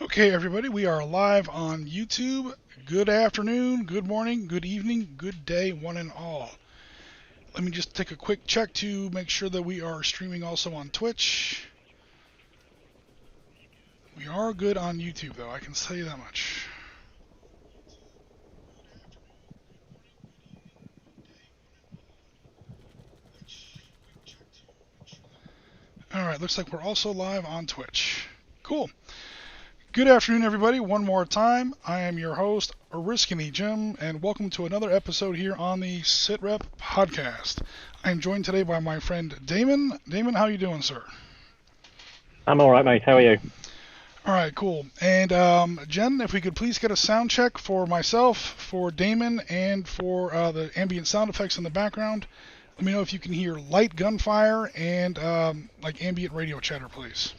Okay, everybody, we are live on YouTube. Good afternoon, good morning, good evening, good day, one and all. Let me just take a quick check to make sure that we are streaming also on Twitch. We are good on YouTube, though, I can tell you that much. Alright, looks like we're also live on Twitch. Cool. Good afternoon, everybody. One more time, I am your host, Oriskany Jim, and welcome to another episode here on the Sitrep Podcast. I am joined today by my friend Damon. Damon, how you doing, sir? I'm all right, mate. How are you? All right, cool. And Jen, if we could please get a sound check for myself, for Damon, and for the ambient sound effects in the background. Let me know if you can hear light gunfire and like ambient radio chatter, please,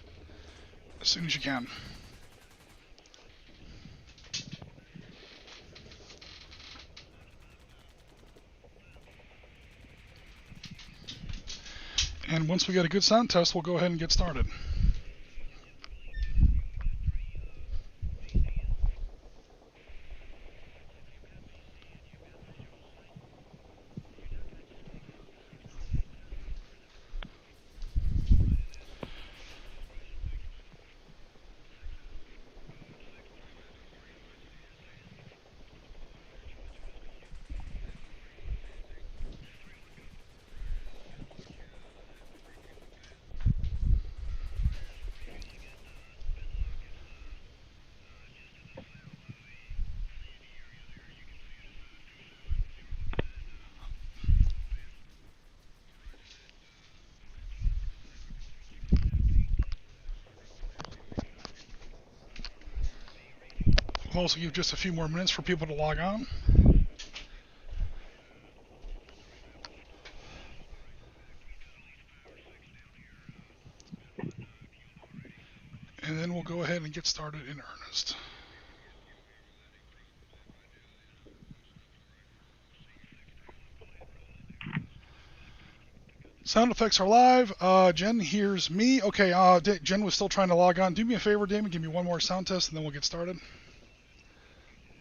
as soon as you can. And once we get a good sound test, we'll go ahead and get started. We'll also give just a few more minutes for people to log on. And then we'll go ahead and get started in earnest. Sound effects are live. Jen hears me. Okay, Jen was still trying to log on. Do me a favor, Damon. Give me one more sound test, and then we'll get started.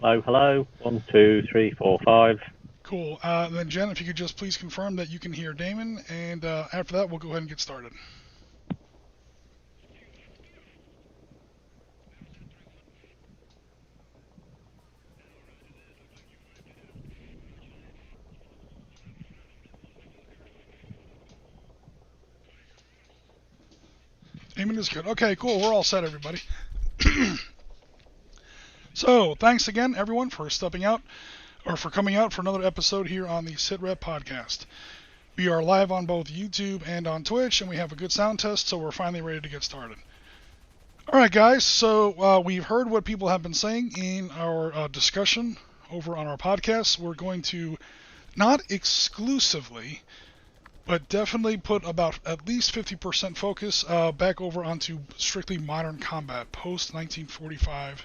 Hello, hello. 1, 2, 3, 4, 5. Cool. Then, Jen, if you could just please confirm that you can hear Damon, and after that, we'll go ahead and get started. Damon is good. Okay, cool. We're all set, everybody. So, thanks again, everyone, for stepping out or for coming out for another episode here on the Sitrep Podcast. We are live on both YouTube and on Twitch, and we have a good sound test, so we're finally ready to get started. All right, guys, so we've heard what people have been saying in our discussion over on our podcast. We're going to not exclusively, but definitely put about at least 50% focus back over onto strictly modern combat, post-1945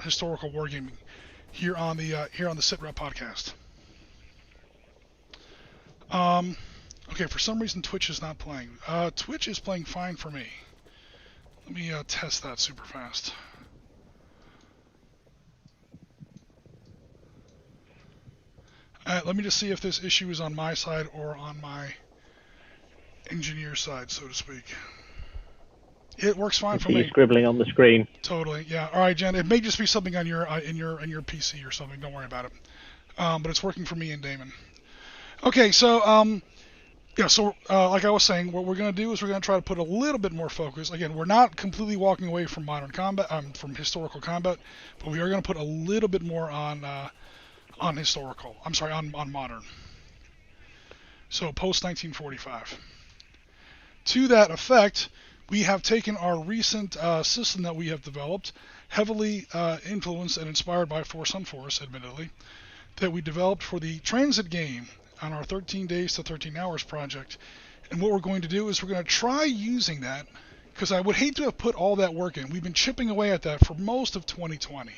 historical wargaming here on the Sitrep Podcast. Okay, for some reason Twitch is not playing. Twitch is playing fine for me. Let me test that super fast. Let me just see if this issue is on my side or on my engineer side, so to speak. It works fine for me. Scribbling on the screen. Totally, yeah. All right, Jen. It may just be something on your in your PC or something. Don't worry about it. But it's working for me and Damon. Okay, so yeah. So like I was saying, what we're gonna do is we're gonna try to put a little bit more focus. Again, we're not completely walking away from modern combat, from historical combat, but we are gonna put a little bit more on historical. I'm sorry, on modern. So post 1945. To that effect, we have taken our recent system that we have developed, heavily influenced and inspired by Force on Force, admittedly, that we developed for the transit game on our 13 Days to 13 Hours project. And what we're going to do is we're going to try using that, because I would hate to have put all that work in. We've been chipping away at that for most of 2020.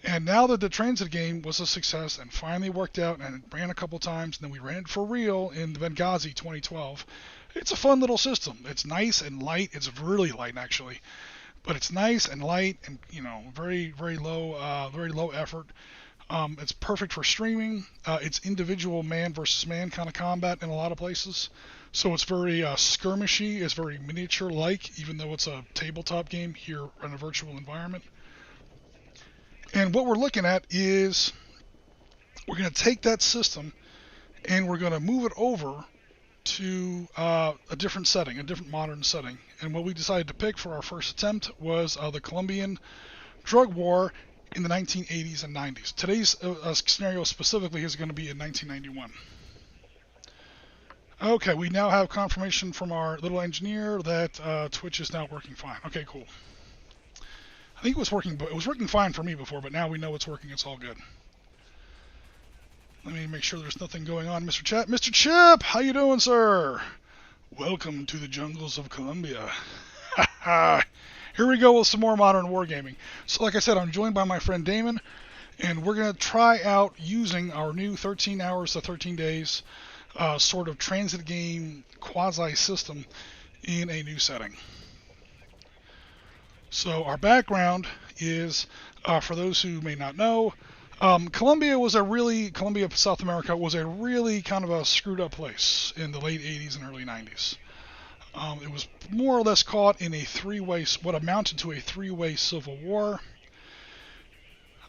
And now that the transit game was a success and finally worked out and it ran a couple times, and then we ran it for real in Benghazi 2012, it's a fun little system. It's nice and light. It's really light, actually. but it's nice and light and very very low effort. It's perfect for streaming. It's individual man versus man kind of combat in a lot of places. So it's very skirmishy. It's very miniature-like, even though it's a tabletop game here in a virtual environment. And what we're looking at is we're going to take that system and we're going to move it over to a different setting, a different modern setting. And what we decided to pick for our first attempt was the Colombian drug war in the 1980s and 90s. Today's scenario specifically is going to be in 1991. Okay, we now have confirmation from our little engineer that Twitch is now working fine. Okay, cool. I think it was working fine for me before, but now we know it's working. It's all good. Let me make sure there's nothing going on, Mr. Chat. Mr. Chip, how you doing, sir? Welcome to the jungles of Colombia. Here we go with some more modern wargaming. So like I said, I'm joined by my friend Damon, and we're going to try out using our new 13 hours to 13 days sort of transit game quasi-system in a new setting. So our background is, for those who may not know, Colombia, South America, was a really kind of a screwed up place in the late 80s and early 90s. It was more or less caught in what amounted to a three-way civil war.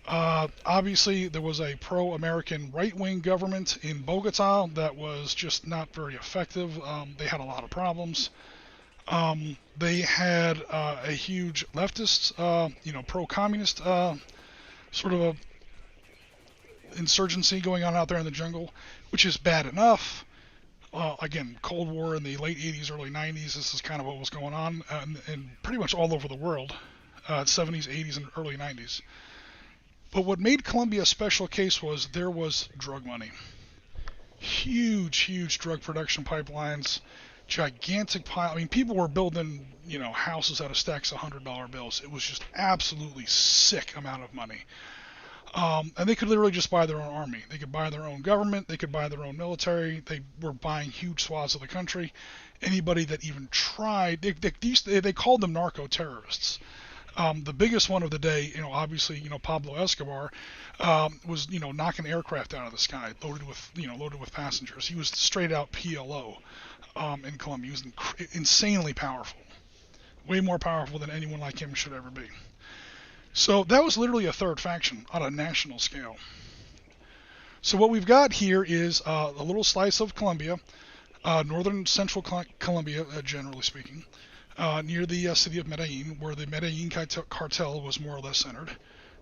Obviously, there was a pro-American right-wing government in Bogota that was just not very effective. They had a lot of problems. They had a huge leftist, pro-communist sort of a insurgency going on out there in the jungle, which is bad enough. Again, Cold War in the late 80s, early 90s, this is kind of what was going on, and pretty much all over the world, 70s, 80s, and early 90s. But what made Colombia a special case was there was drug money. Huge drug production pipelines, gigantic pile. I mean, people were building, houses out of stacks of $100 bills. It was just absolutely sick amount of money. And they could literally just buy their own army. They could buy their own government. They could buy their own military. They were buying huge swaths of the country. Anybody that even tried, they called them narco-terrorists. The biggest one of the day, obviously, Pablo Escobar was, knocking aircraft out of the sky, loaded with passengers. He was straight out PLO in Colombia. He was insanely powerful, way more powerful than anyone like him should ever be. So that was literally a third faction on a national scale. So what we've got here is a little slice of Colombia, northern central Colombia, generally speaking, near the city of Medellin, where the Medellin Cartel was more or less centered.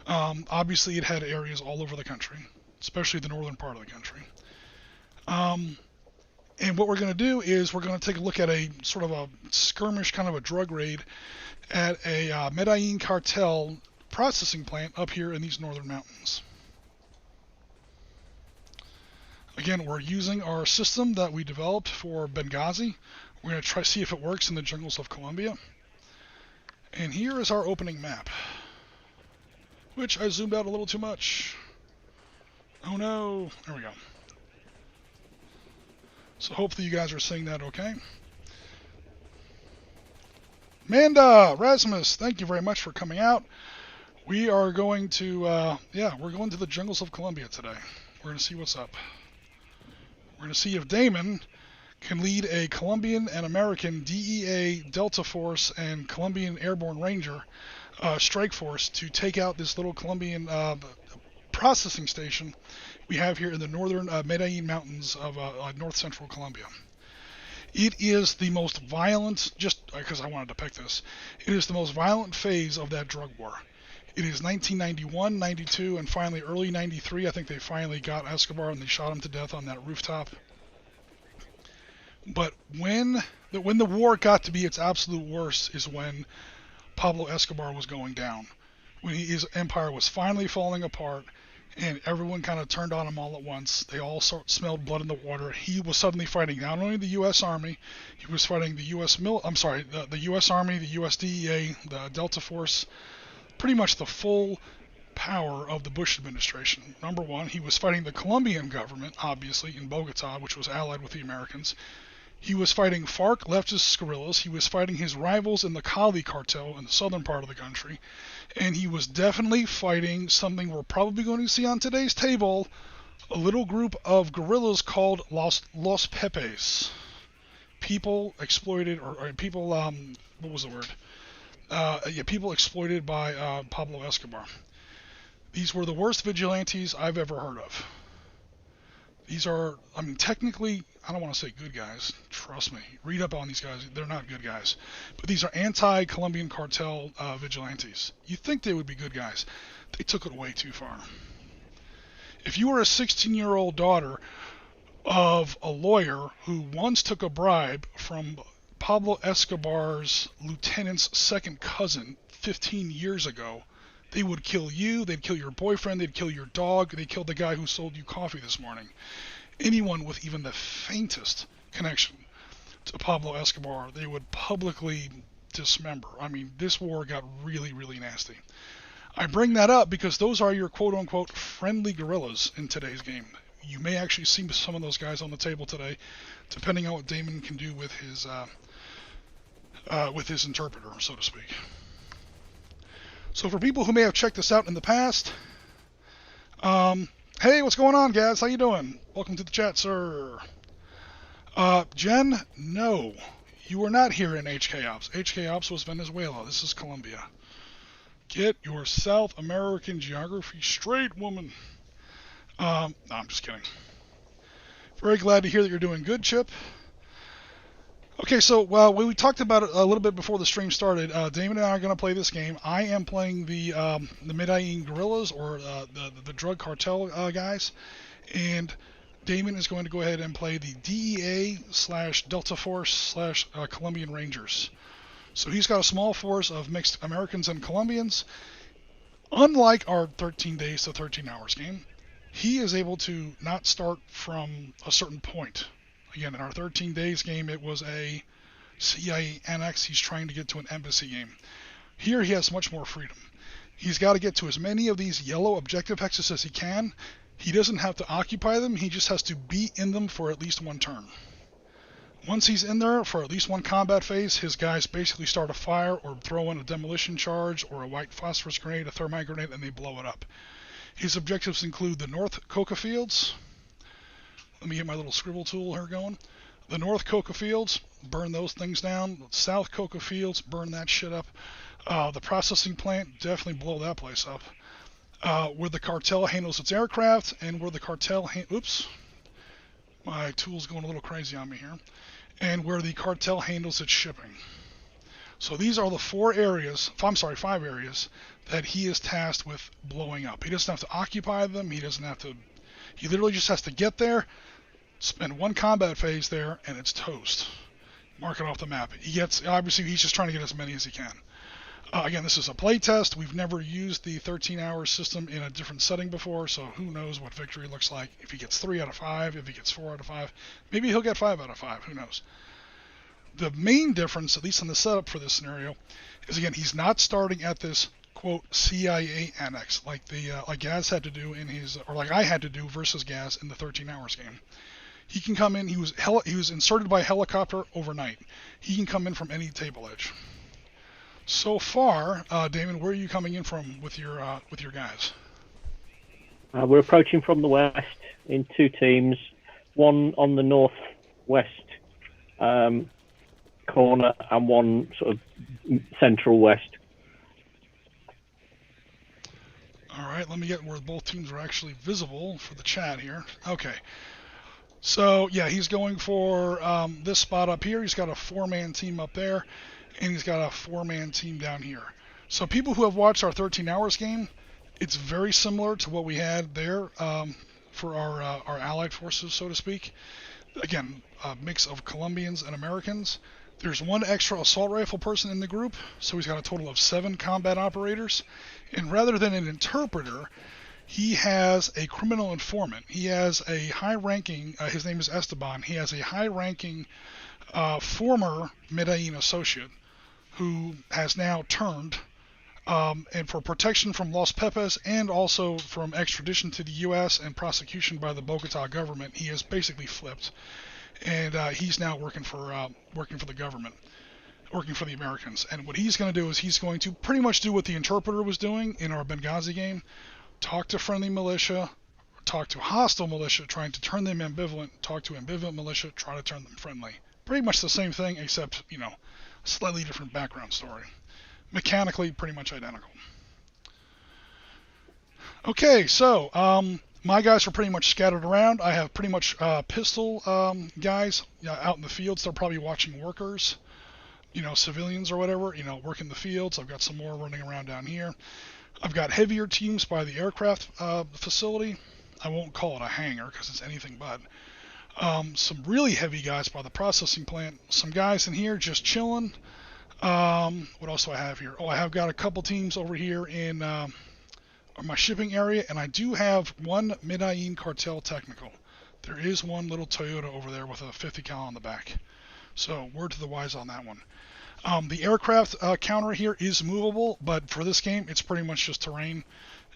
Obviously, it had areas all over the country, especially the northern part of the country. And what we're going to do is we're going to take a look at a sort of a skirmish, kind of a drug raid at a Medellin Cartel processing plant up here in these northern mountains. Again, we're using our system that we developed for Benghazi. We're going to try to see if it works in the jungles of Colombia. And here is our opening map, which I zoomed out a little too much. Oh no, there we go. So hopefully you guys are seeing that okay. Amanda, Rasmus, thank you very much for coming out. We are going to, we're going to the jungles of Colombia today. We're going to see what's up. We're going to see if Damon can lead a Colombian and American DEA, Delta Force, and Colombian Airborne Ranger strike force to take out this little Colombian processing station we have here in the northern Medellin Mountains of north central Colombia. It is the most violent, just because I wanted to pick this, it is the most violent phase of that drug war. It is 1991, 92, and finally early 93. I think they finally got Escobar and they shot him to death on that rooftop. But when the war got to be its absolute worst is when Pablo Escobar was going down. When his empire was finally falling apart and everyone kind of turned on him all at once. They all smelled blood in the water. He was suddenly fighting not only the U.S. Army, he was fighting the U.S. the U.S. Army, the U.S. DEA, the Delta Force, pretty much the full power of the Bush administration. Number one, he was fighting the Colombian government, obviously, in Bogota, which was allied with the Americans. He was fighting FARC leftist guerrillas. He was fighting his rivals in the Cali cartel in the southern part of the country. And he was definitely fighting something we're probably going to see on today's table, a little group of guerrillas called Los Pepes. People exploited, or people, what was the word? People exploited by Pablo Escobar. These were the worst vigilantes I've ever heard of. These are, technically, I don't want to say good guys. Trust me. Read up on these guys. They're not good guys. But these are anti-Colombian cartel vigilantes. You think they would be good guys. They took it way too far. If you were a 16-year-old daughter of a lawyer who once took a bribe from Pablo Escobar's lieutenant's second cousin 15 years ago, they would kill you, they'd kill your boyfriend, they'd kill your dog, they'd kill the guy who sold you coffee this morning. Anyone with even the faintest connection to Pablo Escobar, they would publicly dismember. This war got really, really nasty. I bring that up because those are your quote-unquote friendly guerrillas in today's game. You may actually see some of those guys on the table today, depending on what Damon can do with his interpreter, so to speak. So for people who may have checked this out in the past, hey, what's going on, guys? How you doing? Welcome to the chat, sir. Jen, no, you were not here in HK Ops. HK Ops was Venezuela. This is Colombia. Get your South American geography straight, woman. No, I'm just kidding. Very glad to hear that you're doing good, Chip. Okay, so we talked about it a little bit before the stream started. Damon and I are going to play this game. I am playing the Medellin guerrillas, or the drug cartel guys, and Damon is going to go ahead and play the DEA/Delta Force/Colombian Rangers. So he's got a small force of mixed Americans and Colombians. Unlike our 13 days to 13 hours game, he is able to not start from a certain point. Again, in our 13 days game, it was a CIA annex. He's trying to get to an embassy game. Here, he has much more freedom. He's got to get to as many of these yellow objective hexes as he can. He doesn't have to occupy them. He just has to be in them for at least one turn. Once he's in there for at least one combat phase, his guys basically start a fire or throw in a demolition charge or a white phosphorus grenade, a thermite grenade, and they blow it up. His objectives include the North Coca Fields. Let me get my little scribble tool here going. The North Coca Fields, burn those things down. The South Coca Fields, burn that shit up. The processing plant, definitely blow that place up. Where the cartel handles its aircraft, and where the cartel oops, my tool's going a little crazy on me here. And where the cartel handles its shipping. So these are the 5 areas that he is tasked with blowing up. He doesn't have to occupy them. He literally just has to get there, spend one combat phase there, and it's toast. Mark it off the map. Obviously, he's just trying to get as many as he can. Again, this is a play test. We've never used the 13-hour system in a different setting before, so who knows what victory looks like. If he gets 3 out of 5, if he gets 4 out of 5, maybe he'll get 5 out of 5, who knows. The main difference, at least in the setup for this scenario, is again, he's not starting at this quote CIA annex like Gaz had to do like I had to do versus Gaz in the 13 hours game. He can come in. He was inserted by helicopter overnight. He can come in from any table edge. So far, Damon, where are you coming in from with your guys? We're approaching from the west in 2 teams, one on the northwest corner and one sort of central west. All right, let me get where both teams are actually visible for the chat here. Okay. So, yeah, he's going for this spot up here. He's got a 4-man team up there, and he's got a 4-man team down here. So people who have watched our 13 hours game, it's very similar to what we had there for our allied forces, so to speak. Again, a mix of Colombians and Americans. There's 1 extra assault rifle person in the group, so he's got a total of 7 combat operators. And rather than an interpreter, he has a criminal informant. He has a high-ranking, his name is Esteban, he has a high-ranking former Medellin associate who has now turned, and for protection from Los Pepes and also from extradition to the U.S. and prosecution by the Bogota government, he has basically flipped. and he's now working for the government, working for the Americans. And what he's going to do is he's going to pretty much do what the interpreter was doing in our Benghazi game: talk to friendly militia, talk to hostile militia, trying to turn them ambivalent, talk to ambivalent militia, try to turn them friendly. Pretty much the same thing, except, slightly different background story. Mechanically, pretty much identical. Okay, so my guys are pretty much scattered around. I have pretty much pistol guys out in the fields. They're probably watching workers, civilians or whatever, working the fields. I've got some more running around down here. I've got heavier teams by the aircraft facility. I won't call it a hangar because it's anything but. Some really heavy guys by the processing plant. Some guys in here just chilling. What else do I have here? Oh, I have got a couple teams over here in my shipping area, and I do have one Medellin Cartel technical. There is one little Toyota over there with a 50 cal on the back. So word to the wise on that one. The aircraft counter here is movable, but for this game, it's pretty much just terrain.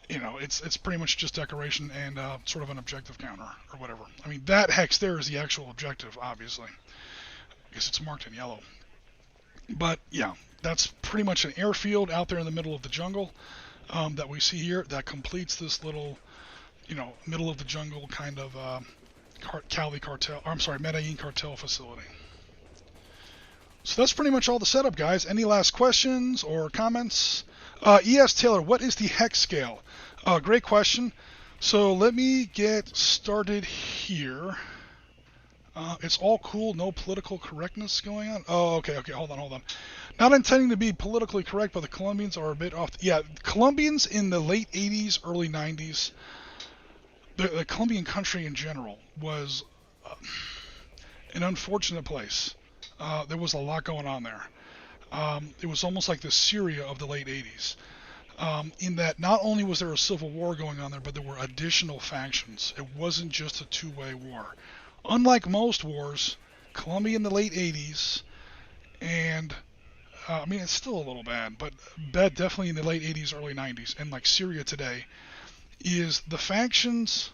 It's pretty much just decoration and sort of an objective counter or whatever. I mean, that hex there is the actual objective, obviously, because it's marked in yellow. But yeah, that's pretty much an airfield out there in the middle of the jungle that we see here. That completes this little, middle of the jungle kind of Medellin Cartel facility. So that's pretty much all the setup, guys. Any last questions or comments? E.S. Taylor, what is the hex scale? Great question. So let me get started here. It's all cool, no political correctness going on. Oh, okay, hold on. Not intending to be politically correct, but the Colombians are a bit off. Yeah, Colombians in the late 80s, early 90s, the Colombian country in general was an unfortunate place. There was a lot going on there. It was almost like the Syria of the late 80s. In that not only was there a civil war going on there, but there were additional factions. It wasn't just a two-way war. Unlike most wars, Colombia in the late 80s, and it's still a little bad, but definitely in the late 80s, early 90s, and like Syria today, is the factions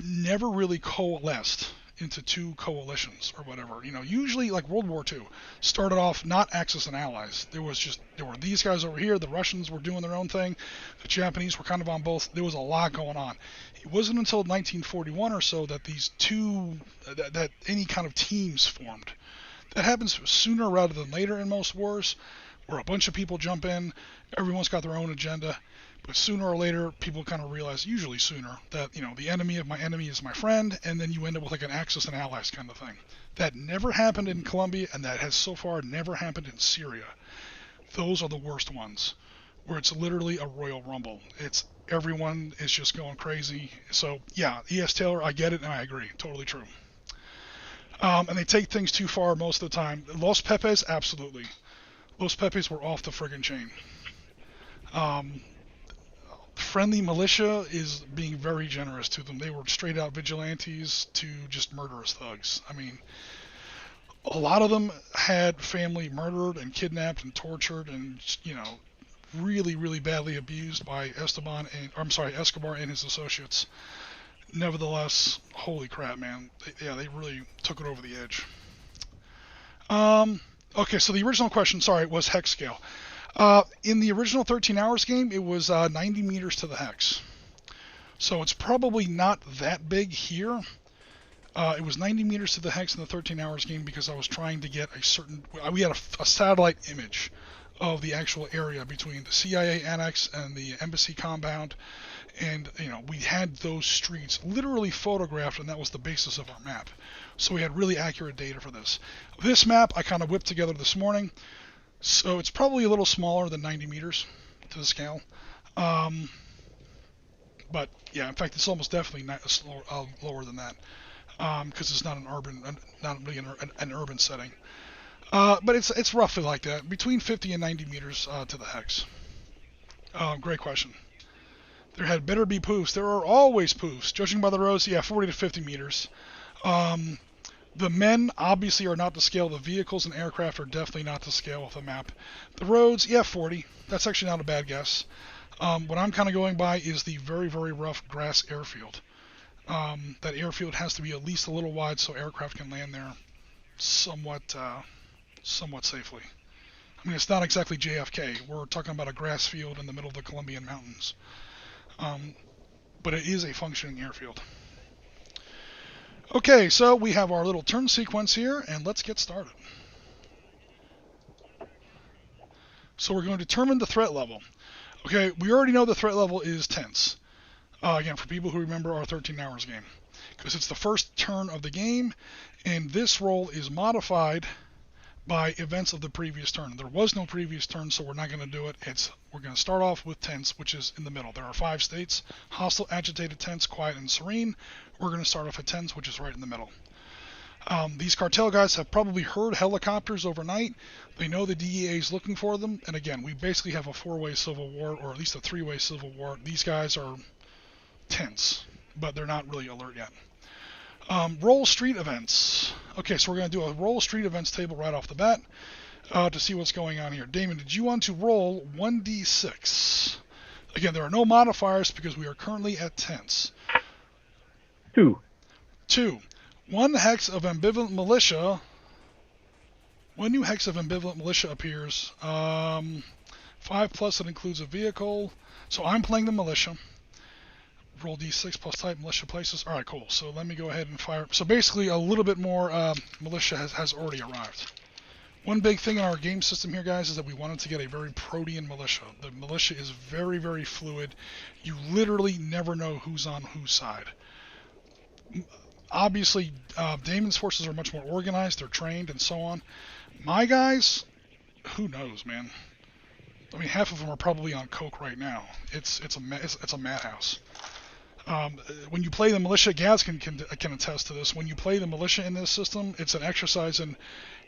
never really coalesced into two coalitions or whatever. Usually like World War II started off not Axis and Allies. There were these guys over here, the Russians were doing their own thing, the Japanese were kind of on both. There was a lot going on. It wasn't until 1941 or so that these two, that any kind of teams formed. That happens sooner rather than later in most wars, where a bunch of people jump in, everyone's got their own agenda. But sooner or later, people kind of realize, usually sooner, that, the enemy of my enemy is my friend, and then you end up with like an Axis and Allies kind of thing. That never happened in Colombia, and that has so far never happened in Syria. Those are the worst ones, where it's literally a royal rumble. Everyone is just going crazy. So, yeah, E.S. Taylor, I get it, and I agree. Totally true. And they take things too far most of the time. Los Pepes, absolutely. Los Pepes were off the friggin' chain. Friendly militia is being very generous to them. They were straight out vigilantes to just murderous thugs. I mean, a lot of them had family murdered and kidnapped and tortured and, really, really badly abused by Escobar and his associates. Nevertheless, holy crap, man. They really took it over the edge. Okay, so the original question, was hex scale. In the original 13 Hours game, it was 90 meters to the hex. So it's probably not that big here. It was 90 meters to the hex in the 13 Hours game because I was trying to get we had a satellite image of the actual area between the CIA annex and the embassy compound. And, we had those streets literally photographed, and that was the basis of our map. So we had really accurate data for this. This map I kind of whipped together this morning. So it's probably a little smaller than 90 meters to the scale. But yeah, in fact, it's almost definitely lower than that because it's not not really an urban setting. But it's roughly like that, between 50 and 90 meters to the hex. Great question. There had better be poofs. There are always poofs. Judging by the rows, 40 to 50 meters. The men obviously are not to scale. The vehicles and aircraft are definitely not to scale with the map. The roads, 40. That's actually not a bad guess. What I'm kind of going by is the very, very rough grass airfield. That airfield has to be at least a little wide so aircraft can land there somewhat safely. I mean, it's not exactly JFK. We're talking about a grass field in the middle of the Colombian mountains. But it is a functioning airfield. Okay, so we have our little turn sequence here, and let's get started. So we're going to determine the threat level. Okay, we already know the threat level is tense. Again, for people who remember our 13 hours game. Because it's the first turn of the game, and this roll is modified by events of the previous turn. There was no previous turn, so we're not going to do it. We're going to start off with tense, which is in the middle. There are 5 states: hostile, agitated, tense, quiet, and serene. We're going to start off at tense, which is right in the middle. These cartel guys have probably heard helicopters overnight. They know the DEA is looking for them. And again, we basically have a 4-way civil war, or at least a 3-way civil war. These guys are tense, but they're not really alert yet. Roll street events. Okay, so we're going to do a roll street events table right off the bat to see what's going on here. Damon, did you want to roll 1d6? Again, there are no modifiers because we are currently at tense. 2. 1 hex of ambivalent militia. 1 new hex of ambivalent militia appears. 5 plus, that includes a vehicle. So I'm playing the militia. Roll d6 plus type militia places. All right, cool. So let me go ahead and fire. So basically, a little bit more militia has already arrived. One big thing in our game system here, guys, is that we wanted to get a very protean militia. The militia is very, very fluid. You literally never know who's on whose side. Obviously, Damon's forces are much more organized. They're trained and so on. My guys, who knows, man? I mean, half of them are probably on coke right now. It's a madhouse. When you play the militia, Gaz can attest to this. When you play the militia in this system, it's an exercise in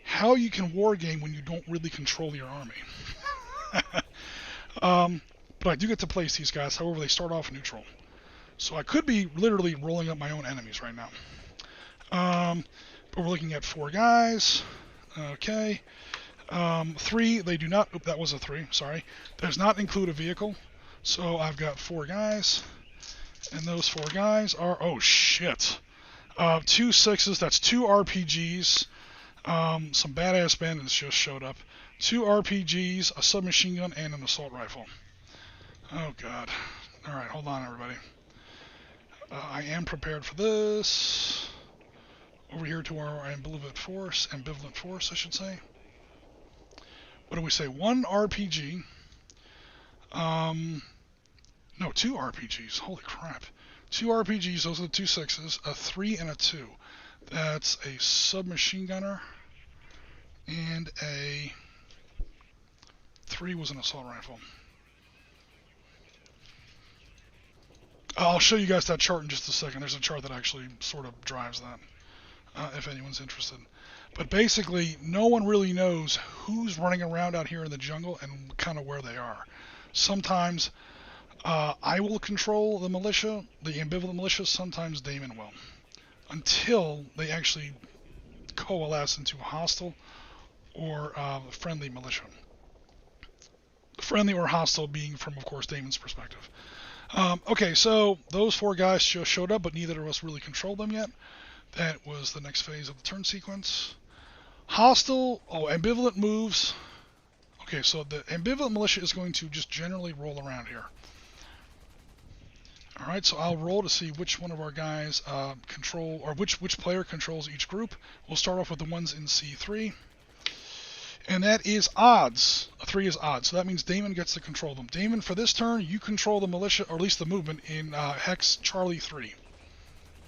how you can war game when you don't really control your army. But I do get to place these guys. However, they start off neutral. So I could be literally rolling up my own enemies right now. But we're looking at 4 guys. Okay. 3, they do not. Oop, that was a 3. Sorry. Does not include a vehicle. So I've got 4 guys. And those 4 guys are, oh shit, 2 6s, that's 2 RPGs, some badass bandits just showed up, 2 RPGs, a submachine gun, and an assault rifle. Oh god. Alright, hold on everybody. I am prepared for this. Over here to our ambivalent force, I should say. What do we say? 1 RPG. No, 2 RPGs. Holy crap. 2 RPGs, those are the 2 6s, a 3 and a 2. That's a submachine gunner, and a 3 was an assault rifle. I'll show you guys that chart in just a second. There's a chart that actually sort of drives that, if anyone's interested. But basically, no one really knows who's running around out here in the jungle and kind of where they are. Sometimes I will control the militia, the ambivalent militia. Sometimes Damon will, until they actually coalesce into hostile or friendly militia. Friendly or hostile being from, of course, Damon's perspective. Okay, so those 4 guys just showed up, but neither of us really controlled them yet. That was the next phase of the turn sequence. Hostile, ambivalent moves. Okay, so the ambivalent militia is going to just generally roll around here. Alright, so I'll roll to see which one of our guys control, or which player controls each group. We'll start off with the ones in C3. And that is odds. A 3 is odds, so that means Damon gets to control them. Damon, for this turn, you control the militia, or at least the movement, in Hex Charlie 3.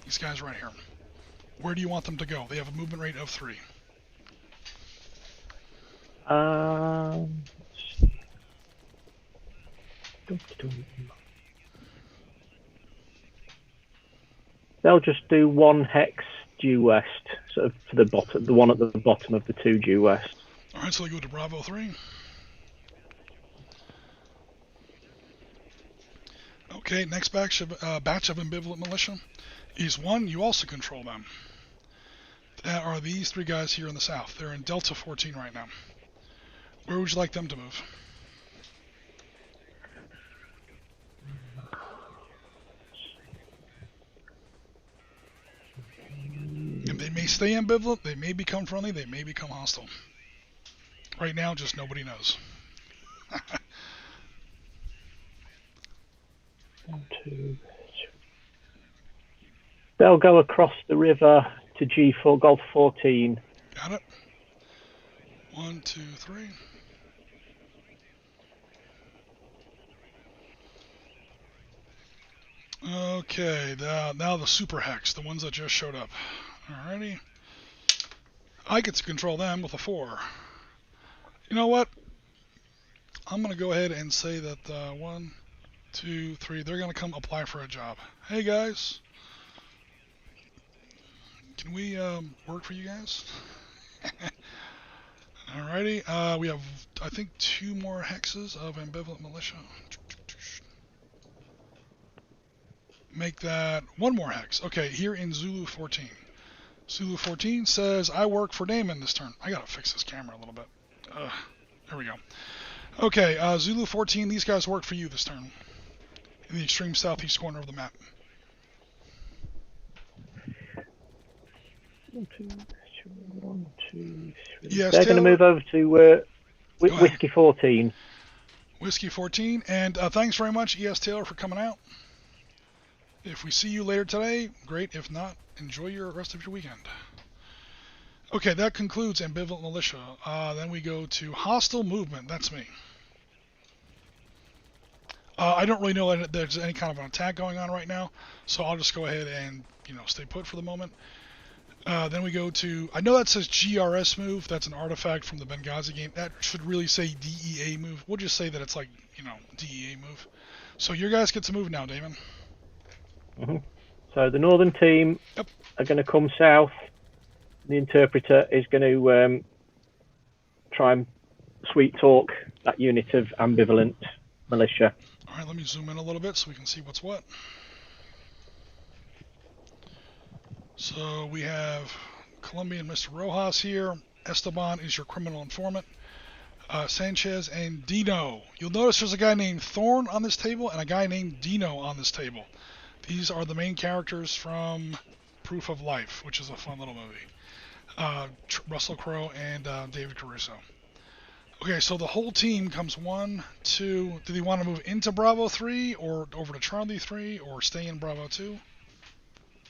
These guys right here. Where do you want them to go? They have a movement rate of 3. They'll just do 1 hex due west, sort of to the bottom, the one at the bottom of the 2 due west. Alright, so they go to Bravo 3. Okay, next batch of ambivalent militia is 1. You also control them. That are these 3 guys here in the south. They're in Delta 14 right now. Where would you like them to move? stay ambivalent, they may become friendly, they may become hostile. Right now, just nobody knows. 1, 2, 3. They'll go across the river to G4 Golf 14. Got it. 1, 2, 3. Okay, now the super hex, the ones that just showed up. Alrighty. I get to control them with a 4. You know what? I'm going to go ahead and say that 1, 2, 3, they're going to come apply for a job. Hey guys, can we work for you guys? Alrighty, we have, I think, 2 more hexes of ambivalent militia. Make that 1 more hex. Okay, here in Zulu 14. Zulu 14 says, I work for Damon this turn. I gotta fix this camera a little bit. There we go. Okay, Zulu 14, these guys work for you this turn. In the extreme southeast corner of the map. 1, 2, 1, 2, 3. Yes, they're going to move over to Whiskey 14. Whiskey 14, and thanks very much, E.S. Taylor, for coming out. If we see you later today, great. If not, enjoy your rest of your weekend. Okay, that concludes ambivalent militia. Then we go to hostile movement. That's me. I don't really know that there's any kind of an attack going on right now, so I'll just go ahead and stay put for the moment. Then we go to, I know that says GRS move. That's an artifact from the Benghazi game. That should really say DEA move. We'll just say that it's like, DEA move. So your guys get to move now, Damon. Mm-hmm. So the northern team are going to come south. The interpreter is going to try and sweet talk that unit of ambivalent militia. All right, let me zoom in a little bit so we can see what's what. So we have Colombian Mr. Rojas here. Esteban is your criminal informant. Sanchez and Dino. You'll notice there's a guy named Thorn on this table and a guy named Dino on this table. These are the main characters from Proof of Life, which is a fun little movie. Russell Crowe and David Caruso. Okay, so the whole team comes 1, 2. Do they want to move into Bravo 3 or over to Charlie 3 or stay in Bravo 2?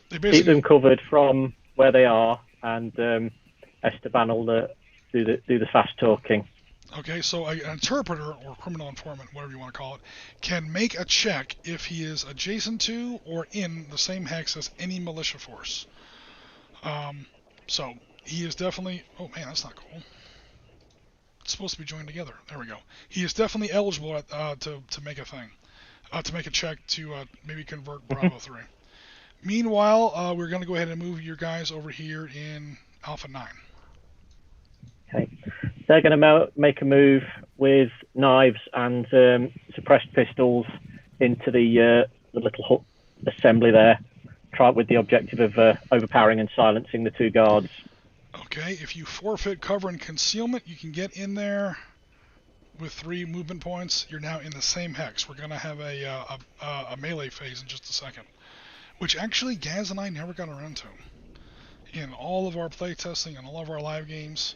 They basically keep them covered from where they are, and Esteban will do the fast talking. Okay, so an interpreter, or criminal informant, whatever you want to call it, can make a check if he is adjacent to or in the same hex as any militia force. So he is definitely... Oh man, that's not cool. It's supposed to be joined together. There we go. He is definitely eligible to make a thing. To make a check to maybe convert Bravo 3. Meanwhile, we're going to go ahead and move your guys over here in Alpha 9. Okay. They're going to make a move with knives and suppressed pistols into the little hut assembly there. Try it with the objective of overpowering and silencing the 2 guards. Okay, if you forfeit cover and concealment, you can get in there with 3 movement points. You're now in the same hex. We're going to have a melee phase in just a second, which actually Gaz and I never got around to. In all of our playtesting and all of our live games,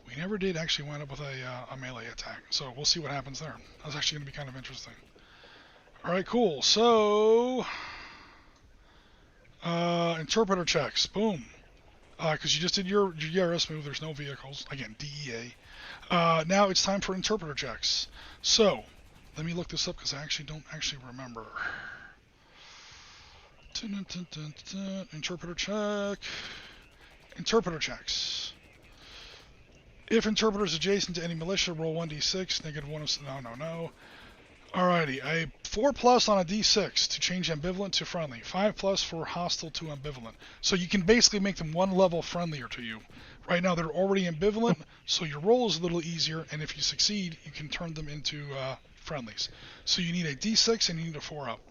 we never did actually wind up with a melee attack. So we'll see what happens there. That's actually going to be kind of interesting. Alright, cool. So, interpreter checks. Boom. Because you just did your GRS move, there's no vehicles. Again, DEA. Now it's time for interpreter checks. So, let me look this up because I actually don't remember. Interpreter check. Interpreter checks. If interpreter is adjacent to any militia, roll 1d6, -1. No. Alrighty, a 4+ on a d6 to change ambivalent to friendly. 5+ for hostile to ambivalent. So you can basically make them 1 level friendlier to you. Right now they're already ambivalent, so your roll is a little easier, and if you succeed, you can turn them into friendlies. So you need a d6 and you need a 4 up.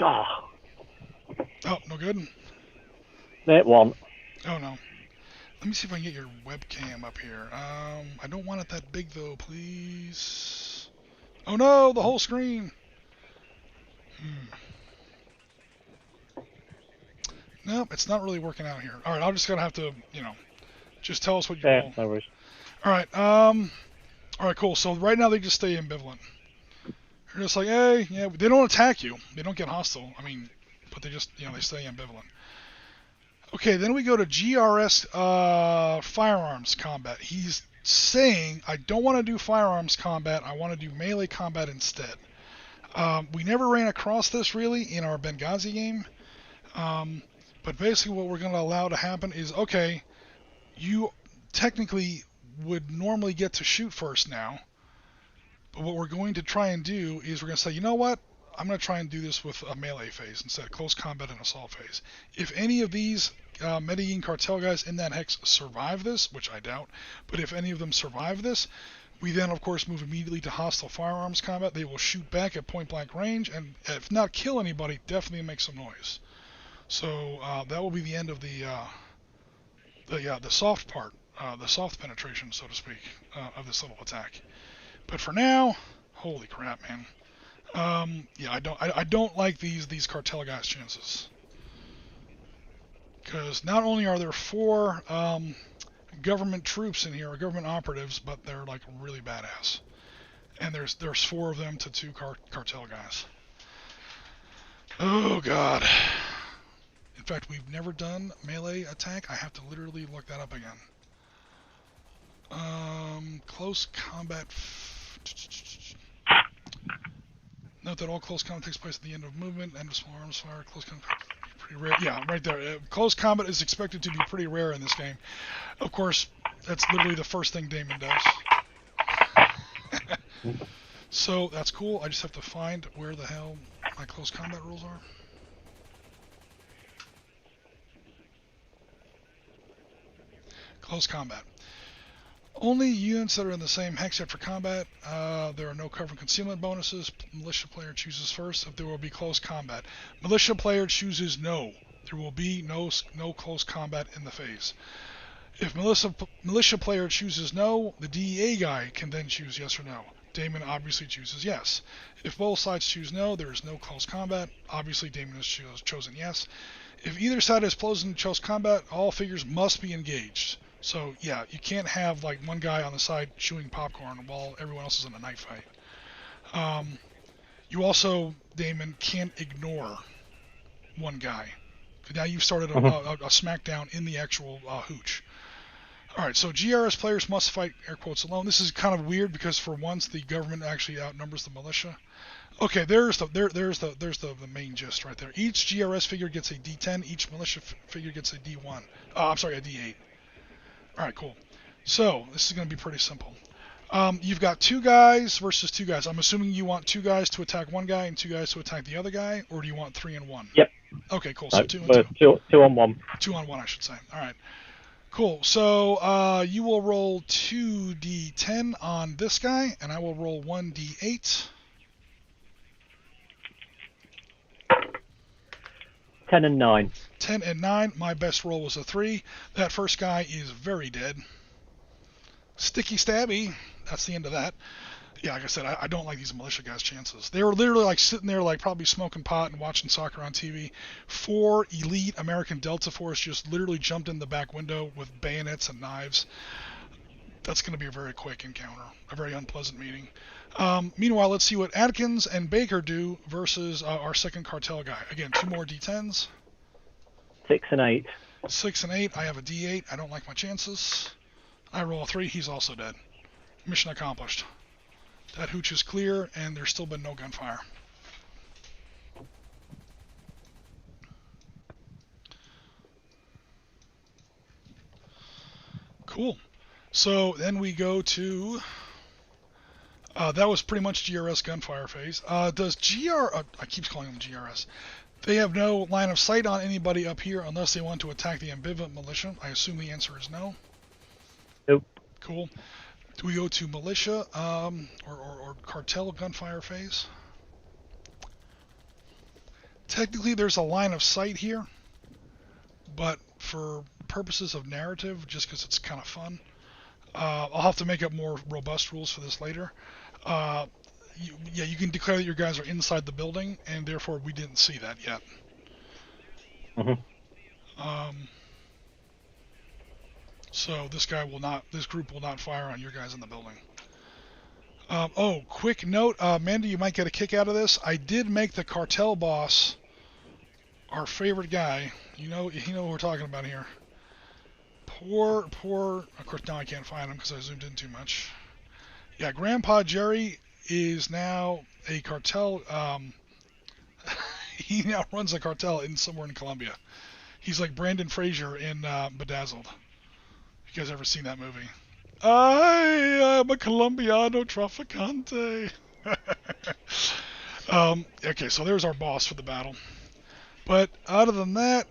Oh, no good? That one. Oh no. Let me see if I can get your webcam up here. I don't want it that big though, please. Oh no, the whole screen. No, it's not really working out here. All right, I'm just gonna have to, just tell us what you Yeah, roll. no worries. All right. All right, cool. So right now they just stay ambivalent. They're just like, hey, yeah, they don't attack you. They don't get hostile. I mean, but they just, they stay ambivalent. Okay, then we go to GRS firearms combat. He's saying, I don't want to do firearms combat. I want to do melee combat instead. We never ran across this really in our Benghazi game. But basically what we're going to allow to happen is, okay, you technically would normally get to shoot first now. But what we're going to try and do is we're going to say, you know what? I'm going to try and do this with a melee phase instead of close combat and assault phase. If any of these Medellin Cartel guys in that hex survive this, which I doubt, but if any of them survive this, we then, of course, move immediately to hostile firearms combat. They will shoot back at point-blank range, and if not kill anybody, definitely make some noise. So that will be the end of the soft part, the soft penetration, so to speak, of this little attack. But for now, holy crap, man. I don't like these cartel guys' chances. Because not only are there 4 government troops in here, or government operatives, but they're like really badass. And there's 4 of them to 2 cartel guys. Oh god. In fact, we've never done melee attack. I have to literally look that up again. Close combat. Note that all close combat takes place at the end of movement, end of small arms fire. Close combat pretty rare. Yeah, right there. Close combat is expected to be pretty rare in this game. Of course, that's literally the first thing Damon does. So that's cool. I just have to find where the hell my close combat rules are. Close combat. Only units that are in the same hex set for combat. There are no cover and concealment bonuses. Militia player chooses first if there will be close combat. Militia player chooses no. There will be no close combat in the phase. If militia player chooses no, the DEA guy can then choose yes or no. Damon obviously chooses yes. If both sides choose no, there is no close combat. Obviously, Damon has chosen yes. If either side has chosen close combat, all figures must be engaged. So, yeah, you can't have, like, one guy on the side chewing popcorn while everyone else is in a knife fight. You also, Damon, can't ignore one guy. Now you've started a smackdown in the actual hooch. Alright, so GRS players must fight, air quotes, alone. This is kind of weird because for once the government actually outnumbers the militia. Okay, there's the main gist right there. Each GRS figure gets a D10. Each militia figure gets a D1. I'm sorry, a D8. Alright, cool. So, this is going to be pretty simple. You've got 2 guys versus 2 guys. I'm assuming you want 2 guys to attack one guy and 2 guys to attack the other guy, or do you want 3 and 1? Yep. Okay, cool. So 2 and 2. 2 on 1. 2 on 1, I should say. Alright. Cool. So, you will roll 2d10 on this guy, and I will roll 1d8. 10 and 9. 10 and 9. My best roll was a 3. That first guy is very dead. Sticky stabby. That's the end of that. Yeah, like I said, I don't like these militia guys' chances. They were literally like sitting there like probably smoking pot and watching soccer on TV. 4 elite American Delta Force just literally jumped in the back window with bayonets and knives. That's going to be a very quick encounter. A very unpleasant meeting. Meanwhile, let's see what Atkins and Baker do versus our second cartel guy. Again, 2 more D10s. 6 and 8. 6 and 8. I have a D8. I don't like my chances. I roll a 3. He's also dead. Mission accomplished. That hooch is clear, and there's still been no gunfire. Cool. So then we go to... that was pretty much GRS gunfire phase. Does I keep calling them GRS. They have no line of sight on anybody up here unless they want to attack the ambivalent militia. I assume the answer is no. Nope. Cool. Do we go to militia or cartel gunfire phase? Technically, there's a line of sight here, but for purposes of narrative, just because it's kind of fun, I'll have to make up more robust rules for this later. You can declare that your guys are inside the building, and therefore we didn't see that yet. Mm-hmm. Um, so this group will not fire on your guys in the building. Oh, quick note, Amanda, you might get a kick out of this. I did make the cartel boss our favorite guy. You know who we're talking about here. Poor. Of course, now I can't find him because I zoomed in too much. Yeah, Grandpa Jerry is now a cartel. He now runs a cartel somewhere in Colombia. He's like Brandon Fraser in Bedazzled. You guys ever seen that movie? I am a Colombiano traficante. Okay, so there's our boss for the battle. But other than that,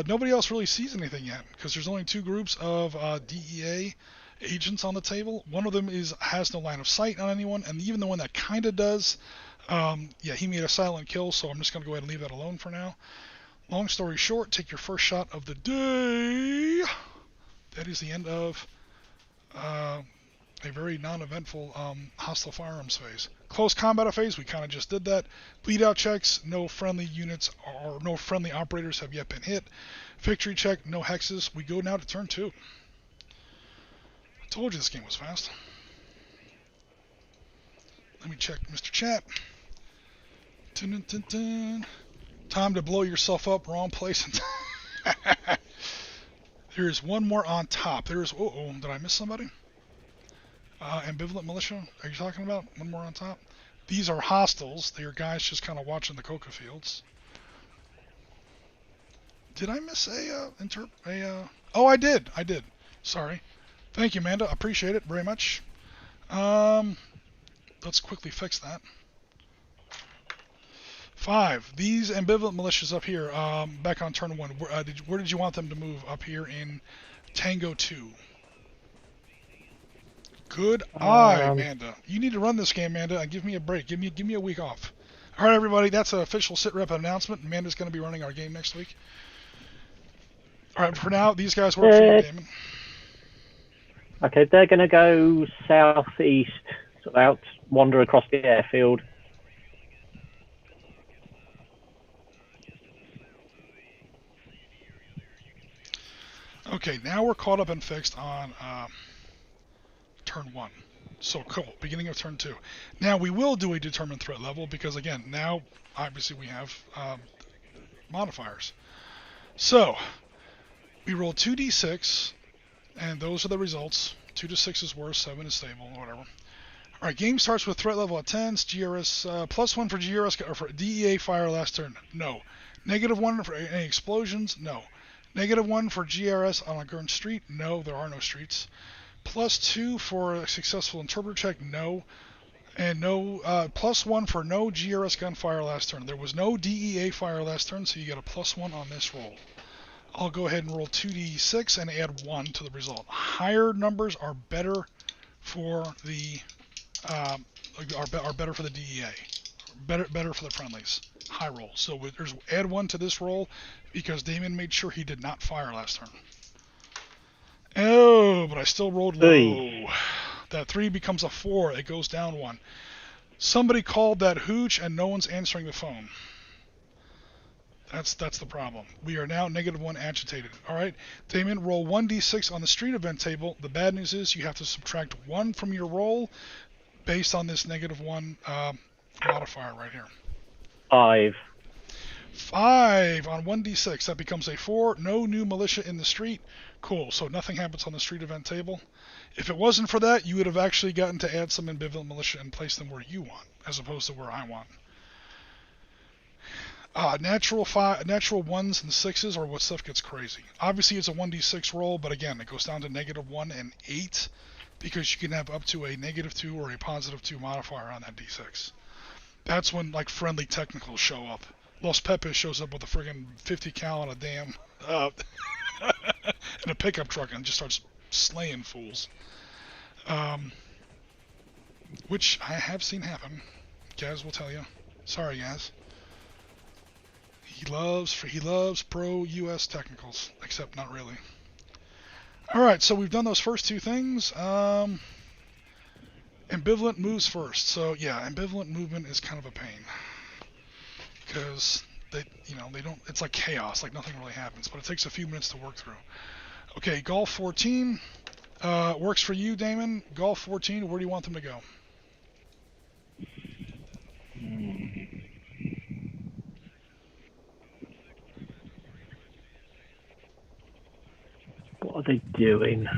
nobody else really sees anything yet because there's only two groups of DEA agents on the table. One of them has no line of sight on anyone, and even the one that kind of does, he made a silent kill, so I'm just going to go ahead and leave that alone for now. Long story short, take your first shot of the day. That is the end of a very non-eventful hostile firearms phase. Close combat phase, we kind of just did that. Bleed out checks, no friendly units or no friendly operators have yet been hit. Victory check, no hexes. We go now to turn 2. I told you this game was fast. Let me check Mr. Chat. Dun, dun, dun, dun. Time to blow yourself up, wrong place. There's one more on top. Did I miss somebody? Ambivalent militia, are you talking about? One more on top? These are hostiles. They are guys just kind of watching the coca fields. Did I miss Oh, I did. Sorry. Thank you, Amanda. Appreciate it very much. Let's quickly fix that. 5. These ambivalent militias up here, back on turn 1, where did you want them to move up here in Tango 2? Good eye, Amanda. You need to run this game, Amanda, and give me a break. Give me a week off. All right, everybody, that's an official Sitrep announcement. Amanda's going to be running our game next week. All right, for now, these guys work for you, Damon. Okay, they're going to go southeast, so out, wander across the airfield. Okay, now we're caught up and fixed on turn 1. So cool, beginning of turn 2. Now we will do a determined threat level because again, now obviously we have modifiers. So we roll 2d6 and those are the results. 2 to 6 is worse, 7 is stable, whatever. Alright, game starts with threat level at 10, GRS, +1 for GRS, or for DEA fire last turn, no. -1 for any explosions, no. -1 for GRS on a current street, no, there are no streets. +2 for a successful interpreter check, no. And no, +1 for no GRS gunfire last turn. There was no DEA fire last turn, so you get a +1 on this roll. I'll go ahead and roll 2d6 and add 1 to the result. Higher numbers are better for the are better for the DEA. Better for the friendlies. High roll. So there's add 1 to this roll because Damon made sure he did not fire last turn. Oh, but I still rolled low. 3. That 3 becomes a 4. It goes down 1. Somebody called that hooch and no one's answering the phone. That's the problem. We are now -1 agitated. All right, Damon, roll 1d6 on the street event table. The bad news is you have to subtract 1 from your roll based on this -1 modifier right here. 5. 5 on 1d6. That becomes a 4. No new militia in the street. Cool. So nothing happens on the street event table. If it wasn't for that, you would have actually gotten to add some ambivalent militia and place them where you want, as opposed to where I want. Natural 1s and 6s are what stuff gets crazy. Obviously, it's a 1d6 roll, but again, it goes down to -1 and 8 because you can have up to a -2 or a +2 modifier on that d6. That's when like friendly technicals show up. Los Pepes shows up with a friggin' 50 cal and a damn and a pickup truck and just starts slaying fools. Which I have seen happen. Gaz will tell you. Sorry, Gaz. He loves pro US technicals, except not really. Alright, so we've done those first two things. Ambivalent moves first. So yeah, ambivalent movement is kind of a pain. Because they don't. It's like chaos. Like nothing really happens, but it takes a few minutes to work through. Okay, Golf 14 works for you, Damon. Golf 14. Where do you want them to go? What are they doing?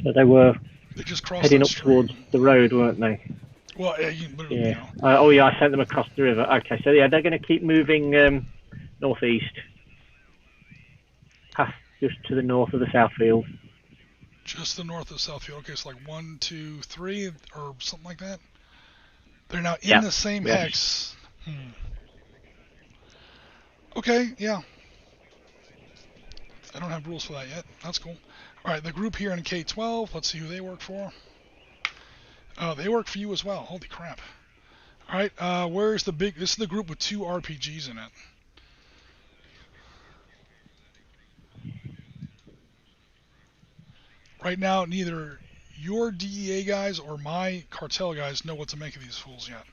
So they were just heading up towards the road, weren't they? Well, yeah. Yeah. I sent them across the river. Okay, so yeah, they're going to keep moving northeast, past just to the north of the Southfield. Just the north of Southfield. Okay, so like 1, 2, 3, or something like that. They're now in the same hex. Okay, yeah. I don't have rules for that yet. That's cool. All right, the group here in K12. Let's see who they work for. They work for you as well. Holy crap. All right, where's the big... This is the group with 2 RPGs in it. Right now, neither your DEA guys or my cartel guys know what to make of these fools yet.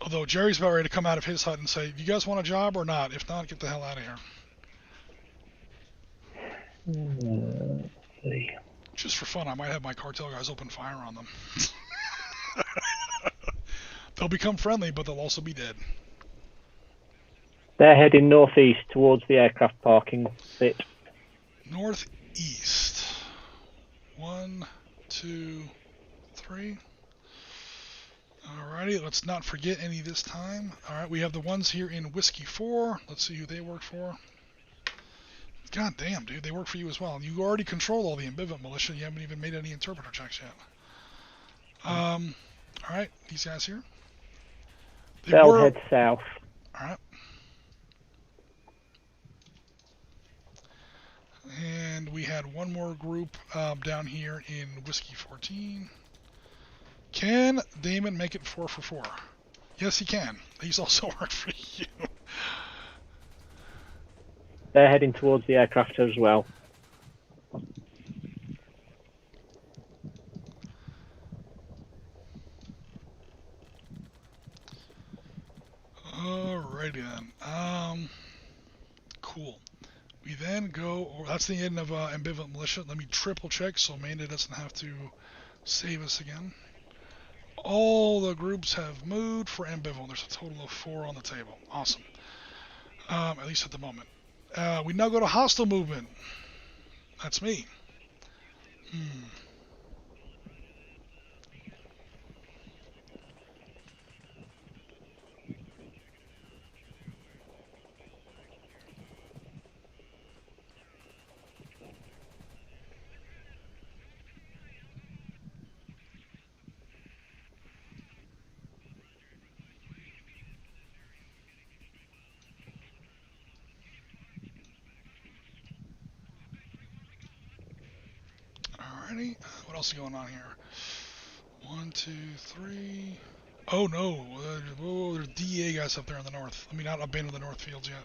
Although Jerry's about ready to come out of his hut and say, "You guys want a job or not? If not, get the hell out of here." Just for fun, I might have my cartel guys open fire on them. They'll become friendly, but they'll also be dead. They're heading northeast towards the aircraft parking bit. Northeast. 1, 2, 3. Alrighty, let's not forget any this time. Alright, we have the ones here in Whiskey 4. Let's see who they work for. God damn, dude, they work for you as well. You already control all the ambivalent militia. You haven't even made any interpreter checks yet. Alright, these guys here. They'll head south. Alright. And we had one more group down here in Whiskey 14. Can Damon make it 4 for 4? Yes, he can. These also work for you. They're heading towards the aircraft as well. Alrighty then. Cool. We then go, that's the end of ambivalent militia. Let me triple check so Amanda doesn't have to save us again. All the groups have moved for ambivalent. There's a total of 4 on the table. Awesome. At least at the moment. We now go to hostile movement. That's me. Alrighty, what else is going on here? 1, 2, 3. Oh no, there's DEA guys up there in the north. Let me not abandon the north fields yet.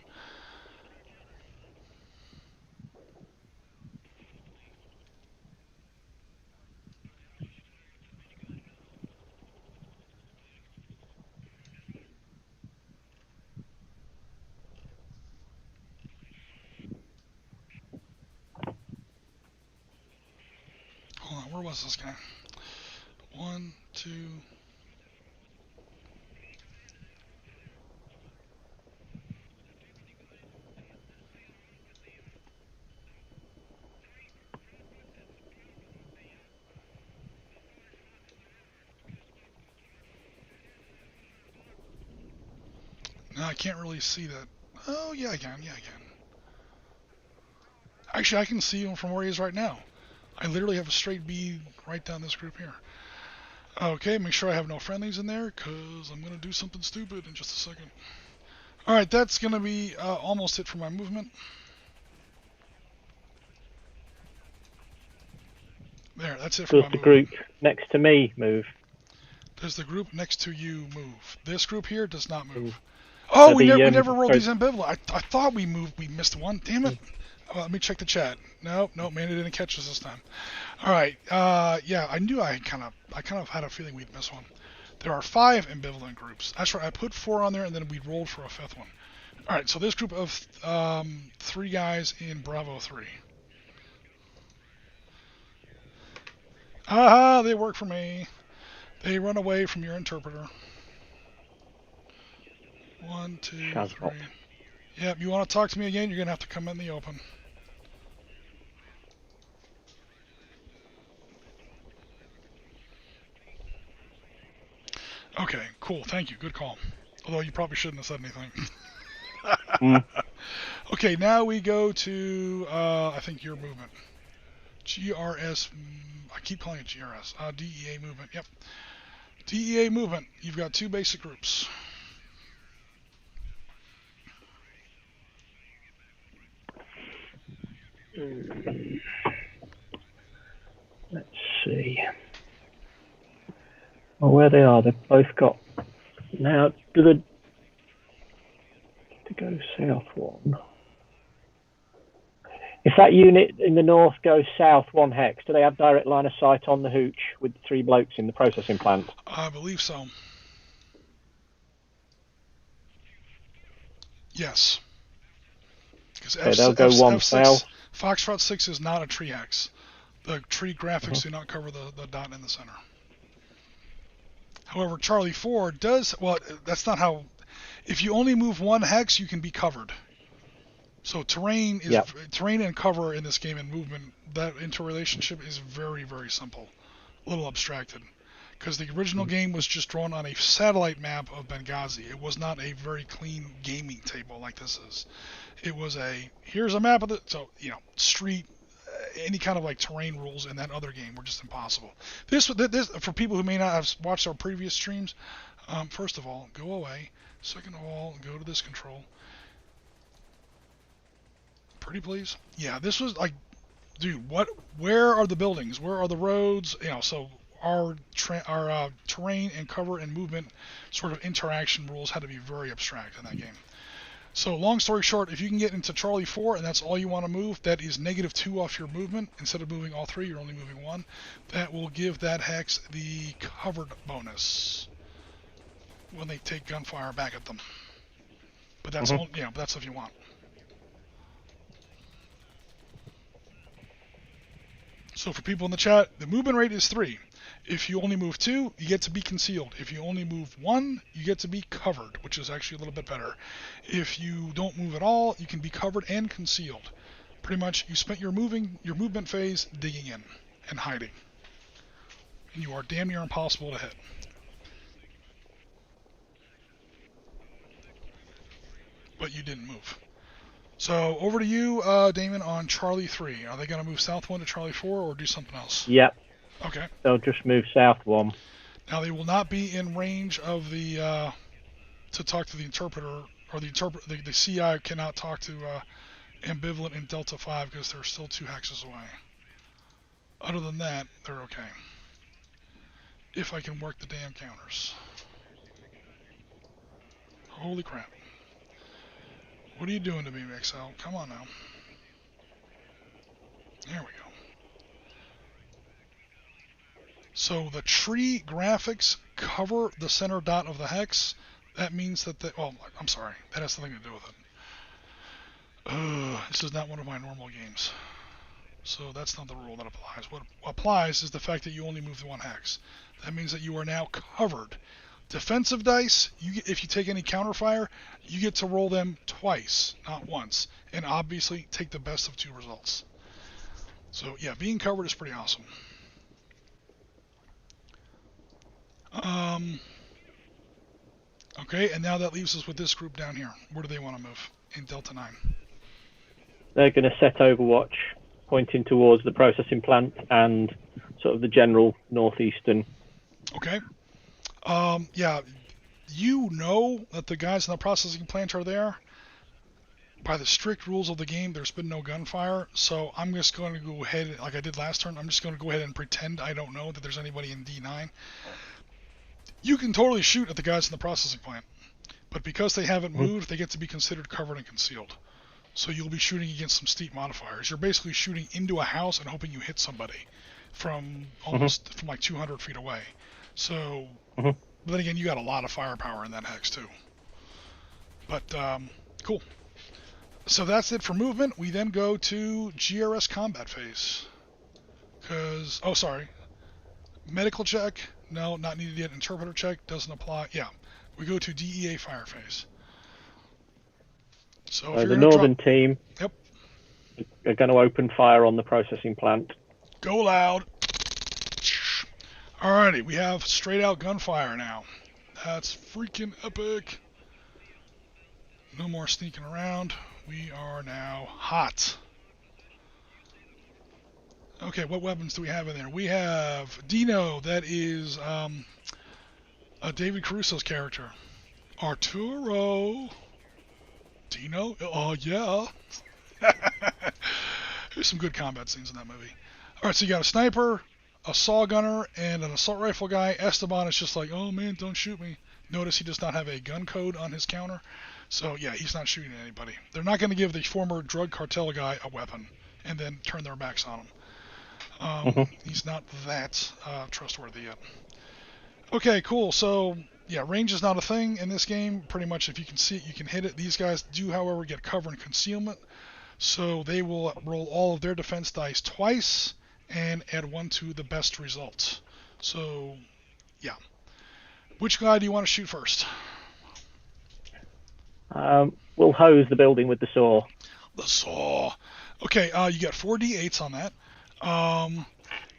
Hold on, where was this guy? 1, 2. No, I can't really see that. Oh, yeah, I can. Yeah, I can. Actually, I can see him from where he is right now. I literally have a straight bead right down this group here. Okay, make sure I have no friendlies in there, because I'm going to do something stupid in just a second. Alright, that's going to be almost it for my movement. There, that's it for my movement. Does the group next to me move? Does the group next to you move? This group here does not move. Oh, we never rolled these ambivalent. I thought we moved. We missed one. Damn it. Let me check the chat. Nope, man, it didn't catch us this time. All right. Yeah, I knew I kind of had a feeling we'd miss one. There are 5 ambivalent groups. That's right. I put 4 on there, and then we rolled for a 5th one. All right, so this group of 3 guys in Bravo 3. Aha, they work for me. They run away from your interpreter. 1, 2, Shazbot. 3. Yep, you want to talk to me again, you're going to have to come in the open. Okay, cool. Thank you. Good call. Although you probably shouldn't have said anything. Okay, now we go to, I think, your movement. GRS. I keep calling it GRS. DEA movement. Yep. DEA movement. You've got 2 basic groups. Let's see. Well, where they are, they've both got. Now, to go south one. If that unit in the north goes south 1 hex, do they have direct line of sight on the hooch with 3 blokes in the processing plant? I believe so. Yes. Because Okay, they'll go 1 south. Foxtrot 6 is not a tree hex. The tree graphics do not cover the dot in the center. However, Charlie 4 does. Well, that's not how. If you only move 1 hex, you can be covered. So terrain and cover in this game and movement, that interrelationship is very, very simple. A little abstracted. Because the original game was just drawn on a satellite map of Benghazi. It was not a very clean gaming table like this is. It was here's a map of street, any kind of like terrain rules in that other game were just impossible. This for people who may not have watched our previous streams, first of all, go away. Second of all, go to this control. Pretty please. Yeah, this was like, dude, where are the buildings? Where are the roads? So our terrain and cover and movement sort of interaction rules had to be very abstract in that game. So long story short, if you can get into Charlie 4 and that's all you want to move, that is -2 off your movement. Instead of moving all 3, you're only moving 1. That will give that hex the covered bonus when they take gunfire back at them. But that's that's if you want. So for people in the chat, the movement rate is 3. If you only move 2, you get to be concealed. If you only move 1, you get to be covered, which is actually a little bit better. If you don't move at all, you can be covered and concealed. Pretty much, you spent your movement phase digging in and hiding. And you are damn near impossible to hit. But you didn't move. So over to you, Damon, on Charlie 3. Are they going to move south 1 to Charlie 4 or do something else? Yep. Okay. They'll just move south 1. Now they will not be in range of the to talk to the interpreter, or the CI cannot talk to ambivalent in Delta 5 because they're still 2 hexes away. Other than that, they're okay. If I can work the damn counters. Holy crap. What are you doing to me, Mixel? Come on now. There we go. So the tree graphics cover the center dot of the hex. That means that I'm sorry. That has nothing to do with it. This is not one of my normal games. So that's not the rule that applies. What applies is the fact that you only move the 1 hex. That means that you are now covered. Defensive dice, if you take any counterfire, you get to roll them twice, not once. And obviously take the best of 2 results. So yeah, being covered is pretty awesome. Okay, and now that leaves us with this group down here. Where do they want to move in Delta 9? They're going to set Overwatch, pointing towards the processing plant and sort of the general northeastern. Okay. Yeah, you know that the guys in the processing plant are there. By the strict rules of the game, there's been no gunfire, so I'm just going to go ahead, like I did last turn, I'm just going to go ahead and pretend I don't know that there's anybody in D9. You can totally shoot at the guys in the processing plant, but because they haven't moved, they get to be considered covered and concealed. So you'll be shooting against some steep modifiers. You're basically shooting into a house and hoping you hit somebody from from like 200 feet away. So, but then again, you got a lot of firepower in that hex too. But Cool. So that's it for movement. We then go to GRS combat phase. Medical check. No, not needed yet. Interpreter check doesn't apply. Yeah. We go to DEA fire phase. So if you're the northern team Yep. are going to open fire on the processing plant. Go loud. Alrighty, we have straight out gunfire now. That's freaking epic. No more sneaking around. We are now hot. Okay, what weapons do we have in there? We have Dino, that is David Caruso's character. Arturo. Dino? Oh, yeah. There's some good combat scenes in that movie. Alright, so you got a sniper, a saw gunner, and an assault rifle guy. Esteban is just like, oh man, don't shoot me. Notice he does not have a gun code on his counter. So yeah, he's not shooting at anybody. They're not going to give the former drug cartel guy a weapon and then turn their backs on him. He's not that trustworthy yet. Okay, cool. So yeah, range is not a thing in this game. Pretty much if you can see it, you can hit it. These guys do, however, get cover and concealment. So they will roll all of their defense dice twice and add 1 to the best result. So yeah. Which guy do you want to shoot first? We'll hose the building with the saw. The saw. Okay, you got 4d8s on that.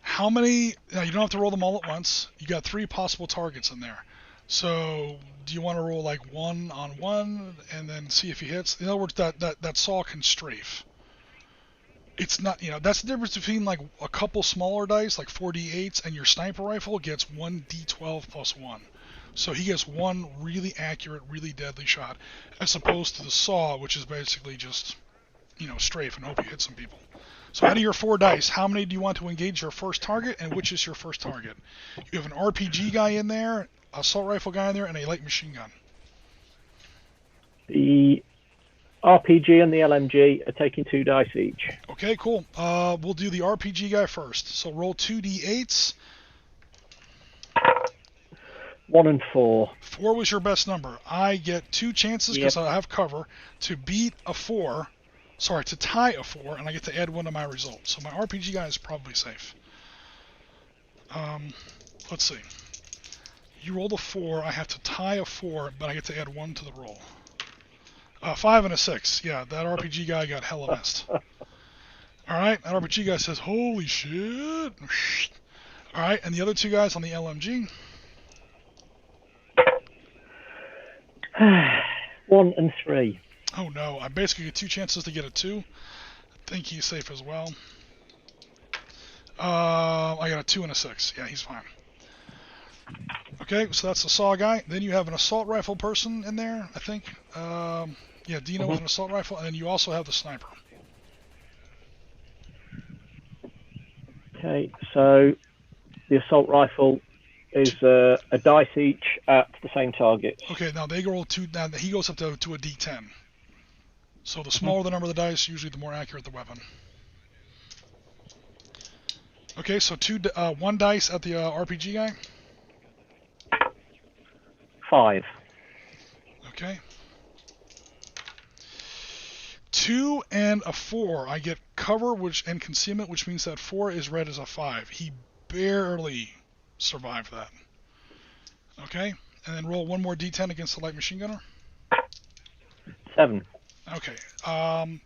How many? Now you don't have to roll them all at once. You got 3 possible targets in there. So do you want to roll like 1 on 1 and then see if he hits? In other words, that saw can strafe. It's not, that's the difference between like a couple smaller dice, like 4d8s, and your sniper rifle gets 1d12 plus 1. So he gets 1 really accurate, really deadly shot, as opposed to the saw, which is basically just, strafe and hope you hit some people. So out of your 4 dice, how many do you want to engage your first target, and which is your first target? You have an RPG guy in there, assault rifle guy in there, and a light machine gun. The RPG and the LMG are taking 2 dice each. Okay, cool. We'll do the RPG guy first. So roll 2d8s. 1 and 4. 4 was your best number. I get 2 chances because I have cover to beat a 4. Sorry, to tie a 4, and I get to add 1 to my result. So my RPG guy is probably safe. Let's see. You rolled a 4. I have to tie a 4, but I get to add 1 to the roll. 5 and a 6. Yeah, that RPG guy got hella missed. Alright, that RPG guy says, holy shit. Alright, and the other 2 guys on the LMG. 1 and 3. Oh no, I basically get 2 chances to get a 2. I think he's safe as well. I got a 2 and a 6. Yeah, he's fine. Okay, so that's the saw guy. Then you have an assault rifle person in there, I think. Yeah, Dino with an assault rifle, and then you also have the sniper. Okay, so the assault rifle is a dice each at the same target. Okay, now they roll 2. Now he goes up to a D10. So the smaller the number of the dice, usually the more accurate the weapon. Okay, so 1 dice at the RPG guy. 5. Okay. 2 and a 4. I get cover and concealment, which means that 4 is read as a 5. He barely survived that. Okay, and then roll 1 more D10 against the light machine gunner. 7. Okay. A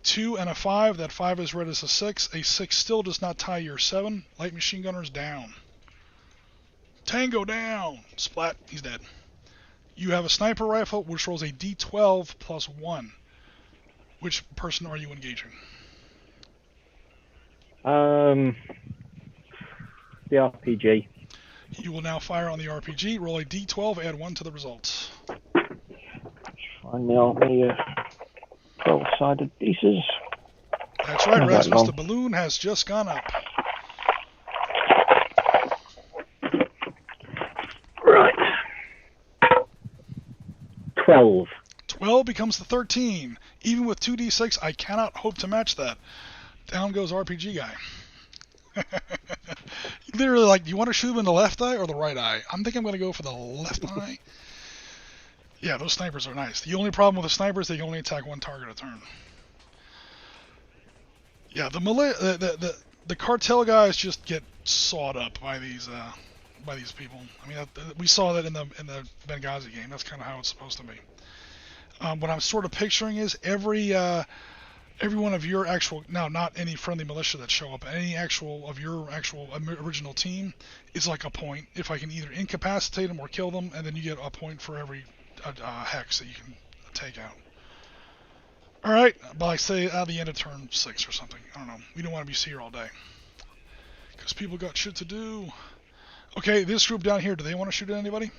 2 and a 5. That 5 is read as a 6. A 6 still does not tie your 7. Light machine gunner's down. Tango down. Splat. He's dead. You have a sniper rifle, which rolls a D12 plus 1. Which person are you engaging? The RPG. You will now fire on the RPG. Roll a D12, add 1 to the results. Find the army 12-sided pieces. That's right, Rasmus. The balloon has just gone up. Right. 12. 12 becomes the 13. Even with 2d6, I cannot hope to match that. Down goes RPG guy. Literally, like, do you want to shoot him in the left eye or the right eye? I'm thinking I'm going to go for the left eye. Yeah, those snipers are nice. The only problem with the snipers, they can only attack one target a turn. Yeah, the cartel guys just get sawed up by these people. I mean, we saw that in the Benghazi game. That's kind of how it's supposed to be. What I'm sort of picturing is every one of your actual, now not any friendly militia that show up, any actual of your actual original team is like a point. If I can either incapacitate them or kill them, and then you get a point for every hex that you can take out. Alright, but like say at the end of turn 6 or something. I don't know. We don't want to be here all day. Because people got shit to do. Okay, this group down here, do they want to shoot at anybody?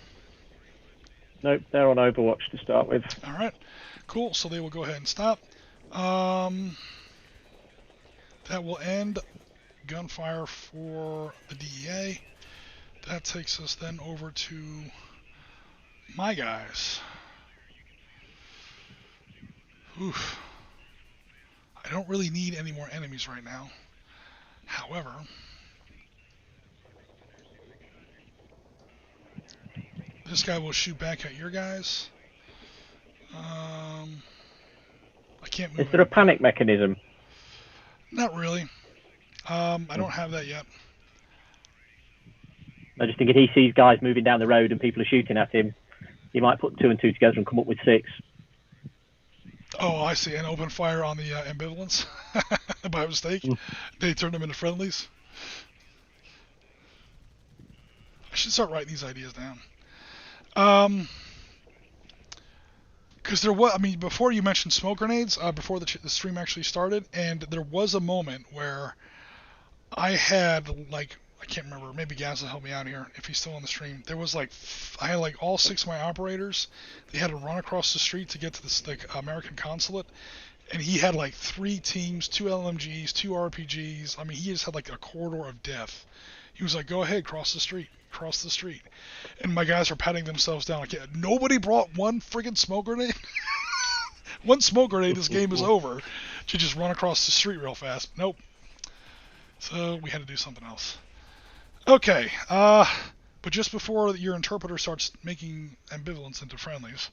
Nope, they're on Overwatch to start with. Alright, cool. So they will go ahead and stop. That will end gunfire for the DEA. That takes us then over to my guys. Oof. I don't really need any more enemies right now. However, this guy will shoot back at your guys. I can't move. Is there a panic mechanism? Not really. I don't have that yet. I just think if he sees guys moving down the road and people are shooting at him, he might put 2 and 2 together and come up with 6. Oh, I see. And open fire on the ambivalence by mistake. They turned them into friendlies. I should start writing these ideas down. Because there was, I mean, before you mentioned smoke grenades, before the stream actually started, and there was a moment where I had, like, I can't remember, maybe Gaz will help me out here if he's still on the stream. There was like, I had like all 6 of my operators, they had to run across the street to get to this like American consulate, and he had like 3 teams, 2 LMGs, 2 RPGs. I mean, he just had like a corridor of death. He was like, go ahead, cross the street. And my guys are patting themselves down like, yeah, nobody brought one friggin' smoke grenade? One smoke grenade, this game is over. To just run across the street real fast. Nope. So we had to do something else. Okay, but just before your interpreter starts making ambivalence into friendlies,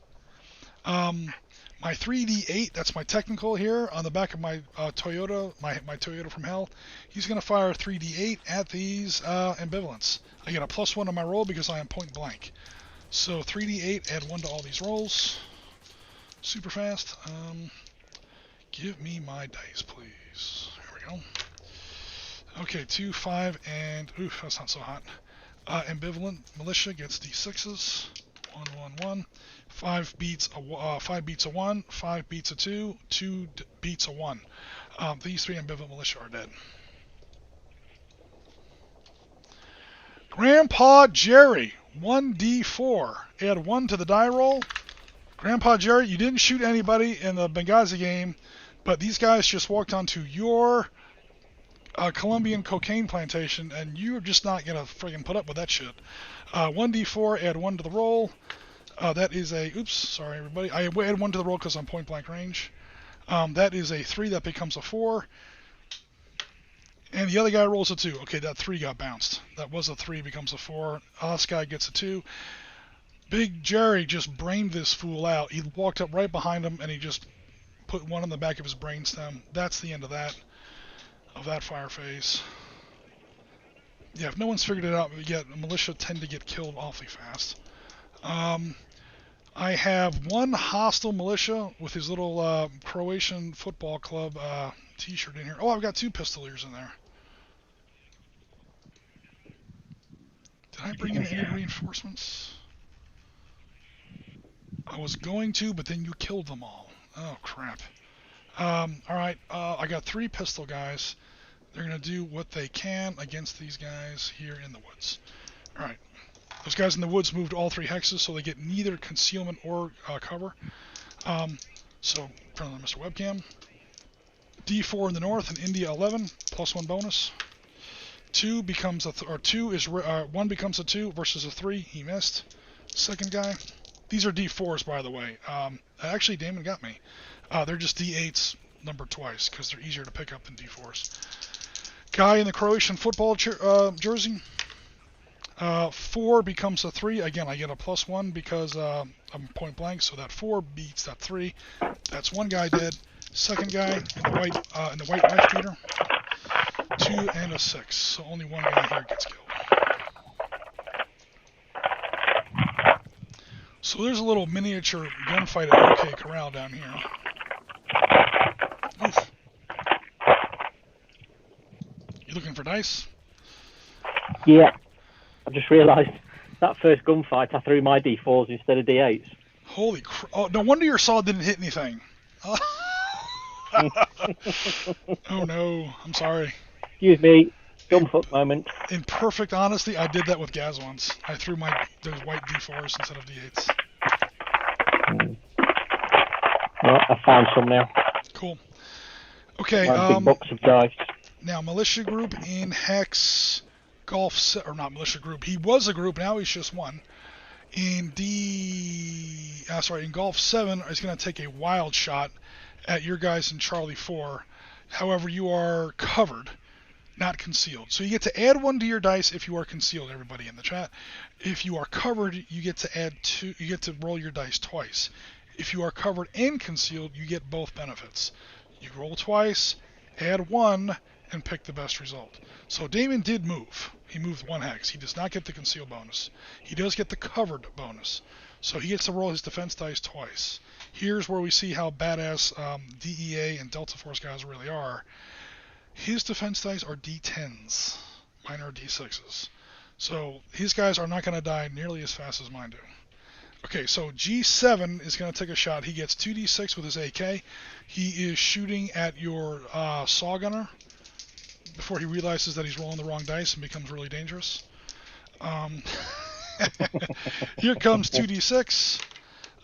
my 3D8, that's my technical here, on the back of my Toyota, my Toyota from hell, he's going to fire 3D8 at these ambivalence. I get a +1 on my roll because I am point blank. So 3D8, add 1 to all these rolls. Super fast. Give me my dice, please. Here we go. Okay, 2, 5, and oof, that's not so hot. Ambivalent militia gets D6s. 1, 1, 1. 5 beats a 1. 5 beats a 2. 2 beats a 1. These 3 ambivalent militia are dead. Grandpa Jerry, 1d4. Add 1 to the die roll. Grandpa Jerry, you didn't shoot anybody in the Benghazi game, but these guys just walked onto your Colombian cocaine plantation, and you're just not going to friggin' put up with that shit. 1d4, add 1 to the roll. That is a, oops, sorry everybody. I add 1 to the roll because I'm point blank range. That is a 3, that becomes a 4. And the other guy rolls a 2. Okay, that 3 got bounced. That was a 3, becomes a 4. This guy gets a 2. Big Jerry just brained this fool out. He walked up right behind him, and he just put 1 on the back of his brainstem. That's the end of that fire phase. Yeah, if no one's figured it out yet, militia tend to get killed awfully fast. I have 1 hostile militia with his little Croatian football club t-shirt in here. Oh, I've got 2 pistoliers in there. Did I bring in any reinforcements? I was going to, but then you killed them all. Oh, crap. Alright, I got 3 pistol guys. They're going to do what they can against these guys here in the woods. Alright. Those guys in the woods moved all 3 hexes, so they get neither concealment or cover. So, in front of Mr. Webcam. D4 in the north, and India 11, +1 bonus. 2 becomes a, 1 becomes a 2 versus a 3. He missed. Second guy. These are D4s, by the way. Actually, Damon got me. They're just D8s numbered twice, because they're easier to pick up than D4s. Guy in the Croatian football jersey. 4 becomes a 3. Again, I get a +1 because I'm point blank, so that 4 beats that 3. That's one guy dead. Second guy in the white knife beater, 2 and a 6. So only one guy here gets killed. So there's a little miniature gunfight at OK Corral down here. Oof. You looking for dice? Yeah. I just realised that first gunfight I threw my D4s instead of D8s. Holy crap. Oh, no wonder your saw didn't hit anything. Oh no, I'm sorry. Excuse me, dumbfuck moment. In perfect honesty, I did that with Gaz once. I threw those white D4s instead of D8s. Well, I found some now. Cool. Okay. Big box of dice. Now, militia group in Hex Golf, or not militia group. He was a group. Now he's just one. In Golf 7, he's going to take a wild shot at your guys in Charlie 4. However, you are covered, not concealed. So you get to add 1 to your dice if you are concealed, everybody in the chat. If you are covered, you get to add 2. You get to roll your dice twice. If you are covered and concealed, you get both benefits. You roll twice, add 1, and pick the best result. So Damon did move. He moved 1 hex. He does not get the conceal bonus. He does get the covered bonus. So he gets to roll his defense dice twice. Here's where we see how badass DEA and Delta Force guys really are. His defense dice are D10s. Mine are D6s. So his guys are not going to die nearly as fast as mine do. Okay, so G7 is going to take a shot. He gets 2d6 with his AK. He is shooting at your saw gunner before he realizes that he's rolling the wrong dice and becomes really dangerous. Here comes 2d6.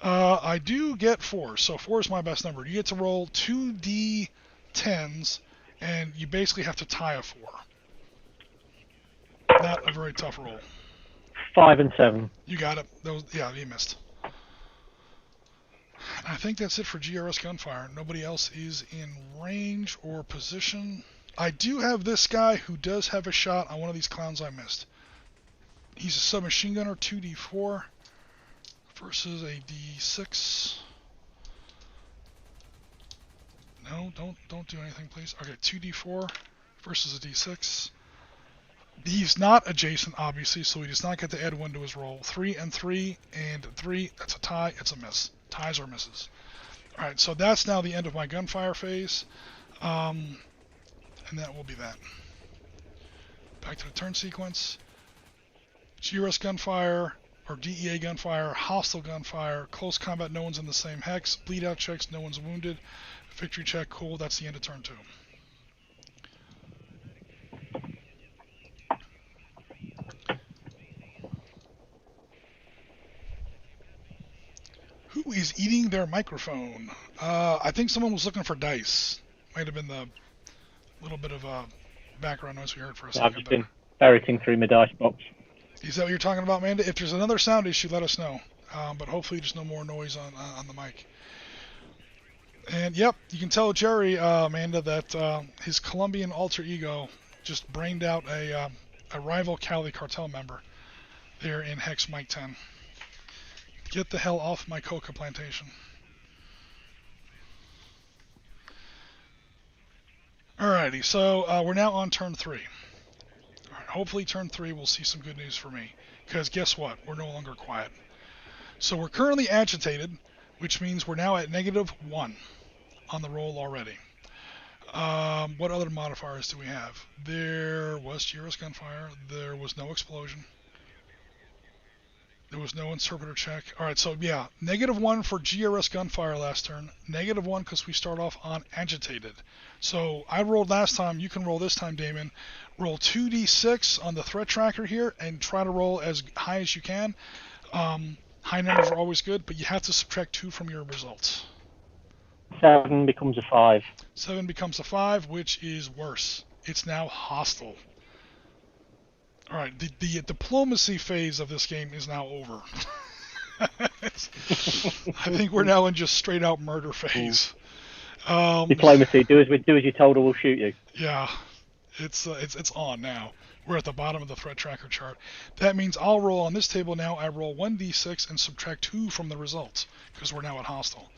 I do get 4, so 4 is my best number. You get to roll 2d10s, and you basically have to tie a 4. Not a very tough roll. 5 and 7. You got it. Yeah, you missed. I think that's it for GRS gunfire. Nobody else is in range or position. I do have this guy who does have a shot on one of these clowns I missed. He's a submachine gunner, 2d4 versus a d6. No, don't do anything, please. Okay, 2d4 versus a d6. He's not adjacent, obviously, so he does not get to add 1 to his roll. 3 and 3 and 3. That's a tie. It's a miss. Ties or misses. All right, so that's now the end of my gunfire phase, and that will be that. Back to the turn sequence. GRS gunfire, or DEA gunfire, hostile gunfire, close combat, no one's in the same hex, bleed out checks, no one's wounded, victory check, cool, that's the end of turn 2. Who is eating their microphone? I think someone was looking for dice. Might have been the little bit of background noise we heard for a second. I've just been ferreting through my dice box. Is that what you're talking about, Amanda? If there's another sound issue, let us know. But hopefully there's no more noise on the mic. And yep, you can tell Jerry, Amanda, that his Colombian alter ego just brained out a rival Cali Cartel member there in Hex Mike 10. Get the hell off my coca plantation. Alrighty, so we're now on turn 3. Alright, hopefully turn 3 we'll see some good news for me. Because guess what? We're no longer quiet. So we're currently agitated, which means we're now at -1 on the roll already. What other modifiers do we have? There was GRS gunfire. There was no explosion. There was no interpreter check. Alright, so yeah, -1 for GRS gunfire last turn. -1 because we start off on agitated. So I rolled last time. You can roll this time, Damon. Roll 2d6 on the threat tracker here and try to roll as high as you can. High numbers are always good, but you have to subtract 2 from your results. 7 becomes a 5. 7 becomes a 5, which is worse. It's now hostile. Alright, the diplomacy phase of this game is now over. I think we're now in just straight out murder phase. Diplomacy, do as you're told or we'll shoot you. Yeah, it's on now. We're at the bottom of the threat tracker chart. That means I'll roll on this table now. I roll 1d6 and subtract 2 from the results because we're now at hostile.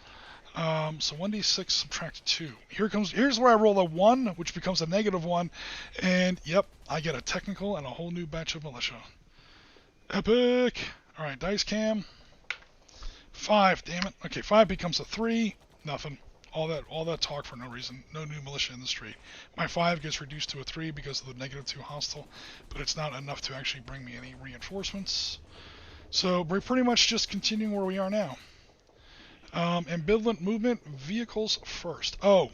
So 1d6 subtract 2. Here's where I roll a 1, which becomes a -1, and yep, I get a technical and a whole new batch of militia. Epic! Alright, dice cam. 5, damn it. Okay, 5 becomes a 3. Nothing. All that talk for no reason. No new militia in the street. My 5 gets reduced to a 3 because of the -2 hostile, but it's not enough to actually bring me any reinforcements. So we're pretty much just continuing where we are now. Ambivalent movement, vehicles first. Oh,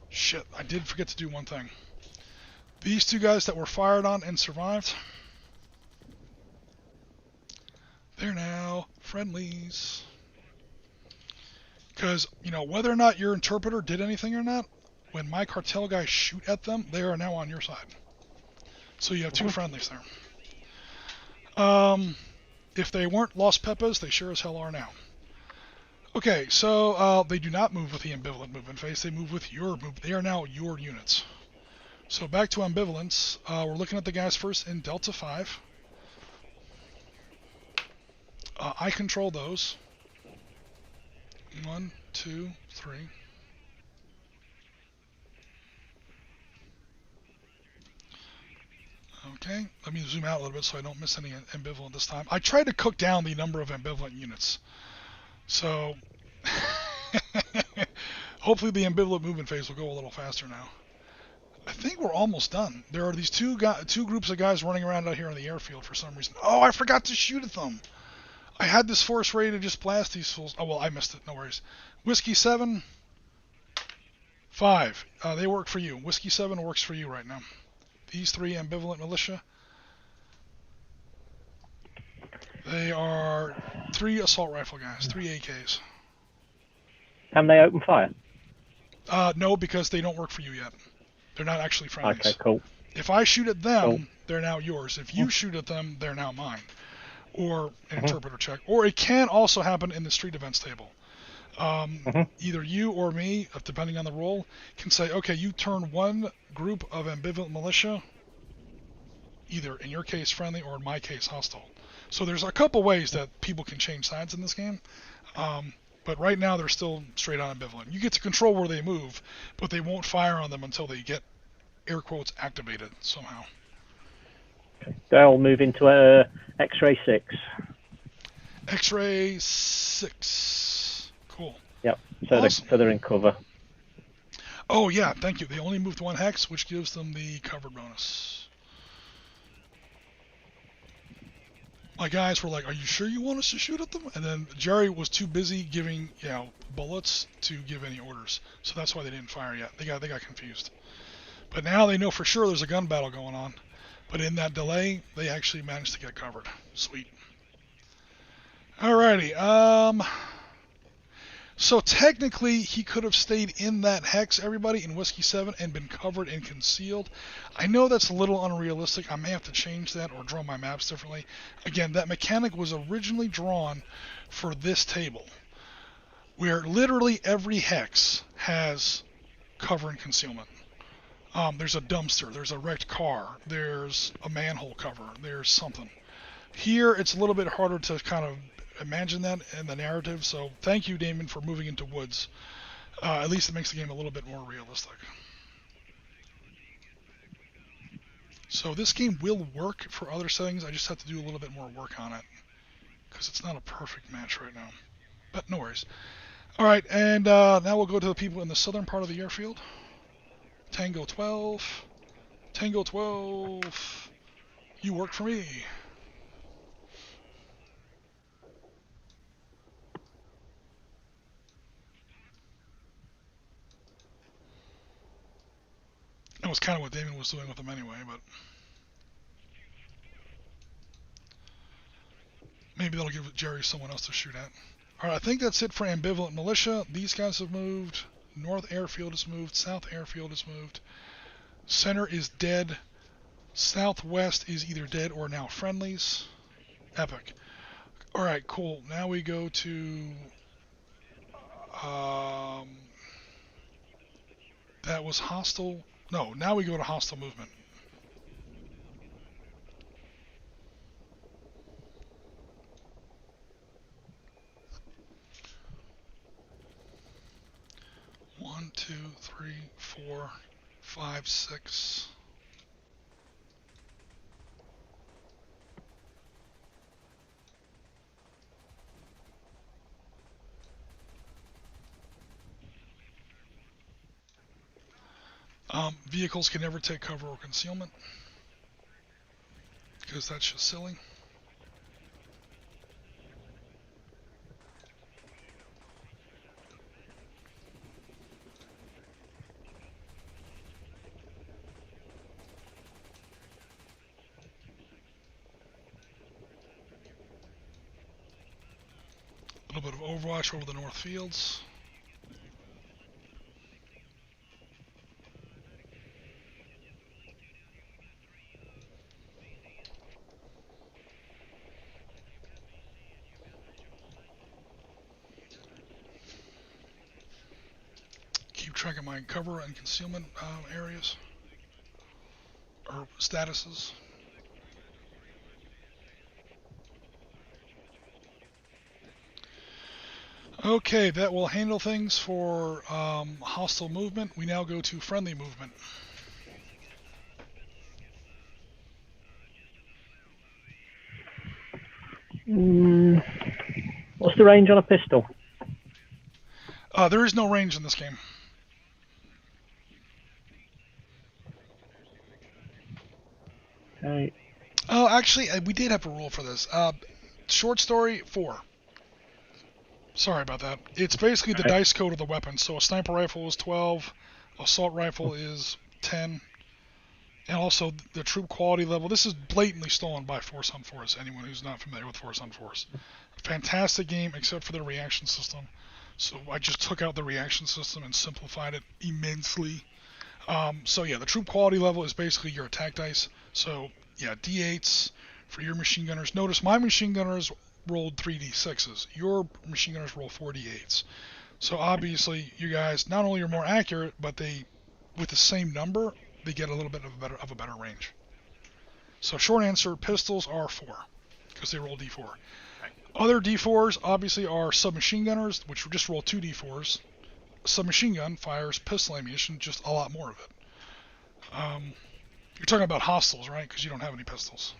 shit, I did forget to do one thing. These 2 guys that were fired on and survived, they're now friendlies. Because, whether or not your interpreter did anything or not, when my cartel guys shoot at them, they are now on your side. So you have 2 friendlies there. If they weren't Los Pepas, they sure as hell are now. Okay, so they do not move with the ambivalent movement phase. They move with your movement. They are now your units. So back to ambivalence. We're looking at the guys first in Delta 5. I control those. 1, 2, 3. Okay, let me zoom out a little bit so I don't miss any ambivalent this time. I tried to cook down the number of ambivalent units. So, hopefully the ambivalent movement phase will go a little faster now. I think we're almost done. There are these two groups of guys running around out here on the airfield for some reason. Oh, I forgot to shoot at them. I had this force ready to just blast these fools. Oh, well, I missed it. No worries. Whiskey 7, 5. They work for you. Whiskey 7 works for you right now. These 3 ambivalent militia. They are 3 assault rifle guys, 3 AKs. Can they open fire? No, because they don't work for you yet. They're not actually friendlies. Okay, cool. If I shoot at them, cool. They're now yours. If you shoot at them, they're now mine. Or an interpreter check. Or it can also happen in the street events table. Either you or me, depending on the role, can say, okay, you turn one group of ambivalent militia, either in your case friendly or in my case hostile. So there's a couple ways that people can change sides in this game. But right now they're still straight on ambivalent. You get to control where they move, but they won't fire on them until they get, air quotes, activated somehow. They'll move into X-ray 6. X-ray 6. Cool. Yep. So, awesome. So they're in cover. Oh yeah, thank you. They only moved 1 hex, which gives them the cover bonus. My guys were like, "Are you sure you want us to shoot at them?" And then Jerry was too busy giving, bullets to give any orders. So that's why they didn't fire yet. They got confused. But now they know for sure there's a gun battle going on. But in that delay, they actually managed to get covered. Sweet. Alrighty. So technically, he could have stayed in that hex, everybody, in Whiskey 7 and been covered and concealed. I know that's a little unrealistic. I may have to change that or draw my maps differently. Again, that mechanic was originally drawn for this table, where literally every hex has cover and concealment. There's a dumpster, there's a wrecked car, there's a manhole cover, there's something. Here, it's a little bit harder to kind of imagine that in the narrative, so thank you, Damon, for moving into woods. At least it makes the game a little bit more realistic. So this game will work for other settings, I just have to do a little bit more work on it, because it's not a perfect match right now. But no worries. Alright, and now we'll go to the people in the southern part of the airfield. Tango 12. Tango 12. You work for me. That was kind of what Damon was doing with them anyway, but maybe that'll give Jerry someone else to shoot at. Alright, I think that's it for ambivalent militia. These guys have moved. North airfield is moved. South airfield is moved. Center is dead. Southwest is either dead or now friendlies. Epic. Alright, cool. Now we go to... that was hostile... No, now we go to hostile movement. 4, 5, 6. Vehicles can never take cover or concealment, because that's just silly. A little bit of overwatch over the north fields. Keep track of my cover and concealment areas or statuses. Okay, that will handle things for hostile movement. We now go to friendly movement. What's the range on a pistol? There is no range in this game. Okay. Oh, actually, we did have a rule for this. Short story, 4. Sorry about that. It's basically the dice code of the weapon. So a sniper rifle is 12, assault rifle is 10, and also the troop quality level. This is blatantly stolen by Force on Force, anyone who's not familiar with Force on Force. Fantastic game, except for the reaction system. So I just took out the reaction system and simplified it immensely. So yeah, the troop quality level is basically your attack dice. So yeah, D8s for your machine gunners. Notice my machine gunners rolled 3d6s. Your machine gunners roll 4d8s. So obviously, you guys not only are more accurate, but they, with the same number, they get a little bit of a better range. So short answer, pistols are 4, because they roll d4. Other d4s obviously are submachine gunners, which just roll 2d4s. Submachine gun fires pistol ammunition, just a lot more of it. You're talking about hostiles, right? Because you don't have any pistols.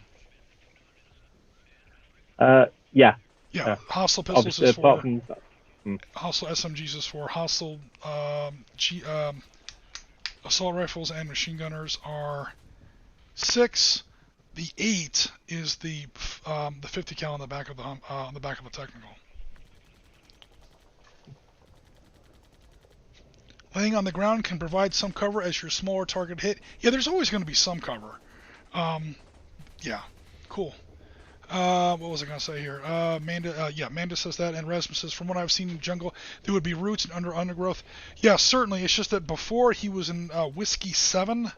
Yeah. Yeah, hostile pistols is 4. Hostile SMGs is 4. Hostile assault rifles and machine gunners are 6. The 8 is the 50 cal on the back of the technical. Laying on the ground can provide some cover as your smaller target hit. Yeah, there's always going to be some cover. Yeah, cool. What was I going to say here? Manda says that, and Rasmus says, from what I've seen in jungle, there would be roots and undergrowth. Yeah, certainly. It's just that before he was in Whiskey 7,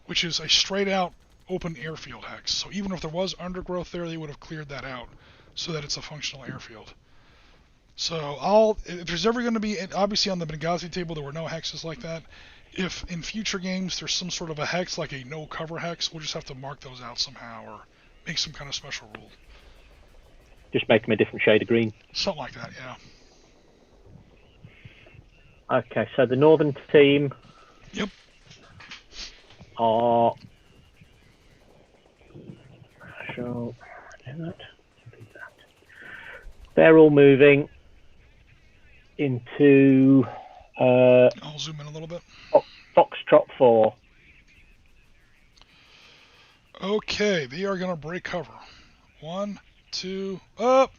which is a straight-out open airfield hex. So even if there was undergrowth there, they would have cleared that out so that it's a functional airfield. So if there's ever going to be, obviously on the Benghazi table there were no hexes like that. If in future games there's some sort of a hex, like a no cover hex, we'll just have to mark those out somehow or make some kind of special rule. Just make them a different shade of green. Something like that, yeah. Okay, so the northern team Yep. are... They're all moving into... I'll zoom in a little bit. Foxtrot 4. Okay, they are going to break cover. 1, 2, up!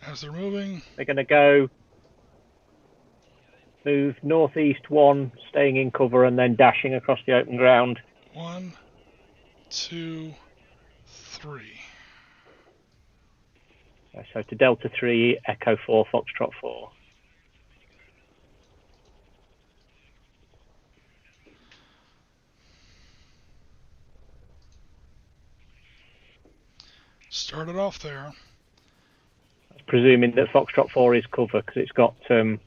As they're moving. They're going to move northeast 1, staying in cover, and then dashing across the open ground. 1, 2, 3. So to Delta 3, Echo 4, Foxtrot 4. Started off there. Presuming that Foxtrot 4 is cover, because it's got... is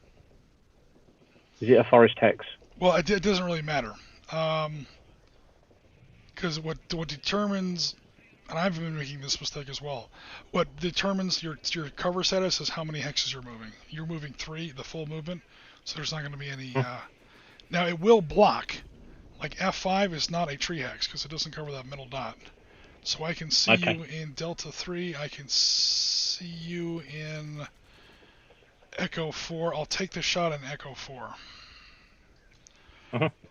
it a forest hex? Well, it doesn't really matter. Because what determines... And I've been making this mistake as well. What determines your cover status is how many hexes you're moving. You're moving 3, the full movement, so there's not going to be any Now it will block. Like F5 is not a tree hex because it doesn't cover that middle dot. So I can see you in Delta 3. I can see you in Echo 4. I'll take the shot in Echo 4.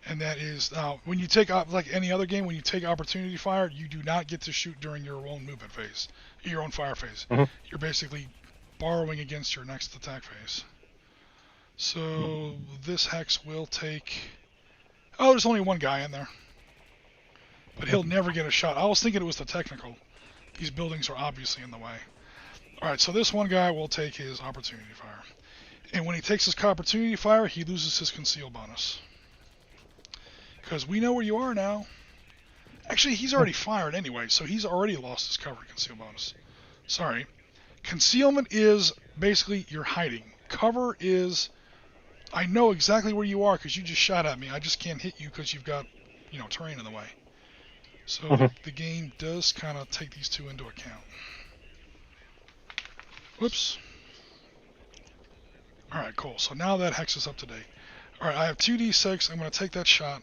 And that is, when you take, like any other game, when you take opportunity fire, you do not get to shoot during your own movement phase, your own fire phase. You're basically borrowing against your next attack phase. So this hex will take, there's only one guy in there. But he'll never get a shot. I was thinking it was the technical. These buildings are obviously in the way. Alright, so this one guy will take his opportunity fire. And when he takes his opportunity fire, he loses his conceal bonus. Because we know where you are now. Actually, he's already fired anyway, so he's already lost his cover conceal bonus. Sorry. Concealment is basically you're hiding. Cover is, I know exactly where you are because you just shot at me. I just can't hit you because you've got, terrain in the way. So the game does kind of take these two into account. Whoops. Alright, cool. So now that hex is up to date. Alright, I have 2d6. I'm going to take that shot.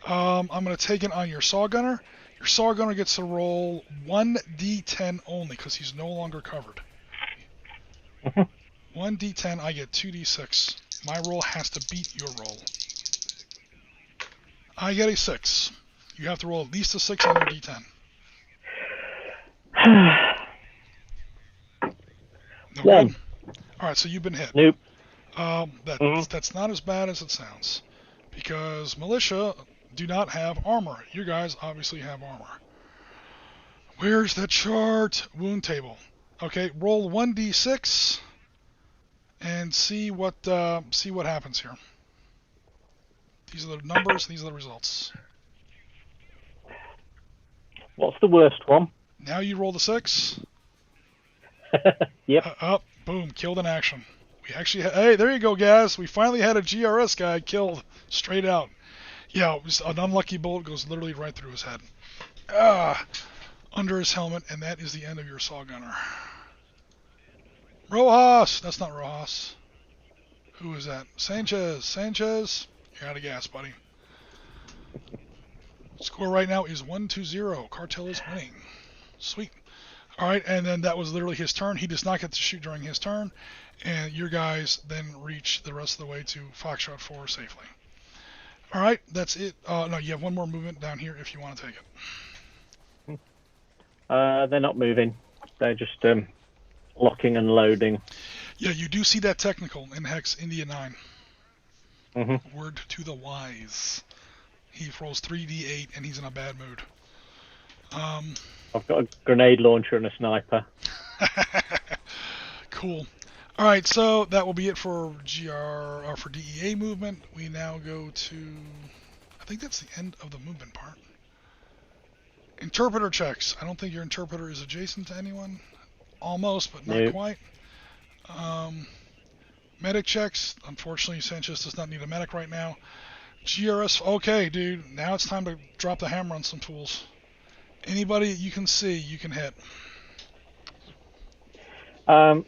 I'm going to take it on your saw gunner. Your saw gunner gets to roll 1d10 only because he's no longer covered. 1d10, I get 2d6. My roll has to beat your roll. I get a 6. You have to roll at least a 6 on your d10. No good? Alright, so you've been hit. Nope. That's not as bad as it sounds. Because militia do not have armor. You guys obviously have armor. Where's the chart? Wound table. Okay, roll 1d6 and see what happens here. These are the numbers, these are the results. What's the worst one? Now you roll the 6. Yep. Boom, killed in action. We actually hey, there you go, guys. We finally had a GRS guy killed straight out. Yeah, it was an unlucky bullet goes literally right through his head. Under his helmet, and that is the end of your saw gunner. Rojas! That's not Rojas. Who is that? Sanchez! You're out of gas, buddy. Score right now is 1-0. Cartel is winning. Sweet. Alright, and then that was literally his turn. He does not get to shoot during his turn. And your guys then reach the rest of the way to Foxtrot 4 safely. Alright, that's it. No, you have one more movement down here if you want to take it. They're not moving. They're just locking and loading. Yeah, you do see that technical in Hex India 9. Word to the wise. He rolls 3d8 and he's in a bad mood. I've got a grenade launcher and a sniper. Cool. Alright, so that will be it for for DEA movement. We now go to, I think that's the end of the movement part. Interpreter checks. I don't think your interpreter is adjacent to anyone. Almost, but not quite. Medic checks. Unfortunately, Sanchez does not need a medic right now. GRS. Okay, dude. Now it's time to drop the hammer on some fools. Anybody you can see, you can hit. The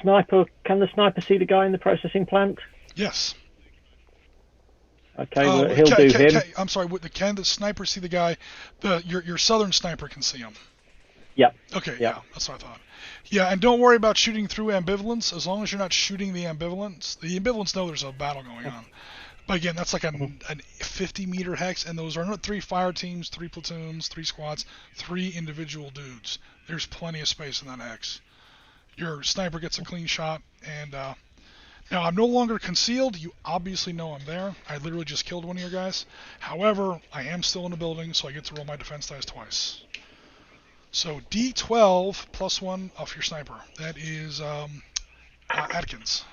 sniper. Can the sniper see the guy in the processing plant? Yes. Okay, well, he'll do him. I'm sorry. Can the sniper see the guy? Your southern sniper can see him. Yep. Okay. Yeah, that's what I thought. Yeah, and don't worry about shooting through ambivalence. As long as you're not shooting the ambivalence, know there's a battle going on. But again, that's like an 50-meter hex, and those are not 3 fire teams, 3 platoons, 3 squads, 3 individual dudes. There's plenty of space in that hex. Your sniper gets a clean shot, and now I'm no longer concealed. You obviously know I'm there. I literally just killed one of your guys. However, I am still in the building, so I get to roll my defense dice twice. So D12 plus 1 off your sniper. That is Atkins.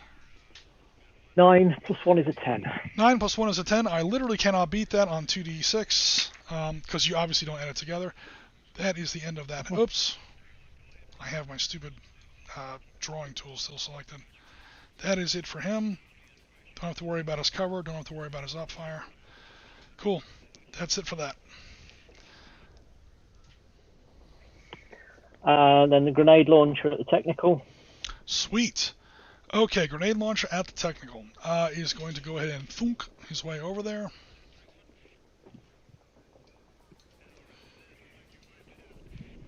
9 plus 1 is a 10. 9 plus 1 is a 10. I literally cannot beat that on 2d6 because you obviously don't add it together. That is the end of that. Oops. I have my stupid drawing tool still selected. That is it for him. Don't have to worry about his cover. Don't have to worry about his op fire. Cool. That's it for that. Then the grenade launcher at the technical. Sweet. Okay, grenade launcher at the technical. Is going to go ahead and thunk his way over there.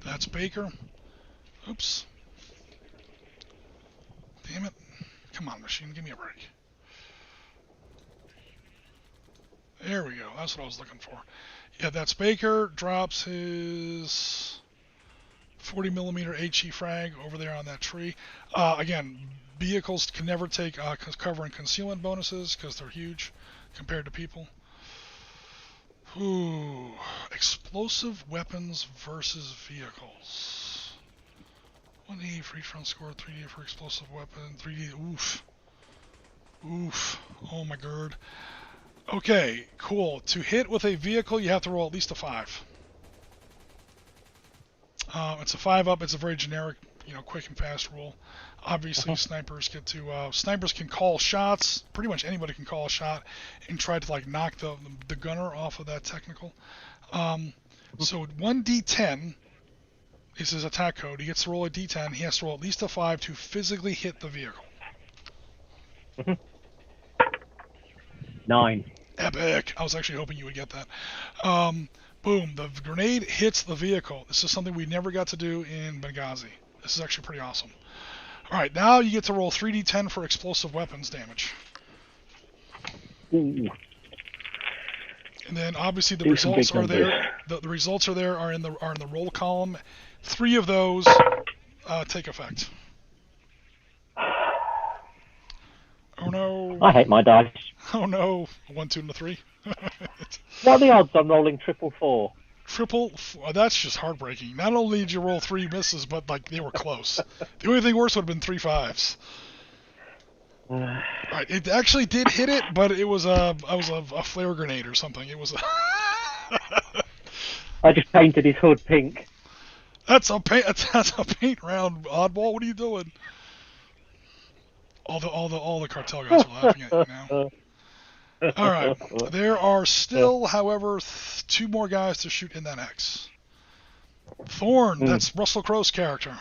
That's Baker. Oops. Damn it. Come on, machine, give me a break. There we go. That's what I was looking for. Yeah, that's Baker. Drops his 40 millimeter HE frag over there on that tree. Again, vehicles can never take cover and concealment bonuses because they're huge compared to people. Ooh, explosive weapons versus vehicles. 180 for each front score, 3D for explosive weapon, 3D. Oof. Oof. Oh my god. Okay, cool. To hit with a vehicle, you have to roll at least a 5. It's a 5 up. It's a very generic, quick and fast rule. Obviously, snipers get to snipers can call shots. Pretty much anybody can call a shot and try to knock the gunner off of that technical. So 1d10 is his attack code. He gets to roll a d10. He has to roll at least a 5 to physically hit the vehicle. 9. Epic. I was actually hoping you would get that. Boom. The grenade hits the vehicle. This is something we never got to do in Benghazi. This is actually pretty awesome. All right, now you get to roll 3d10 for explosive weapons damage. Ooh. And then obviously the results are there. The results are in the roll column. 3 of those take effect. Oh no. I hate my dice. Oh no. 1, 2, and a 3. What are the odds on rolling 444? That's just heartbreaking. Not only did you roll 3 misses, but they were close. The only thing worse would have been 3 5s. Right, it actually did hit it, but it was a flare grenade or something. It was I just painted his hood pink. That's a paint round, oddball. What are you doing? All the cartel guys are laughing at you now. All right. There are still, however, 2 more guys to shoot in that X. Thorn, that's Russell Crowe's character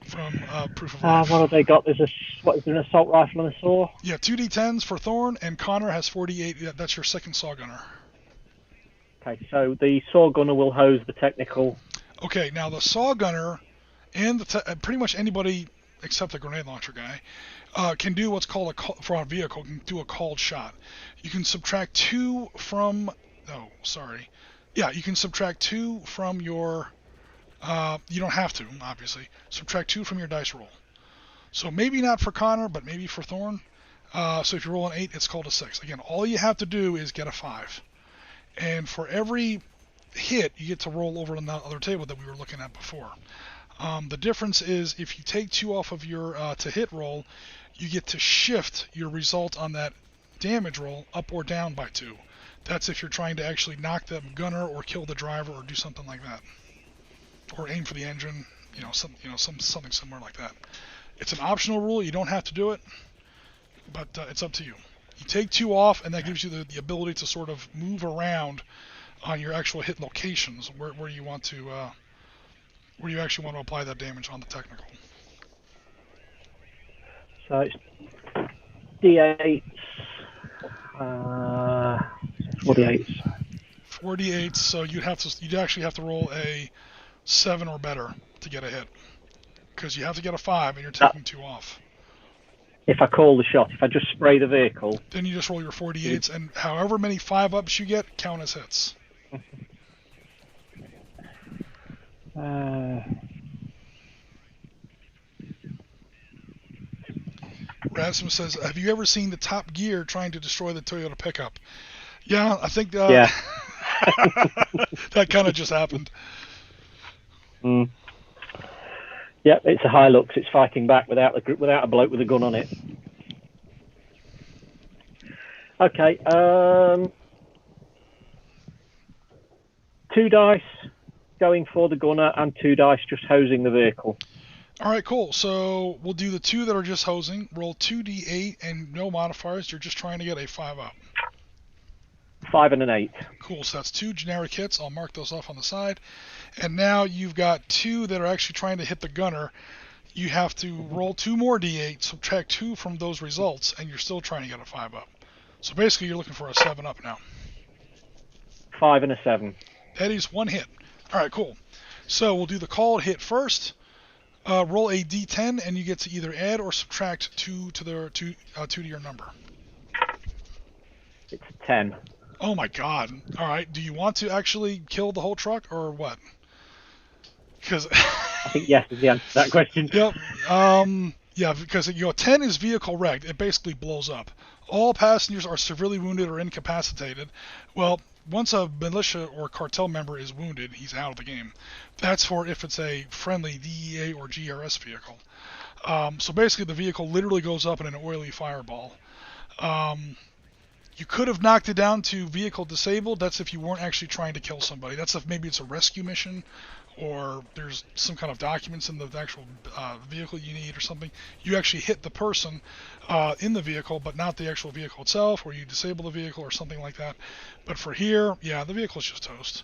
from Proof of Life. What have they got? Is there an assault rifle and a saw? Yeah, 2d10s for Thorn, and Connor has 48. Yeah, that's your second saw gunner. Okay, so the saw gunner will hose the technical. Okay, now the saw gunner and pretty much anybody except the grenade launcher guy can do what's called for a vehicle, can do a called shot. You can subtract 2 from... Oh, sorry. Yeah, you can subtract 2 from your... you don't have to, obviously. Subtract 2 from your dice roll. So maybe not for Connor, but maybe for Thorn. So if you roll an 8, it's called a 6. Again, all you have to do is get a 5. And for every hit, you get to roll over on the other table that we were looking at before. The difference is if you take 2 off of your to hit roll, you get to shift your result on that damage roll up or down by 2. That's if you're trying to actually knock the gunner or kill the driver or do something like that, or aim for the engine, something similar like that. It's an optional rule. You don't have to do it, but it's up to you. You take 2 off, and that gives you the ability to sort of move around on your actual hit locations where you want to. Where you actually want to apply that damage on the technical. So it's D8. 48s. 48. So you'd actually have to roll a 7 or better to get a hit, because you have to get a 5 and you're taking 2 off. If I call the shot, if I just spray the vehicle, then you just roll your 48s, and however many 5-ups you get count as hits. Rasmus says, have you ever seen the Top Gear trying to destroy the Toyota pickup? Yeah, I think yeah. That kind of just happened. Yep, it's a Hilux. It's fighting back without a bloke with a gun on it. Okay, 2 dice going for the gunner and 2 dice just hosing the vehicle. All right, cool. So we'll do the 2 that are just hosing. Roll 2d8 and no modifiers. You're just trying to get a 5-up. 5 and an 8. Cool. So that's 2 generic hits. I'll mark those off on the side. And now you've got 2 that are actually trying to hit the gunner. you have to roll 2 more d8, subtract 2 from those results, and you're still trying to get a 5 up. So basically, you're looking for a 7 up now. 5 and a 7. That is 1 hit. All right, cool. So we'll do the called hit first. Roll a d10, and you get to either add or subtract 2 to your number. It's a 10. Oh my god. All right. Do you want to actually kill the whole truck or what? Because I think yes is the answer to that question. Yep. Yeah, because 10 is vehicle wrecked. It basically blows up. All passengers are severely wounded or incapacitated. Well, once a militia or cartel member is wounded, he's out of the game. That's for if it's a friendly DEA or GRS vehicle. So basically, the vehicle literally goes up in an oily fireball. You could have knocked it down to vehicle disabled. That's if you weren't actually trying to kill somebody. That's if maybe it's a rescue mission, or there's some kind of documents in the actual vehicle you need or something. You actually hit the person in the vehicle, but not the actual vehicle itself, or you disable the vehicle or something like that. But for here, yeah, the vehicle's just toast.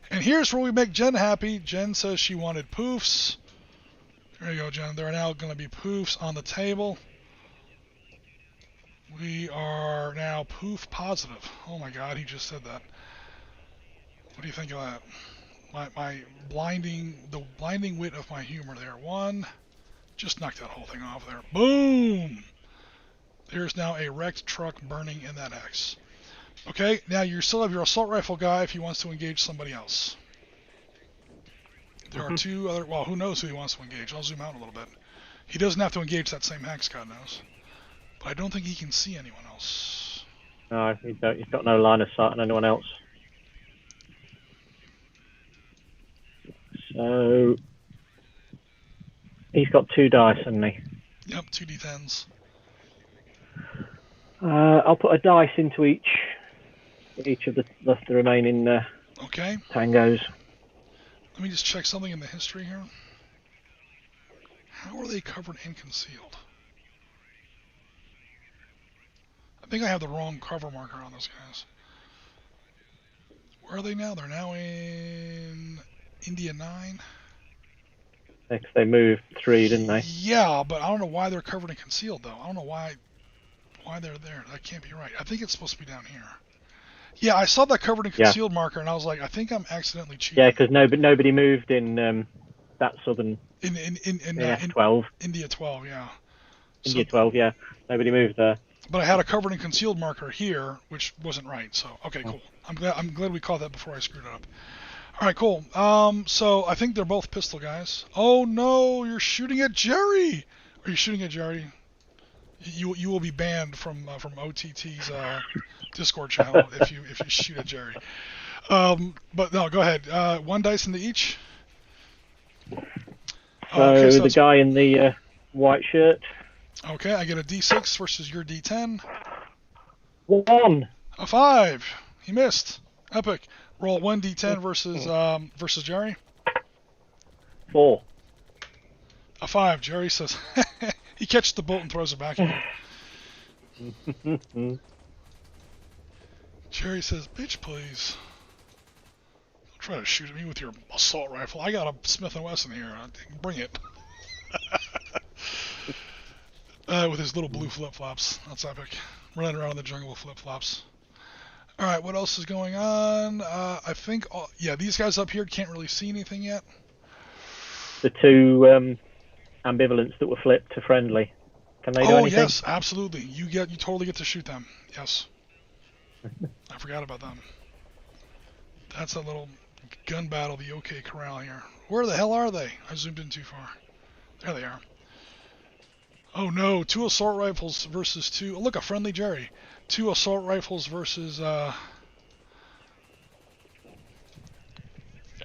And here's where we make Jen happy. Jen says she wanted poofs. There you go, Jen. There are now going to be poofs on the table. We are now poof positive. Oh my god, he just said that. What do you think of that? The blinding wit of my humor there. 1, just knocked that whole thing off there. Boom! There's now a wrecked truck burning in that X. Okay, now you still have your assault rifle guy if he wants to engage somebody else. There are 2 other, well, who knows who he wants to engage. I'll zoom out a little bit. He doesn't have to engage that same hex, God knows. But I don't think he can see anyone else. No, he's got no line of sight on anyone else. So he's got 2 dice, hasn't he? Yep, 2 d10s. I'll put a dice into each of the remaining Okay. tangos. Let me just check something in the history here. How are they covered and concealed? I think I have the wrong cover marker on those guys. Where are they now? They're now in India 9. They moved 3, didn't they? Yeah, but I don't know why they're covered and concealed, though. I don't know why they're there. That can't be right. I think it's supposed to be down here. Yeah, I saw that covered and concealed marker, and I was like, I think I'm accidentally cheating. Yeah, because nobody moved in that southern... In F12. India 12, yeah. India 12, yeah. Nobody moved there. But I had a covered and concealed marker here, which wasn't right. So okay, cool. I'm glad we caught that before I screwed it up. All right, cool. So I think they're both pistol guys. Oh no, you're shooting at Jerry. Are you shooting at Jerry? You will be banned from OTT's Discord channel if you shoot at Jerry. But no, go ahead. 1 dice into each. So the guy in the white shirt. Okay, I get a D6 versus your D10. 1. A 5. He missed. Epic. Roll 1 D10 versus Jerry. 4. A 5. Jerry says he catches the bolt and throws it back at you. Jerry says, "Bitch, please. Don't try to shoot at me with your assault rifle. I got a Smith & Wesson here. Bring it." With his little blue flip-flops. That's epic. Running around in the jungle with flip-flops. Alright, what else is going on? I think, these guys up here can't really see anything yet. The 2 ambivalents that were flipped to friendly. Can they do anything? Oh, yes, absolutely. You totally get to shoot them. Yes. I forgot about them. That's a little gun battle, the OK Corral here. Where the hell are they? I zoomed in too far. There they are. Oh no, 2 assault rifles versus 2... Oh, look, a friendly Jerry. 2 assault rifles versus...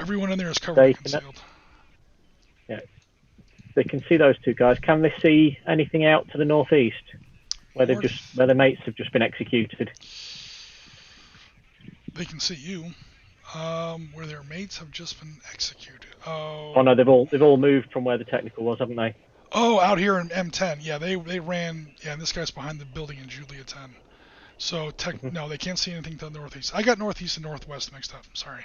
Everyone in there is covered and concealed. Yeah. They can see those 2 guys. Can they see anything out to the northeast? Where their mates have just been executed? They can see you. Where their mates have just been executed. Oh no, they've all moved from where the technical was, haven't they? Oh, out here in M10. Yeah, they ran. Yeah, and this guy's behind the building in Julia 10. So no, they can't see anything to the northeast. I got northeast and northwest mixed up. Sorry.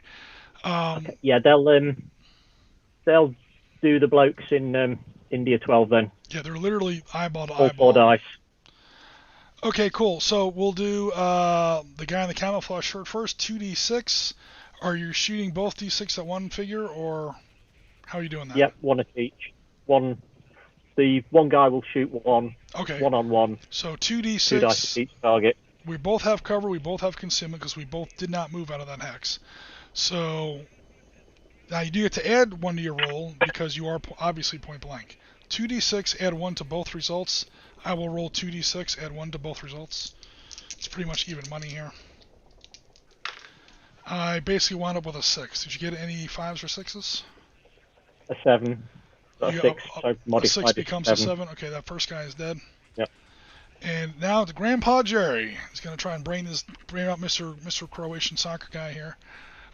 Okay. Yeah, they'll do the blokes in India 12 then. Yeah, they're literally eyeball to All eyeball. 4 dice. Okay, cool. So we'll do the guy in the camouflage shirt first. 2d6. Are you shooting both d6 at one figure, or how are you doing that? Yep, 1 at each. The one guy will shoot 1. Okay. 1-on-1. So 2d6. 2 dice at each target. We both have cover. We both have concealment because we both did not move out of that hex. So now you do get to add 1 to your roll because you are obviously point blank. 2d6, add 1 to both results. I will roll 2d6, add 1 to both results. It's pretty much even money here. I basically wound up with a 6. Did you get any 5s or 6s? A 7. A 6. So a 6 becomes a 7. Okay, that first guy is dead. Yep. And now the Grandpa Jerry is going to try and bring out Mr. Croatian soccer guy here.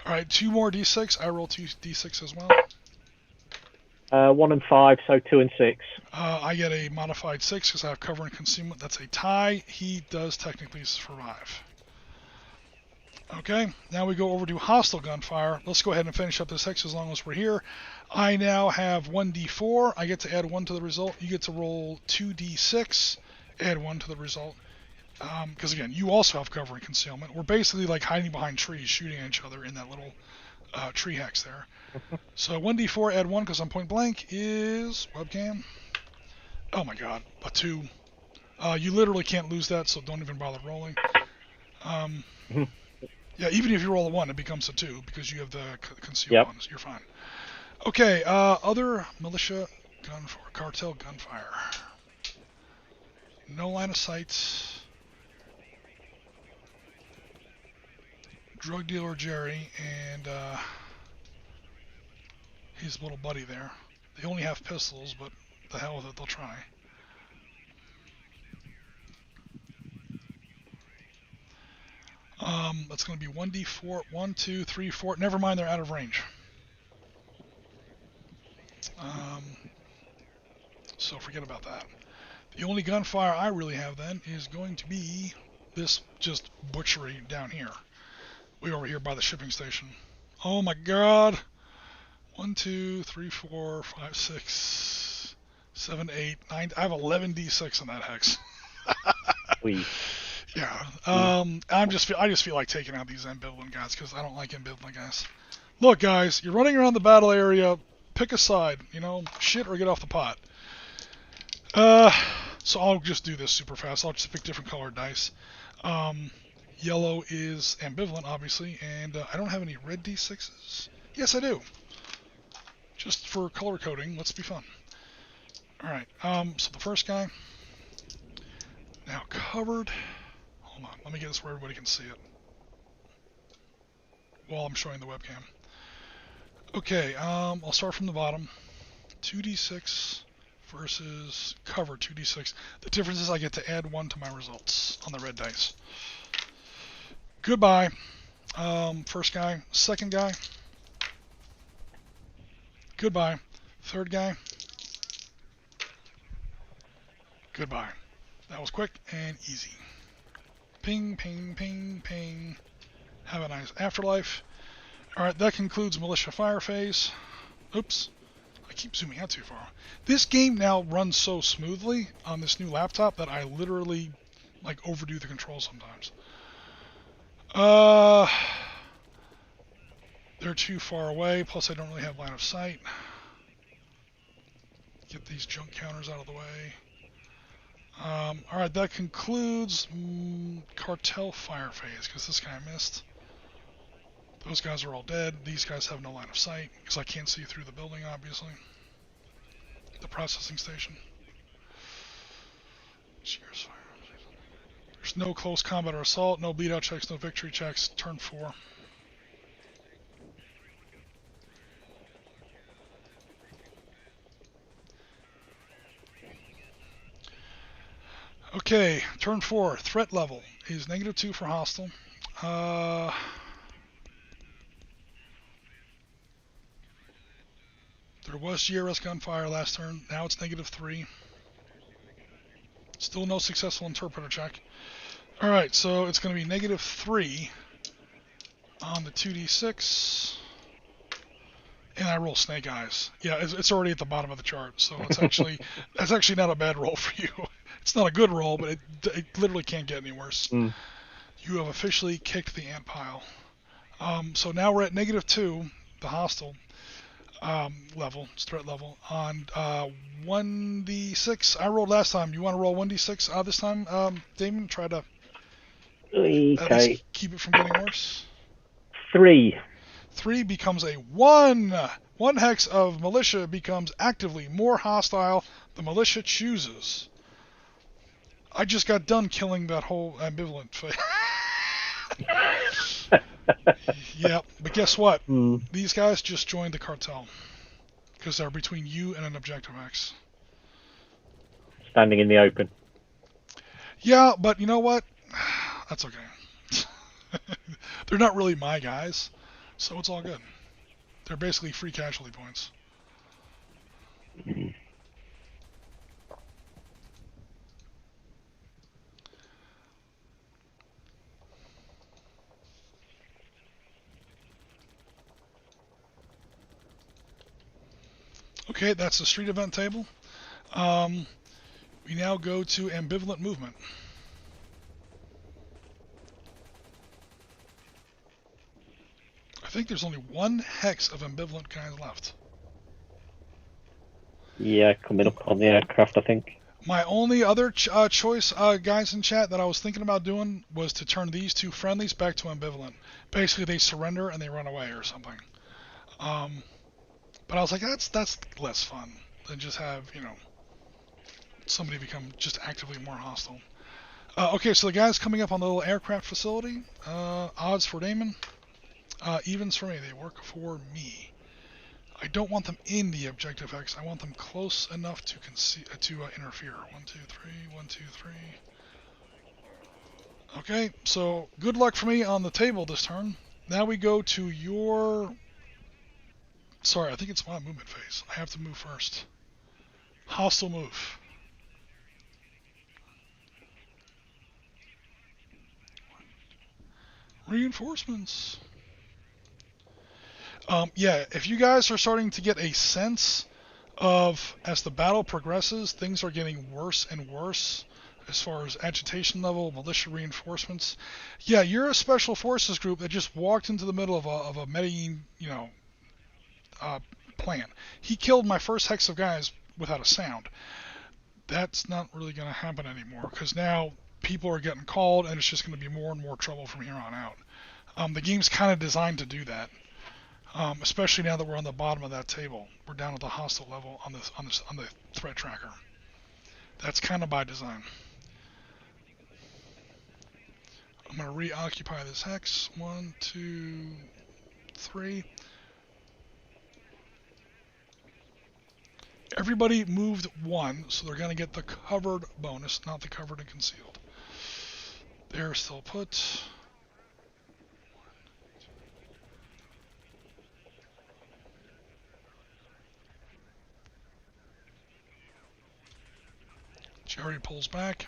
All right, 2 more d6. I roll 2 d6 as well. 1 and 5, so 2 and 6. I get a modified 6 because I have cover and concealment. That's a tie. He does technically survive. Okay, now we go over to hostile gunfire. Let's go ahead and finish up this hex as long as we're here. I now have 1d4. I get to add 1 to the result. You get to roll 2d6, add 1 to the result. Because again, you also have cover and concealment. We're basically like hiding behind trees, shooting at each other in that little tree hex there. So 1d4, add 1 because I'm point blank is webcam. Oh my god, a 2. You literally can't lose that, so don't even bother rolling. Yeah, even if you roll a 1, it becomes a 2 because you have the concealed ones. You're fine. Okay, other militia cartel gunfire. No line of sight. Drug dealer Jerry and his little buddy there. They only have pistols, but the hell with it, they'll try. That's going to be 1d4, 1, 2, 3, 4. Never mind, they're out of range. So forget about that. The only gunfire I really have then is going to be this just butchery down here. Way over here by the shipping station. Oh my god! 1, 2, 3, 4, 5, 6, 7, 8, 9. I have 11 d6 in that hex. Yeah. I just feel like taking out these ambivalent guys because I don't like ambivalent guys. Look, guys, you're running around the battle area. Pick a side. Shit or get off the pot. So I'll just do this super fast. I'll just pick different colored dice. Yellow is ambivalent, obviously, and I don't have any red d6s. Yes, I do. Just for color coding, let's be fun. Alright, so the first guy, now covered. Hold on, let me get this where everybody can see it while I'm showing the webcam. Okay, I'll start from the bottom. 2d6 versus cover 2d6. The difference is I get to add 1 to my results on the red dice. Goodbye. First guy. Second guy. Goodbye. Third guy. Goodbye. That was quick and easy. Ping, ping, ping, ping. Have a nice afterlife. Alright, that concludes Militia Fire phase. Oops. I keep zooming out too far. This game now runs so smoothly on this new laptop that I literally overdo the controls sometimes. They're too far away, plus I don't really have line of sight. Get these junk counters out of the way. Alright, that concludes Cartel Fire phase, because this guy missed. Those guys are all dead. These guys have no line of sight, because I can't see through the building, obviously. The processing station. There's no close combat or assault, no bleed out checks, no victory checks. Turn 4. Okay, turn 4. Threat level is -2 for hostile. There was GRS gunfire last turn. Now it's -3. Still no successful interpreter check. Alright, so it's going to be -3 on the 2d6. And I roll snake eyes. Yeah, it's already at the bottom of the chart, so that's actually not a bad roll for you. It's not a good roll, but it literally can't get any worse. Mm. You have officially kicked the ant pile. So now we're at -2, the hostile level, threat level, on 1d6. I rolled last time. You want to roll 1d6 this time, Damon? Try to at least keep it from getting worse. 3. 3 becomes a 1. 1 hex of militia becomes actively more hostile. The militia chooses. I just got done killing that whole ambivalent phase. Yeah, but guess what? These guys just joined the cartel because they're between you and an objective X. Standing in the open. Yeah, but you know what? That's okay. They're not really my guys, so it's all good. They're basically free casualty points. Okay, that's the street event table. We now go to ambivalent movement. I think there's only 1 hex of ambivalent guys left. Yeah, coming up on the aircraft, I think. My only other choice, guys in chat, that I was thinking about doing was to turn these 2 friendlies back to ambivalent. Basically, they surrender and they run away or something. But I was like, that's less fun than just have, somebody become just actively more hostile. Okay, so the guys coming up on the little aircraft facility, odds for Damon, evens for me. They work for me. I don't want them in the objective X. I want them close enough to interfere. 1, 2, 3, 1, 2, 3. Okay, so good luck for me on the table this turn. Now we go to your... Sorry, I think it's my movement phase. I have to move first. Hostile move. Reinforcements. Yeah, if you guys are starting to get a sense of, as the battle progresses, things are getting worse and worse as far as agitation level, militia reinforcements. Yeah, you're a special forces group that just walked into the middle of a Medellin, plan. He killed my first hex of guys without a sound. That's not really going to happen anymore because now people are getting called and it's just going to be more and more trouble from here on out. The game's kind of designed to do that. Especially now that we're on the bottom of that table. We're down at the hostile level on the threat tracker. That's kind of by design. I'm going to reoccupy this hex. 1, 2, 3. Everybody moved 1, so they're going to get the covered bonus, not the covered and concealed. They're still put. Jerry pulls back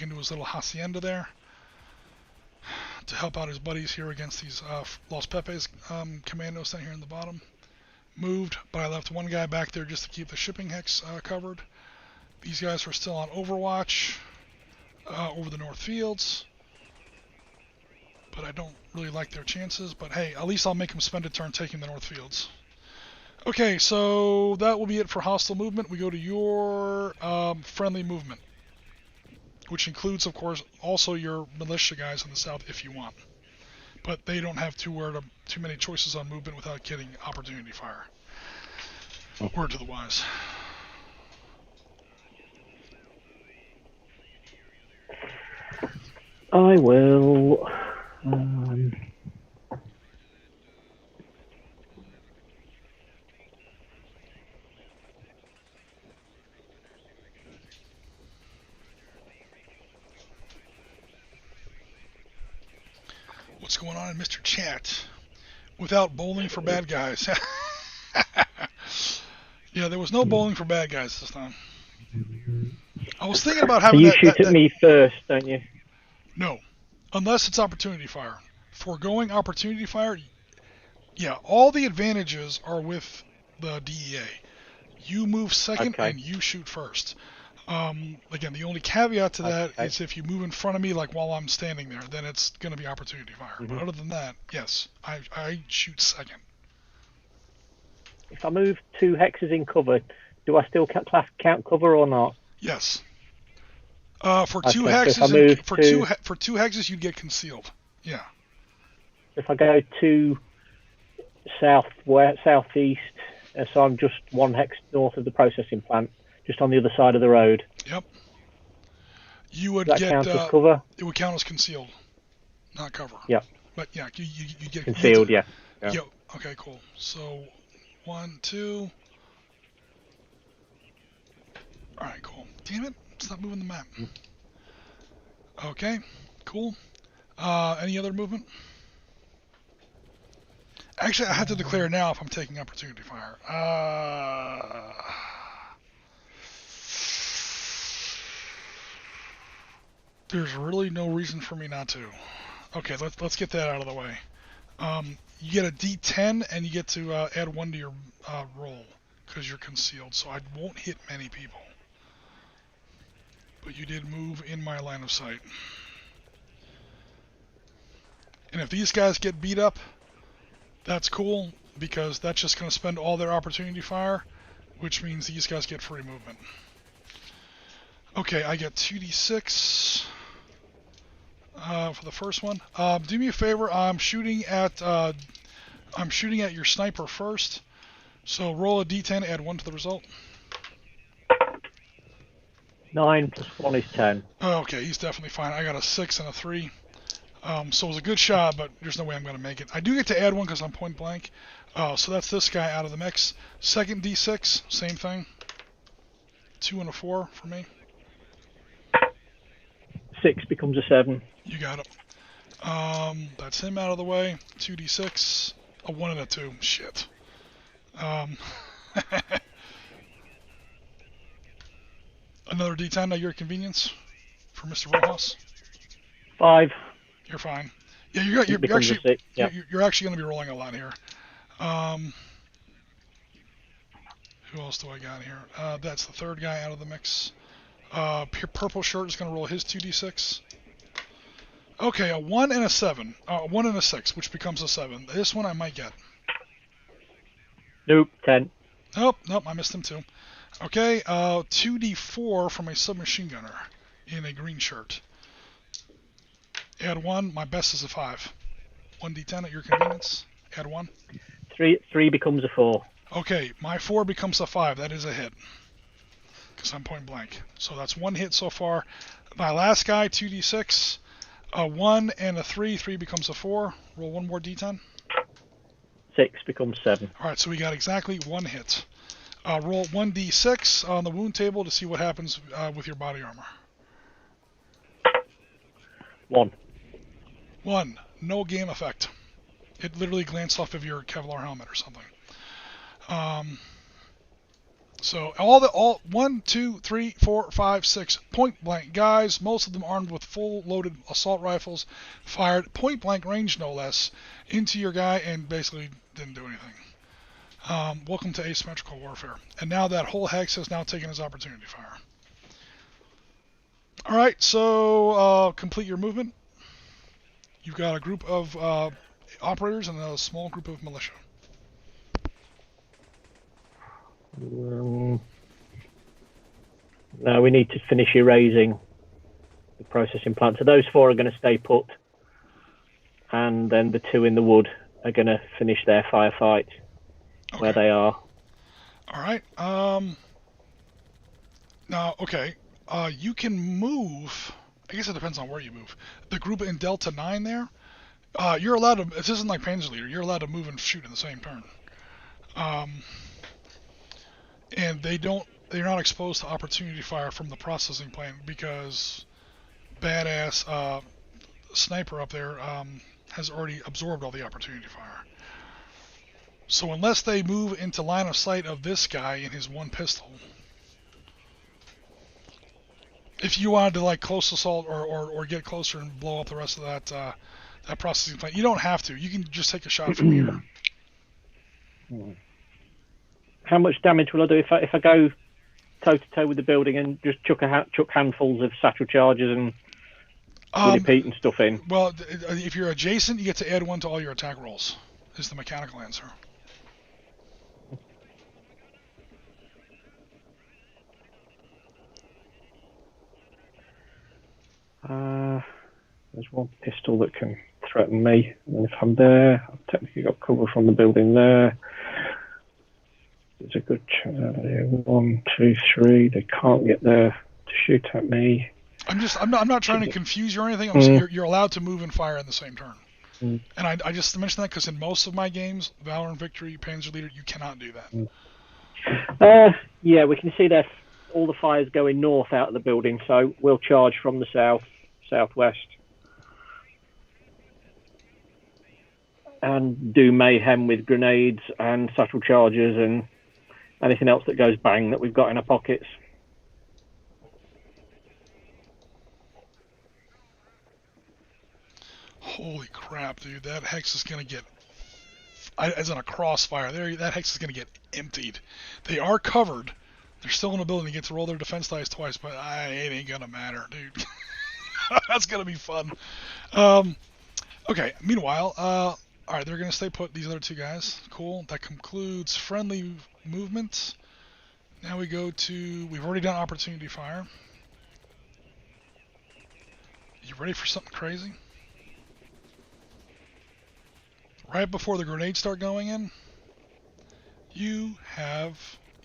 into his little hacienda there to help out his buddies here against these Los Pepes commandos down here in the bottom. Moved, but I left 1 guy back there just to keep the shipping hex covered. These guys are still on Overwatch over the North Fields, but I don't really like their chances. But hey, at least I'll make them spend a turn taking the North Fields. Okay, so that will be it for hostile movement. We go to your friendly movement, which includes, of course, also your militia guys in the south if you want. But they don't have too many choices on movement without getting opportunity fire. Word to the wise. I will... What's going on in Mr. Chat? Without bowling for bad guys. Yeah, there was no bowling for bad guys this time. I was thinking about having you shoot at me first, don't you? No, unless it's opportunity fire. Foregoing opportunity fire, Yeah, all the advantages are with the DEA. You move second Okay. and you shoot first. Again, the only caveat to that Okay. is if you move in front of me, like while I'm standing there, then it's going to be opportunity fire. But other than that, yes, I shoot second. If I move 2 hexes in cover, do I still count cover or not? Yes. For two Okay, so if I hexes, move for two hexes, you'd get concealed. Yeah. If I go to southeast, so I'm just 1 hex north of the processing plant, just on the other side of the road. Yep. You would Does that get count as cover? It would count as concealed, not cover. Yeah. But yeah, you get Concealed, you yeah. Yep. Okay, cool. So 1, 2. All right, cool. Damn it! Stop moving the map. Okay, cool. Any other movement? Actually, I have to declare now if I'm taking opportunity fire. There's really no reason for me not to. Okay, let's get that out of the way. You get a D10 and you get to add 1 to your roll because you're concealed. So I won't hit many people. But you did move in my line of sight. And if these guys get beat up, that's cool because that's just going to spend all their opportunity fire, which means these guys get free movement. Okay, I get 2d6 for the first one. Do me a favor. I'm shooting at your sniper first. So roll a d10, add 1 to the result. 9 plus 1 is 10. Okay, he's definitely fine. I got a 6 and a 3. So it was a good shot, but there's no way I'm going to make it. I do get to add 1 because I'm point blank. So that's this guy out of the mix. Second d6, same thing. 2 and a 4 for me. 6 becomes a 7. You got it. That's him out of the way. 2d6. A 1 and a 2. Shit. Another d10 at your convenience for Mr. Rojas. 5. You're fine. Yeah, you're actually 6. Yeah. you're actually going to be rolling a lot here. Who else do I got here? That's the third guy out of the mix. Purple shirt is going to roll his 2d6. Okay, a 1 and a 7. 1 and a 6, which becomes a 7. This one I might get. Nope, 10. Nope, I missed him too. Okay, 2d4 from a submachine gunner in a green shirt. Add 1, my best is a 5. 1d10 at your convenience. Add 1. 3 becomes a 4. Okay, my 4 becomes a 5. That is a hit. Because I'm point blank. So that's 1 hit so far. My last guy, 2d6. A 1 and a 3. 3 becomes a 4. Roll 1 more d10. 6 becomes 7. Alright, so we got exactly 1 hit. Roll 1d6 on the wound table to see what happens with your body armor. 1. 1. No game effect. It literally glanced off of your Kevlar helmet or something. So all 1, 2, 3, 4, 5, 6 point blank guys, most of them armed with full loaded assault rifles, fired point blank range no less into your guy and basically didn't do anything. Welcome to asymmetrical warfare. And now that whole hex has now taken his opportunity fire. All right, so complete your movement. You've got a group of operators and a small group of militia. No, we need to finish erasing the processing plant. So those 4 are going to stay put, and then the 2 in the wood are going to finish their firefight where they are. All right. Now, okay. You can move. I guess it depends on where you move. The group in Delta 9 there, you're allowed to. This isn't like Panzer Leader. You're allowed to move and shoot in the same turn. And they're not exposed to opportunity fire from the processing plant because badass sniper up there has already absorbed all the opportunity fire. So unless they move into line of sight of this guy in his 1 pistol, if you wanted to like close assault or get closer and blow up the rest of that processing plant, you don't have to. You can just take a shot from here. How much damage will I do if I go toe to toe with the building and just chuck handfuls of satchel charges and repeat and stuff in? Well, if you're adjacent, you get to add 1 to all your attack rolls. Is the mechanical answer. There's one pistol that can threaten me, and if I'm there, I've technically got cover from the building there. There's a good 1, 2, 3. They can't get there to shoot at me. I'm not trying to confuse you or anything. You're allowed to move and fire in the same turn. And I just mentioned that because in most of my games, Valor and Victory, Panzer Leader, you cannot do that. Yeah, we can see that all the fires going north out of the building, so we'll charge from the southwest, and do mayhem with grenades and satchel charges and anything else that goes bang that we've got in our pockets. Holy crap, dude. That hex is going to get, as in a crossfire, that hex is going to get emptied. They are covered. They're still in a building. They get to roll their defense dice twice, but it ain't going to matter, dude. That's going to be fun. Okay, meanwhile, all right, they're going to stay put, these other 2 guys. Cool. That concludes friendly movement. Now we go to, we've already done opportunity fire. You ready for something crazy? Right before the grenades start going in, you have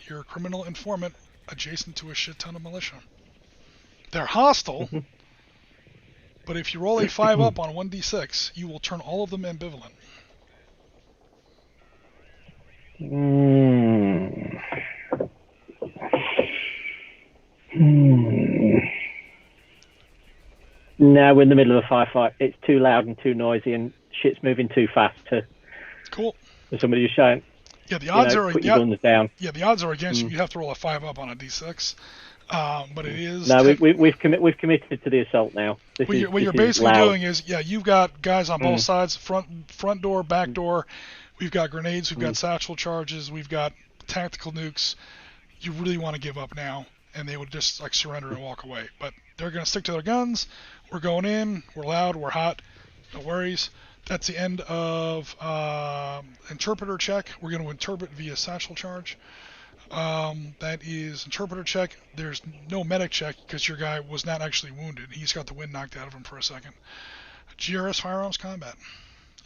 your criminal informant adjacent to a shit ton of militia. They're hostile, but if you roll a 5 up on 1d6, you will turn all of them ambivalent. Now we're in the middle of a firefight. It's too loud and too noisy, and shit's moving too fast for somebody who's shouting. Yeah, the odds are put your guns down. Yeah, the odds are against you. You have to roll a 5 up on a d6. But it is. No, we've committed to the assault now. What you're basically doing is, you've got guys on both sides, front door, back door. We've got grenades, we've got satchel charges, we've got tactical nukes. You really want to give up now, and they would just surrender and walk away. But they're going to stick to their guns. We're going in. We're loud. We're hot. No worries. That's the end of interpreter check. We're going to interpret via satchel charge. That is interpreter check. There's no medic check because your guy was not actually wounded. He's got the wind knocked out of him for a second. GRS firearms combat.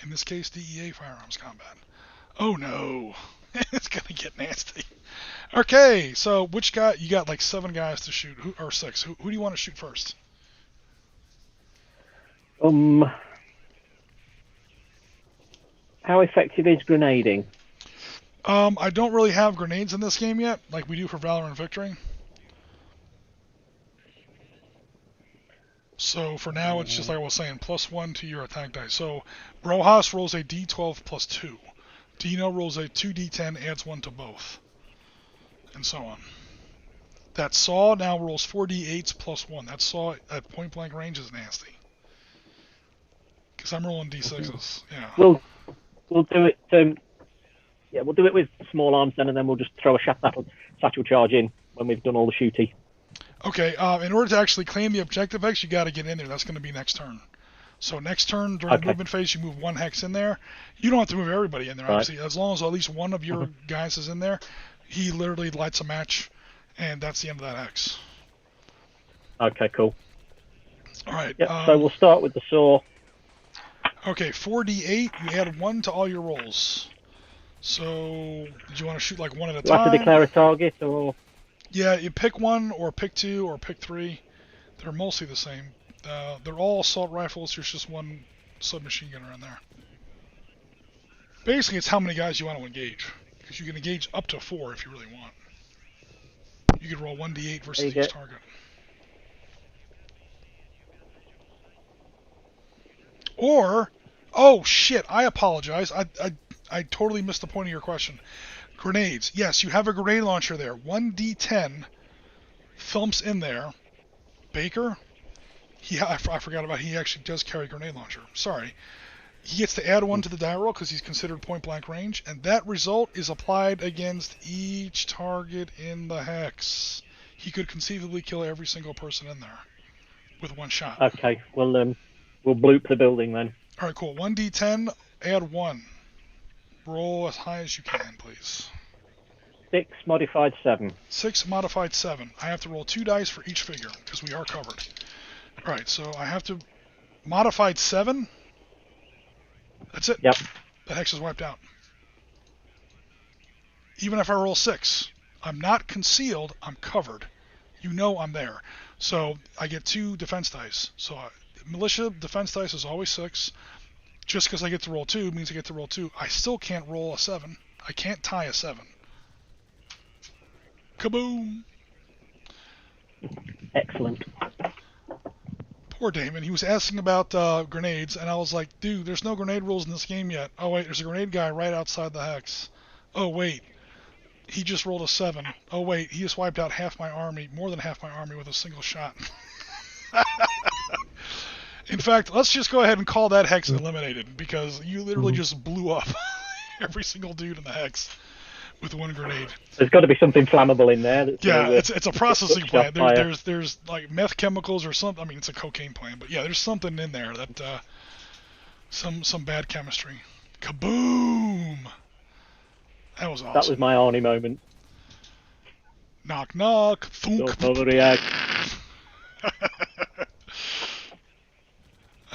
In this case, DEA firearms combat. Oh no. It's going to get nasty. Okay, so which guy? You got 7 guys to shoot, or 6. Who do you want to shoot first? How effective is grenading? I don't really have grenades in this game yet, like we do for Valor and Victory. So for now, it's just like I was saying, +1 to your attack dice. So Rojas rolls a d12 plus 2. Dino rolls a 2d10, adds 1 to both. And so on. That Saw now rolls 4d8s plus 1. That Saw at point blank range is nasty. Because I'm rolling d6s. Yeah. We'll do it. We'll do it with small arms then, and then we'll just throw a satchel charge in when we've done all the shooty. Okay. In order to actually claim the objective hex, you got to get in there. That's going to be next turn. So next turn during the movement phase, you move 1 hex in there. You don't have to move everybody in there, obviously. As long as at least one of your guys is in there, he literally lights a match, and that's the end of that hex. Okay, cool. All right. Yep, so we'll start with the Saw. Okay, 4d8. You add 1 to all your rolls. So, did you want to shoot 1 at a time? Do I have to declare a target, or? Yeah, you pick 1, or pick 2, or pick 3. They're mostly the same. They're all assault rifles. There's just 1 submachine gunner in there. Basically, it's how many guys you want to engage. Because you can engage up to 4 if you really want. You could roll 1d8 versus each target. Or, oh shit, I apologize. I totally missed the point of your question. Grenades. Yes, you have a grenade launcher there. 1d10 thumps in there. Baker, I forgot about he actually does carry a grenade launcher. Sorry. He gets to add 1 to the die roll because he's considered point blank range, and that result is applied against each target in the hex. He could conceivably kill every single person in there with 1 shot. Okay, well, we'll bloop the building then. All right, cool. 1d10, add 1. Roll as high as you can, please. 6 modified 7. 6 modified 7. I have to roll 2 dice for each figure because we are covered. All right, so I have to modified 7. That's it. Yep. The hex is wiped out. Even if I roll 6, I'm not concealed. I'm covered. You know I'm there. So I get 2 defense dice. So militia defense dice is always 6. Just because I get to roll 2 means I get to roll 2. I still can't roll a 7. I can't tie a 7. Kaboom! Excellent. Poor Damon. He was asking about grenades, and I was like, dude, there's no grenade rules in this game yet. Oh, wait, there's a grenade guy right outside the hex. Oh, wait. He just rolled a 7. Oh, wait, he just wiped out half my army, more than half my army with a single shot. In fact, let's just go ahead and call that hex eliminated, because you literally just blew up every single dude in the hex with 1 grenade. There's got to be something flammable in there. Yeah, it's a processing plant. There's like meth chemicals or something. I mean, it's a cocaine plant, but yeah, there's something in there that some bad chemistry. Kaboom! That was awesome. That was my Arnie moment. Knock knock. Thunk. Don't overreact.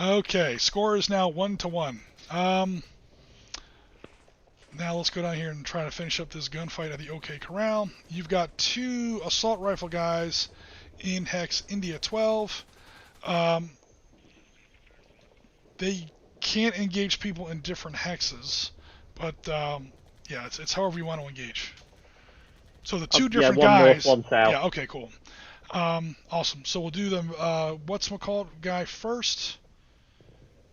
Okay, score is now 1-1. Now let's go down here and try to finish up this gunfight at the OK Corral. You've got 2 assault rifle guys in Hex India 12. They can't engage people in different hexes, but yeah, it's however you want to engage. So the 2 different guys. North, 1 south. Yeah, okay, cool. Awesome. So we'll do them. What's-my-call guy first?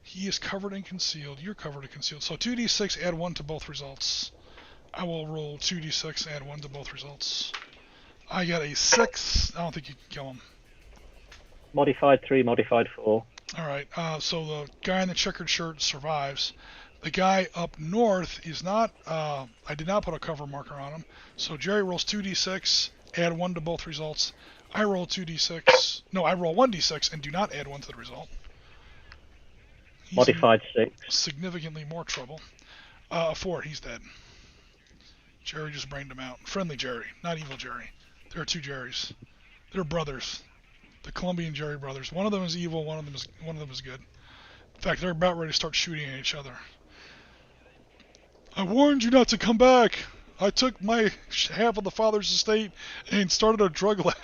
He is covered and concealed. You're covered and concealed. So 2d6, add 1 to both results. I will roll 2d6, add 1 to both results. I got a 6. I don't think you can kill him. Modified 3, modified 4. Alright, so the guy in the checkered shirt survives. The guy up north is not... I did not put a cover marker on him. So Jerry rolls 2d6, add 1 to both results. I roll 2d6. No, I roll 1d6 and do not add 1 to the result. He's modified 6. Significantly more trouble. 4, he's dead. Jerry just brained him out. Friendly Jerry, not evil Jerry. There are 2 Jerrys. They're brothers. The Colombian Jerry brothers. One of them is evil, one of them is good. In fact, they're about ready to start shooting at each other. I warned you not to come back. I took my half of the father's estate and started a drug lab.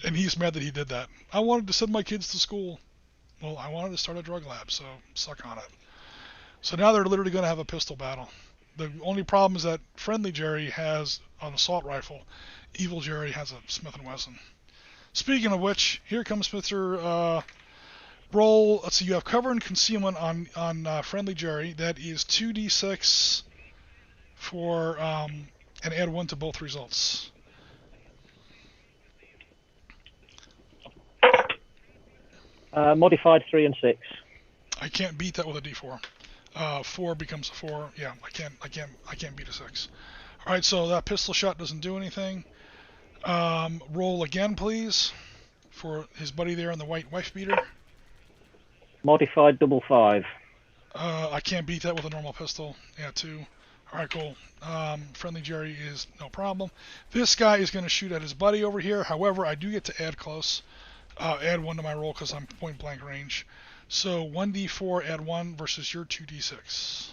And he's mad that he did that. I wanted to send my kids to school. Well, I wanted to start a drug lab, so suck on it. So now they're literally going to have a pistol battle. The only problem is that friendly Jerry has an assault rifle. Evil Jerry has a Smith & Wesson. Speaking of which, here comes Mr. Roll. Let's see, you have cover and concealment on friendly Jerry. That is 2d6 for, and add 1 to both results. Modified 3 and 6. I can't beat that with a d4. 4 becomes a 4. Yeah, I can't beat a 6. All right, so that pistol shot doesn't do anything. Roll again, please, for his buddy there in the white wife beater. Modified 5. I can't beat that with a normal pistol. Yeah, 2. All right, cool. Friendly Jerry is no problem. This guy is going to shoot at his buddy over here. However, I do get to add close. Add 1 to my roll because I'm point blank range. So 1d4, add 1 versus your 2d6.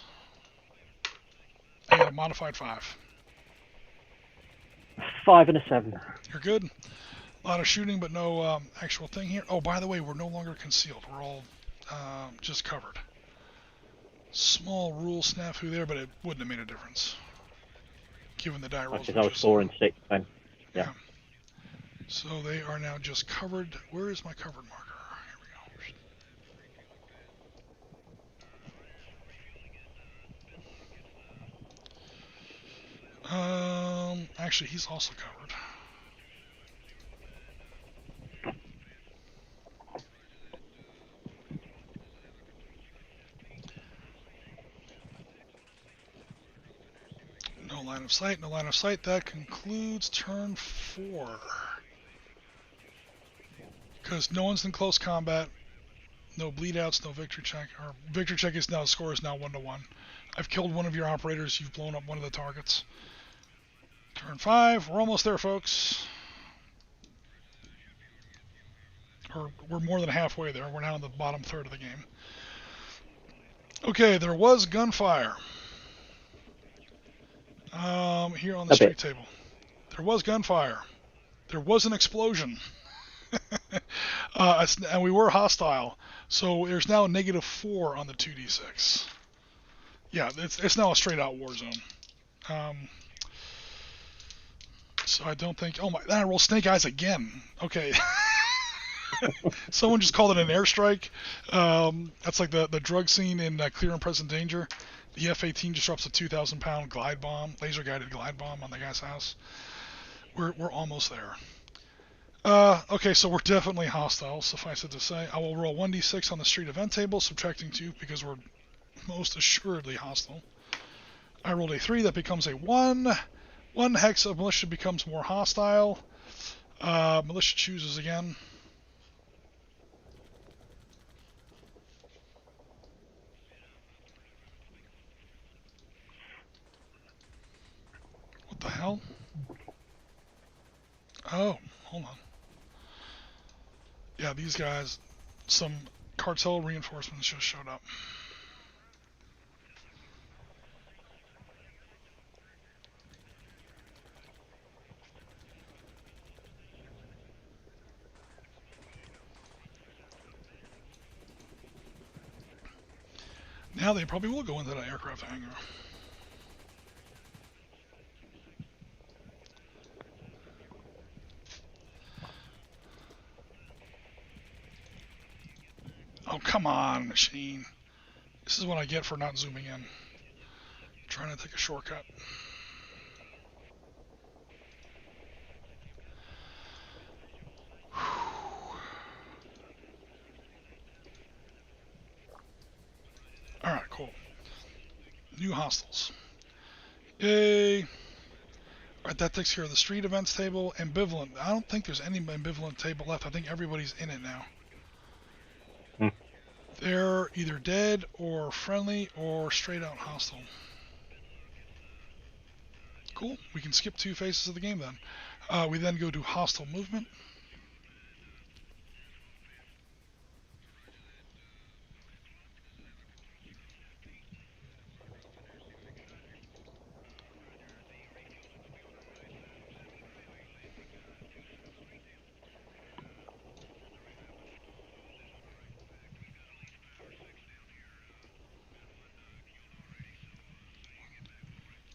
I got a modified 5. 5 and a 7. You're good. A lot of shooting, but no actual thing here. Oh, by the way, we're no longer concealed. We're all just covered. Small rule snafu there, but it wouldn't have made a difference. Given the die rolls. Because I was 4 and 6 then. Yeah. So they are now just covered. Where is my covered marker? Here we go. Actually, he's also covered. No line of sight, no line of sight. That concludes turn 4. Because no one's in close combat. No bleed outs, no victory check. Or victory check is now, score is now 1-1. I've killed one of your operators, you've blown up one of the targets. Turn 5, we're almost there, folks. Or we're more than halfway there. We're now in the bottom third of the game. Okay, there was gunfire. Here on the street table. There was gunfire. There was an explosion. And we were hostile. So there's now a -4 on the 2d6. Yeah, it's now a straight out war zone. So I don't think... Oh my... I rolled snake eyes again. Okay. Someone just called it an airstrike. That's like the drug scene in Clear and Present Danger. The F-18 just drops a 2,000-pound glide bomb, laser-guided glide bomb on the guy's house. We're almost there. Okay, so we're definitely hostile, suffice it to say. I will roll 1d6 on the street event table, subtracting 2 because we're most assuredly hostile. I rolled a 3, that becomes a 1. 1 hex of militia becomes more hostile. Militia chooses again. What the hell? Oh, hold on. Yeah, these guys, some cartel reinforcements just showed up. Now they probably will go into that aircraft hangar. Oh, come on, machine. This is what I get for not zooming in. I'm trying to take a shortcut. Alright, cool. New hostiles. Yay! Alright, that takes care of the street events table. Ambivalent. I don't think there's any ambivalent table left. I think everybody's in it now. They're either dead or friendly or straight out hostile. Cool. We can skip 2 phases of the game then. We then go to hostile movement.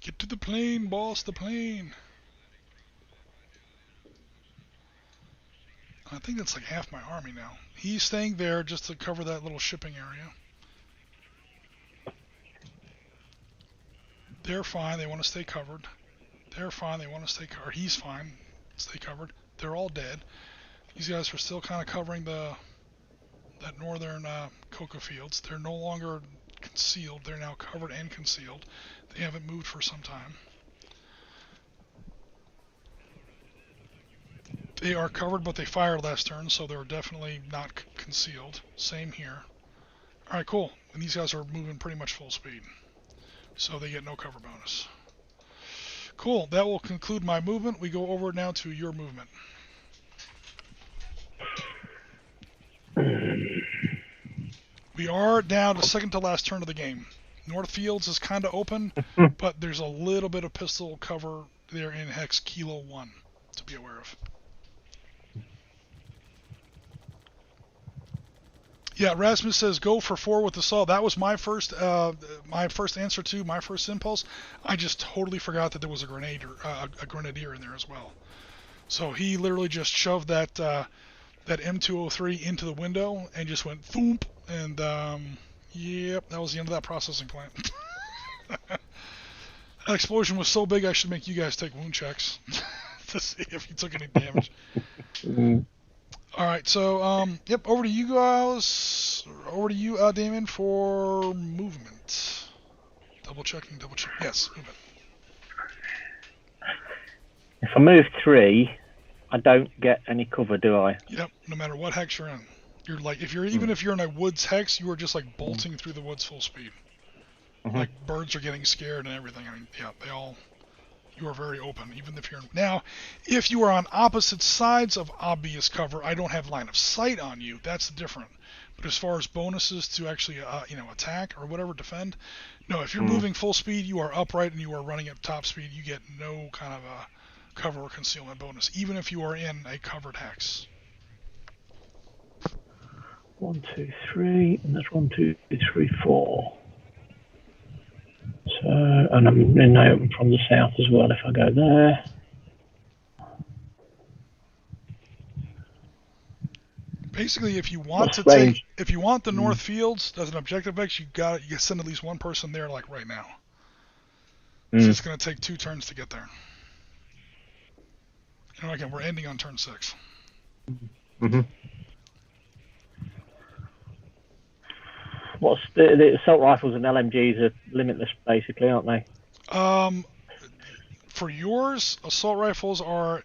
Get to the plane, boss, the plane. I think that's like half my army now. He's staying there just to cover that little shipping area. They're fine, they want to stay covered. They're fine, they want to stay covered. He's fine, stay covered. They're all dead. These guys are still kind of covering that northern cocoa fields. They're no longer concealed, they're now covered and concealed. They haven't moved for some time. They are covered, but they fired last turn, so they're definitely not concealed. Same here. Alright, cool. And these guys are moving pretty much full speed, so they get no cover bonus. Cool, that will conclude my movement. We go over now to your movement. We are down to second to last turn of the game. North Fields is kind of open, but there's a little bit of pistol cover there in Hex Kilo 1 to be aware of. Yeah, Rasmus says go for 4 with the saw. That was my first answer to my first impulse. I just totally forgot that there was a grenadier in there as well. So he literally just shoved that M203 into the window and just went thump, and yep, that was the end of that processing plant. That explosion was so big I should make you guys take wound checks to see if you took any damage. Alright, so, yep, over to you guys. Over to you, Damon, for movement. Double checking. Yes, movement. If I move 3, I don't get any cover, do I? Yep. No matter what hex you're in, you're like even if you're in a woods hex, you are just like bolting through the woods full speed. Like birds are getting scared and everything. I mean, yeah, you are very open, even if you're now. If you are on opposite sides of obvious cover, I don't have line of sight on you. That's different. But as far as bonuses to actually, attack or whatever, defend, no. If you're moving full speed, you are upright and you are running at top speed. You get no kind of a cover or concealment bonus, even if you are in a covered hex. 1, 2, 3, and that's 1, 2, 3, 4. So, and I'm in open from the south as well if I go there. Basically, if you want the North Fields as an objective hex, you send at least one person there, like right now. So it's going to take 2 turns to get there. And again, we're ending on turn 6. What's the assault rifles and LMGs are limitless, basically, aren't they? For yours, assault rifles are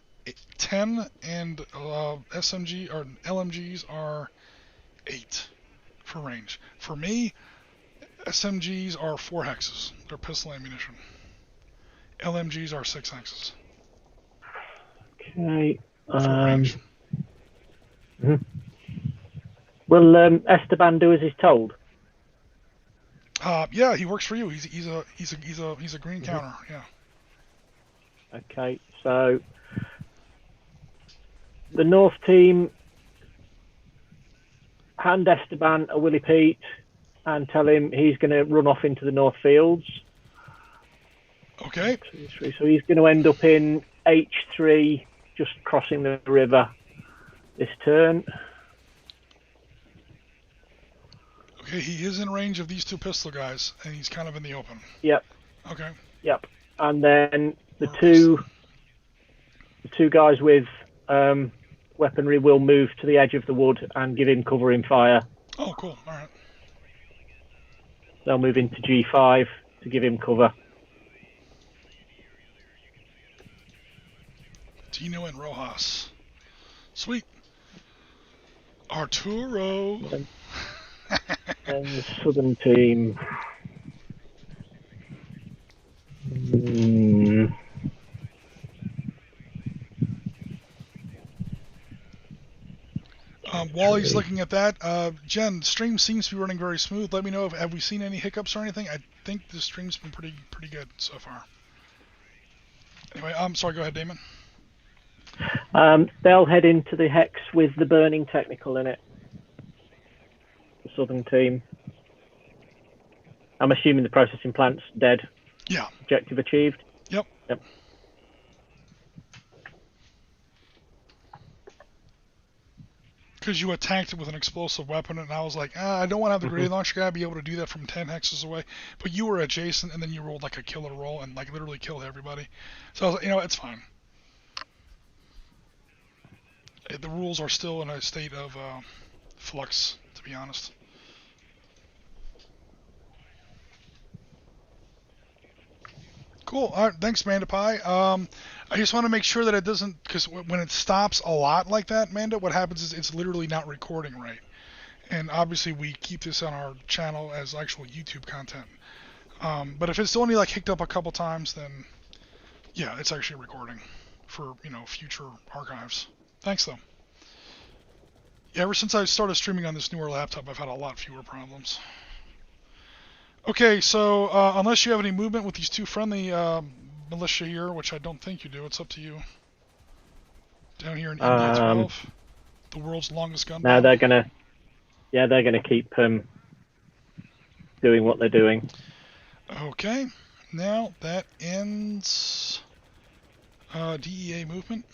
10, and SMG or LMGs are 8 for range. For me, SMGs are 4 hexes. They're pistol ammunition. LMGs are 6 hexes. Okay. Will Esteban do as he's told? Yeah, he works for you. He's a green counter. Yeah. Okay, so the North team hand Esteban a Willie Pete and tell him he's going to run off into the North Fields. Okay. So he's going to end up in H3, just crossing the river this turn. Okay, he is in range of these 2 pistol guys, and he's kind of in the open. Yep. Okay. Yep. And then the two guys with weaponry will move to the edge of the wood and give him covering fire. Oh, cool. All right. They'll move into G5 to give him cover. Dino and Rojas. Sweet. Arturo. And the southern team. While he's looking at that, Jen, stream seems to be running very smooth. Let me know have we seen any hiccups or anything. I think the stream's been pretty good so far. Anyway, I'm sorry. Go ahead, Damon. They'll head into the hex with the burning technical in it. The southern team. I'm assuming the processing plant's dead. Yeah. Objective achieved. Yep. Because you attacked it with an explosive weapon, and I was like, I don't want to have the grenade launcher guy be able to do that from 10 hexes away. But you were adjacent, and then you rolled like a killer roll and like literally killed everybody. So I was like, it's fine. The rules are still in a state of flux, to be honest. Cool. All right, thanks, Manda Pie. I just want to make sure that it doesn't, because when it stops a lot like that, Manda, what happens is it's literally not recording right. And obviously we keep this on our channel as actual YouTube content. But if it's only like hicked up a couple times, then yeah, it's actually recording for, future archives. Thanks, though. Yeah, ever since I started streaming on this newer laptop, I've had a lot fewer problems. Okay, so unless you have any movement with these 2 friendly militia here, which I don't think you do, it's up to you. Down here in India 12, the world's longest gun. No, they're gonna keep doing what they're doing. Okay, now that ends DEA movement.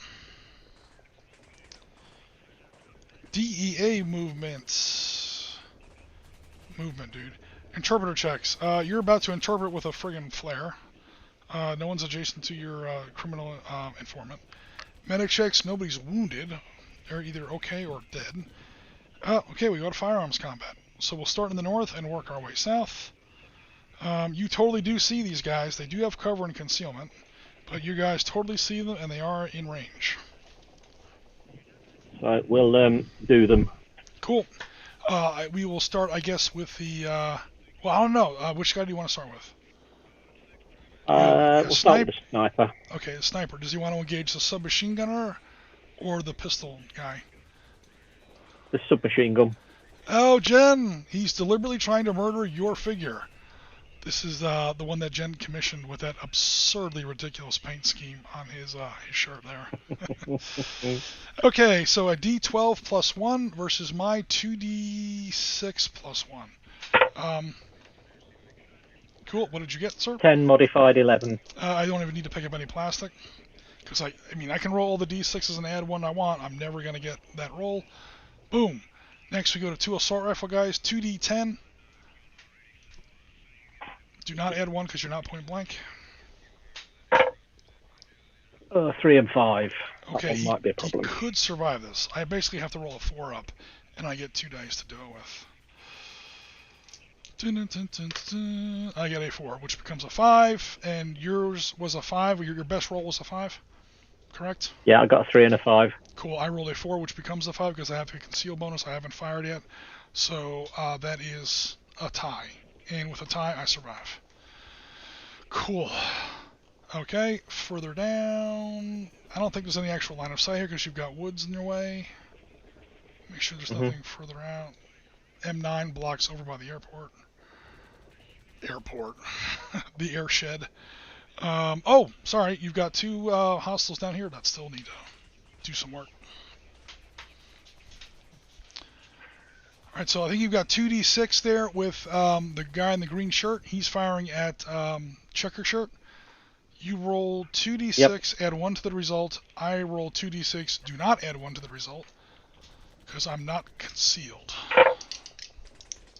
DEA movement, dude. Interpreter checks. You're about to interpret with a friggin' flare. No one's adjacent to your criminal informant. Medic checks. Nobody's wounded. They're either okay or dead. Okay, we go to firearms combat. So we'll start in the north and work our way south. You totally do see these guys. They do have cover and concealment, But you guys totally see them, and they are in range. So we'll do them. Cool. We will start, I guess, with the. Well, I don't know. Which guy do you want to start with? We'll start with the sniper. Okay, the sniper. Does he want to engage the submachine gunner or the pistol guy? The submachine gun. Oh, Jen! He's deliberately trying to murder your figure. This is the one that Jen commissioned with that absurdly ridiculous paint scheme on his shirt there. Okay, so a D12 plus 1 versus my 2D6 plus 1. Cool. What did you get, sir? 10 modified 11. I don't even need to pick up any plastic. Because I can roll all the D6s and add one I want. I'm never going to get that roll. Boom. Next we go to 2 assault rifle guys. 2D10. Do not add 1 because you're not point blank. 3 and 5. Okay, that one might be a problem. He could survive this. I basically have to roll a 4 up, and I get 2 dice to do it with. I get a 4, which becomes a 5, and yours was a 5, or your best roll was a 5, correct? Yeah, I got a 3 and a 5. Cool, I rolled a 4, which becomes a 5, because I have a conceal bonus. I haven't fired yet, so that is a tie, and with a tie, I survive. Cool. Okay, further down, I don't think there's any actual line of sight here, because you've got woods in your way. Make sure there's nothing further out. M9 blocks over by the airport. The air shed. Oh, sorry, you've got 2 hostiles down here that still need to do some work. Alright, so I think you've got 2d6 there with the guy in the green shirt. He's firing at checker shirt. You roll 2d6, add 1 to the result. I roll 2d6, do not add 1 to the result, because I'm not concealed.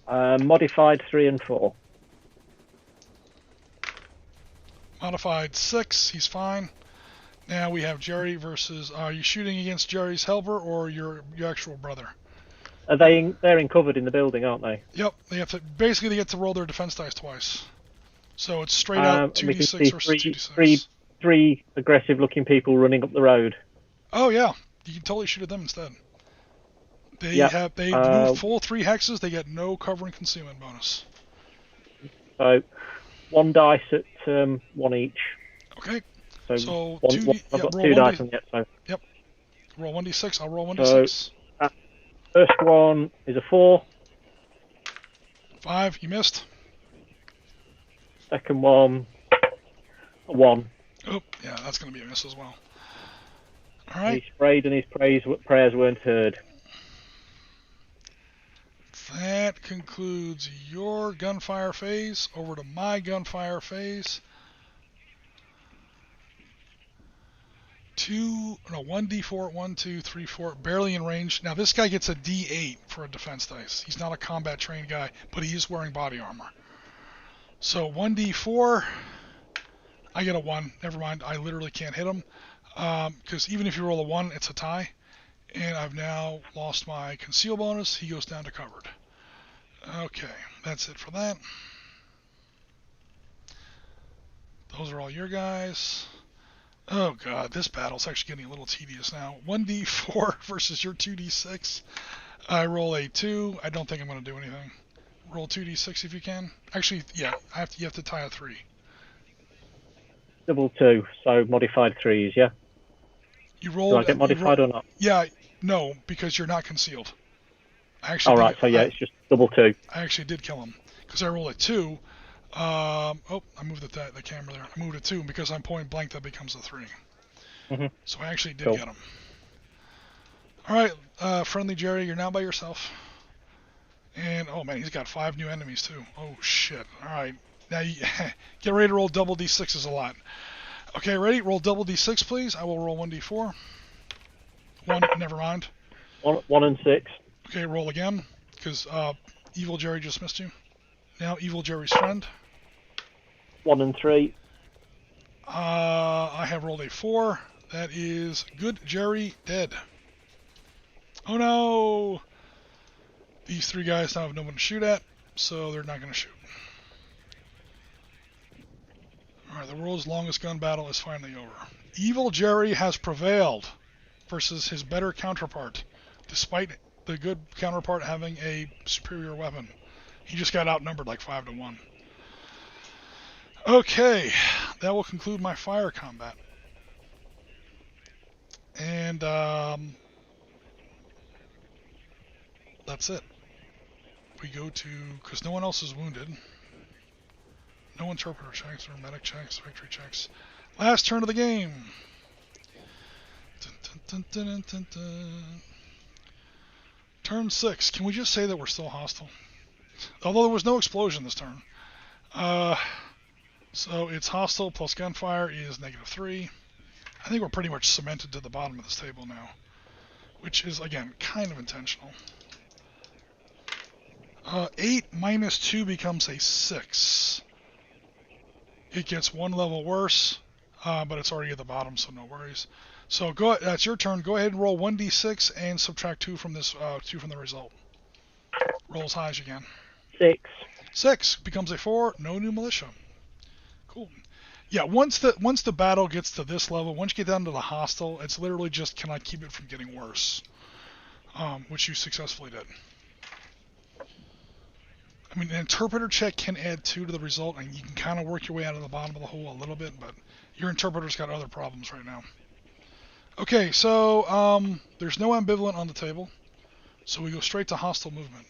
Modified 3 and 4. Modified 6, he's fine. Now we have Jerry versus, are you shooting against Jerry's helper or your actual brother? They're covered in the building, aren't they? Yep, they get to roll their defense dice twice. So it's straight out 2d6 versus 2d6. Three aggressive looking people running up the road. Oh yeah, you can totally shoot at them instead. They move full 3 hexes, they get no cover and concealment bonus. So 1 dice at 1 each. Okay. So I've got 2 dice on it. So. Yep. Roll 1d6. I'll roll 1d6. First one is a 4. 5. You missed. Second one, a 1. Oh, yeah, that's going to be a miss as well. All right. He sprayed and his prayers weren't heard. That concludes your gunfire phase. Over to my gunfire phase. 1d4, 1, 2, 3, 4, barely in range. Now this guy gets a d8 for a defense dice. He's not a combat trained guy, but he is wearing body armor. So 1d4, I get a 1. Never mind, I literally can't hit him. Because even if you roll a 1, it's a tie. And I've now lost my conceal bonus. He goes down to covered. Okay, that's it for that. Those are all your guys. Oh god, this battle's actually getting a little tedious now. 1d4 versus your 2d6. I roll a 2. I don't think I'm going to do anything. Roll 2d6 if you can. Actually, yeah, you have to tie a 3. Double 2, so modified 3s, yeah? You rolled. Do I get modified or not? Yeah, no, because you're not concealed. Alright, so yeah, it's just double 2. I actually did kill him, because I rolled a 2. I moved the camera there. I moved a 2, and because I'm point blank, that becomes a 3. So I actually did get him. Alright, friendly Jerry, you're now by yourself. And, oh man, he's got 5 new enemies too. Oh shit. Alright, now you get ready to roll double d6s a lot. Okay, ready? Roll double d6, please. I will roll 1d4. 1, never mind. 1 and 6. Okay, roll again, because Evil Jerry just missed you. Now Evil Jerry's friend. 1 and 3. I have rolled a 4. That is Good Jerry dead. Oh no! These 3 guys now have no one to shoot at, so they're not going to shoot. Alright, the world's longest gun battle is finally over. Evil Jerry has prevailed versus his better counterpart, despite the good counterpart having a superior weapon. He just got outnumbered like 5-1. Okay, that will conclude my fire combat. And that's it. We go to, because no one else is wounded. No interpreter checks or medic checks, victory checks. Last turn of the game. Dun, dun, dun, dun, dun. Turn 6. Can we just say that we're still hostile? Although there was no explosion this turn. So it's hostile plus gunfire is -3. I think we're pretty much cemented to the bottom of this table now, which is, again, kind of intentional. 8 minus 2 becomes a 6. It gets one level worse, but it's already at the bottom, so no worries. So that's your turn. Go ahead and roll 1d6 and subtract 2 from this 2 from the result. Roll as high as you can. 6. 6 becomes a 4. No new militia. Cool. Yeah, once the battle gets to this level, once you get down to the hostile, it's literally just, can I keep it from getting worse? Which you successfully did. I mean, an interpreter check can add 2 to the result, and you can kind of work your way out of the bottom of the hole a little bit, but your interpreter's got other problems right now. Okay, so there's no ambivalent on the table, so we go straight to hostile movement.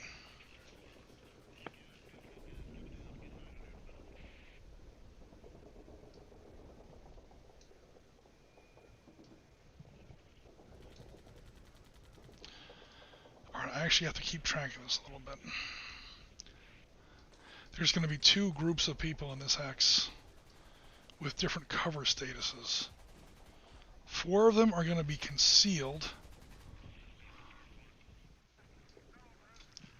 Alright, I actually have to keep track of this a little bit. There's going to be 2 groups of people in this hex with different cover statuses. 4 of them are going to be concealed,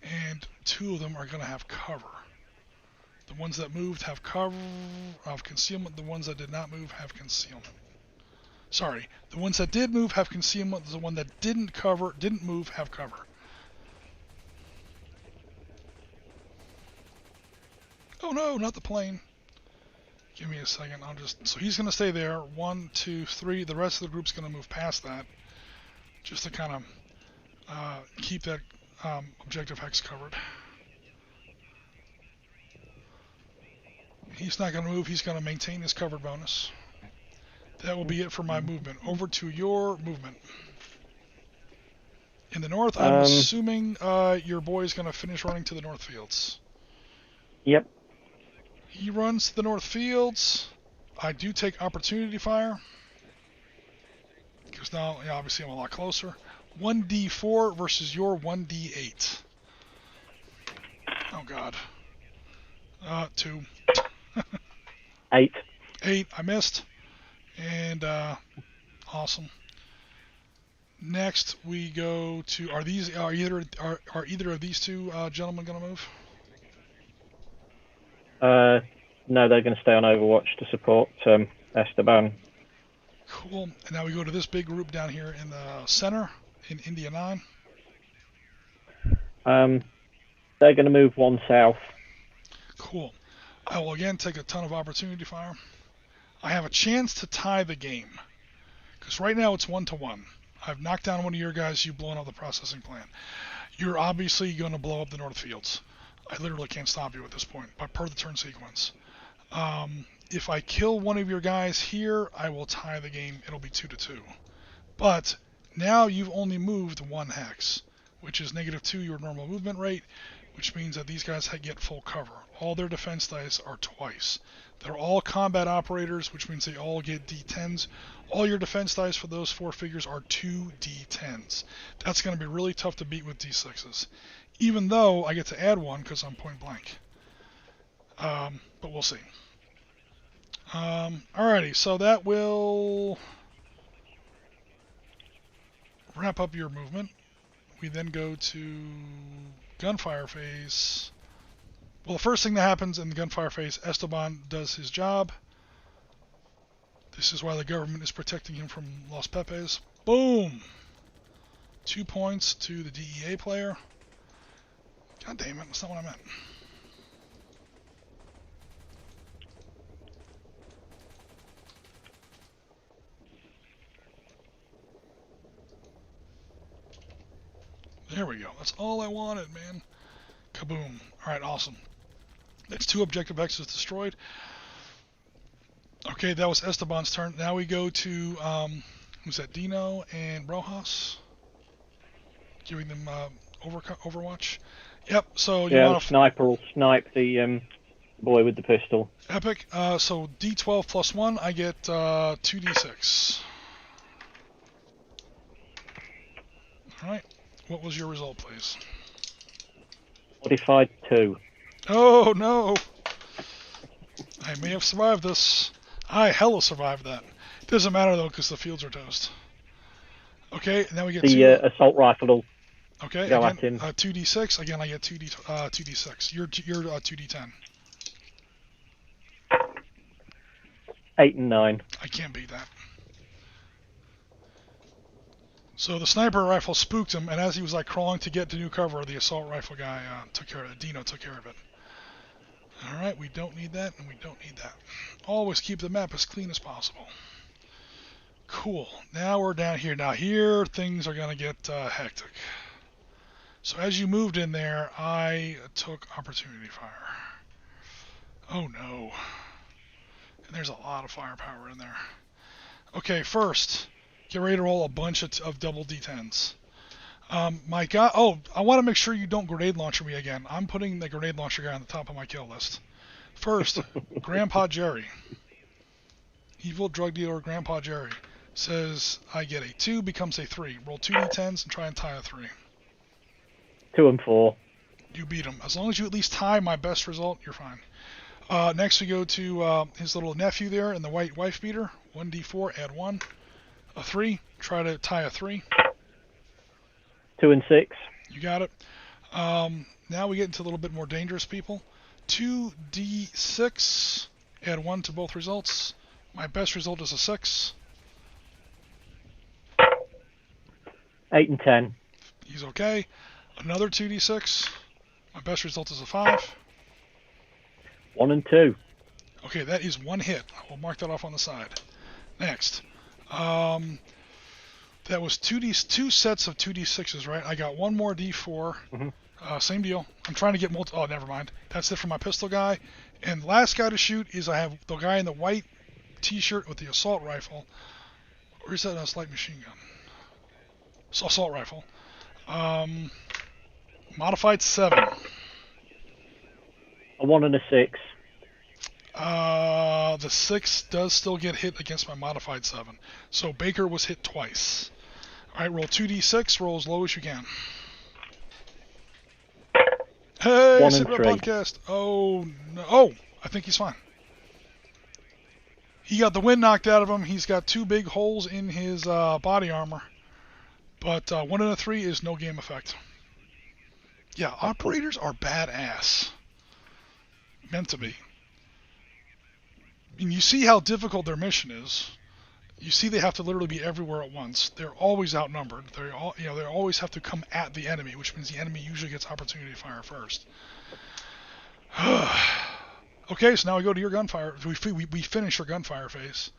and 2 of them are going to have cover. The ones that moved have cover of concealment. The ones that did not move have concealment. Sorry, the ones that did move have concealment. The one that didn't move have cover. Oh no, not the plane. Give me a second. So he's going to stay there. 1, 2, 3. The rest of the group's going to move past that, just to kind of keep that objective hex covered. He's not going to move. He's going to maintain his covered bonus. That will be it for my movement. Over to your movement. In the north, I'm assuming your boy is going to finish running to the north fields. Yep. He runs to the north fields. I do take opportunity fire, because now, yeah, obviously I'm a lot closer. 1d4 versus your 1d8. Oh god. 2. 8. 8. I missed. And awesome. Next we go to, are either of these 2 gentlemen going to move? No, they're going to stay on Overwatch to support Esteban. Cool. And now we go to this big group down here in the center, in India 9. They're going to move 1 south. Cool. I will again take a ton of opportunity fire. I have a chance to tie the game, because right now it's 1-1. I've knocked down one of your guys, you've blown up the processing plant. You're obviously going to blow up the north fields. I literally can't stop you at this point, but per the turn sequence. If I kill one of your guys here, I will tie the game. It'll be 2-2. But now you've only moved 1 hex, which is -2 your normal movement rate, which means that these guys get full cover. All their defense dice are twice. They're all combat operators, which means they all get D10s. All your defense dice for those 4 figures are 2 D10s. That's going to be really tough to beat with D6s. Even though I get to add 1 because I'm point blank. But we'll see. Alrighty, so that will wrap up your movement. We then go to gunfire phase. Well, the first thing that happens in the gunfire phase, Esteban does his job. This is why the government is protecting him from Los Pepes. Boom! 2 points to the DEA player. God damn it, that's not what I meant. There we go. That's all I wanted, man. Kaboom. All right, awesome. That's 2 objective X's destroyed. Okay, that was Esteban's turn. Now we go to, who's that, Dino and Rojas? Giving them Overwatch. Yep, so you want to... sniper will snipe the boy with the pistol. Epic. So D12 plus 1, I get 2D6. Alright, what was your result, please? Modified 2. Oh, no! I may have survived this. I hella survived that. Doesn't matter, though, because the fields are toast. Okay, and then we get the assault rifle. Okay, again, 2d6. Again, I get 2d6. You're 2d10. 8 and 9. I can't beat that. So the sniper rifle spooked him, and as he was like crawling to get to new cover, the assault rifle guy took care of it. Dino took care of it. Alright, we don't need that, and we don't need that. Always keep the map as clean as possible. Cool. Now we're down here. Now here, things are going to get hectic. So as you moved in there, I took opportunity fire. Oh no. And there's a lot of firepower in there. Okay, first, get ready to roll a bunch of double D10s. My guy, I want to make sure you don't grenade launcher me again. I'm putting the grenade launcher guy on the top of my kill list. First, Grandpa Jerry. Evil drug dealer Grandpa Jerry says I get a 2, becomes a 3. Roll 2 D10s and try and tie a 3. 2 and 4. You beat him. As long as you at least tie my best result, you're fine. Next we go to his little nephew there in the white wife beater. 1d4, add 1. A 3. Try to tie a 3. 2 and 6. You got it. Now we get into a little bit more dangerous people. 2d6, add 1 to both results. My best result is a 6. 8 and 10. He's okay. Another 2d6. My best result is a 5. 1 and 2. Okay, that is 1 hit. We'll mark that off on the side. Next. That was 2 sets of 2d6s, right? I got 1 more d4. Mm-hmm. Same deal. I'm trying to get oh, never mind. That's it for my pistol guy. And the last guy to shoot is I have the guy in the white t-shirt with the assault rifle. Or is that a light machine gun? Assault rifle. Modified 7. A 1 and a 6. The 6 does still get hit against my modified 7. So Baker was hit twice. Alright, roll 2d6, roll as low as you can. Hey, Sitrep Podcast. Oh, no. Oh, I think he's fine. He got the wind knocked out of him. He's got 2 big holes in his body armor. But 1 and a 3 is no game effect. Yeah, operators are badass. Meant to be. And you see how difficult their mission is. You see they have to literally be everywhere at once. They're always outnumbered. They always have to come at the enemy, which means the enemy usually gets opportunity fire first. Okay, so now we go to your gunfire. We finish your gunfire phase.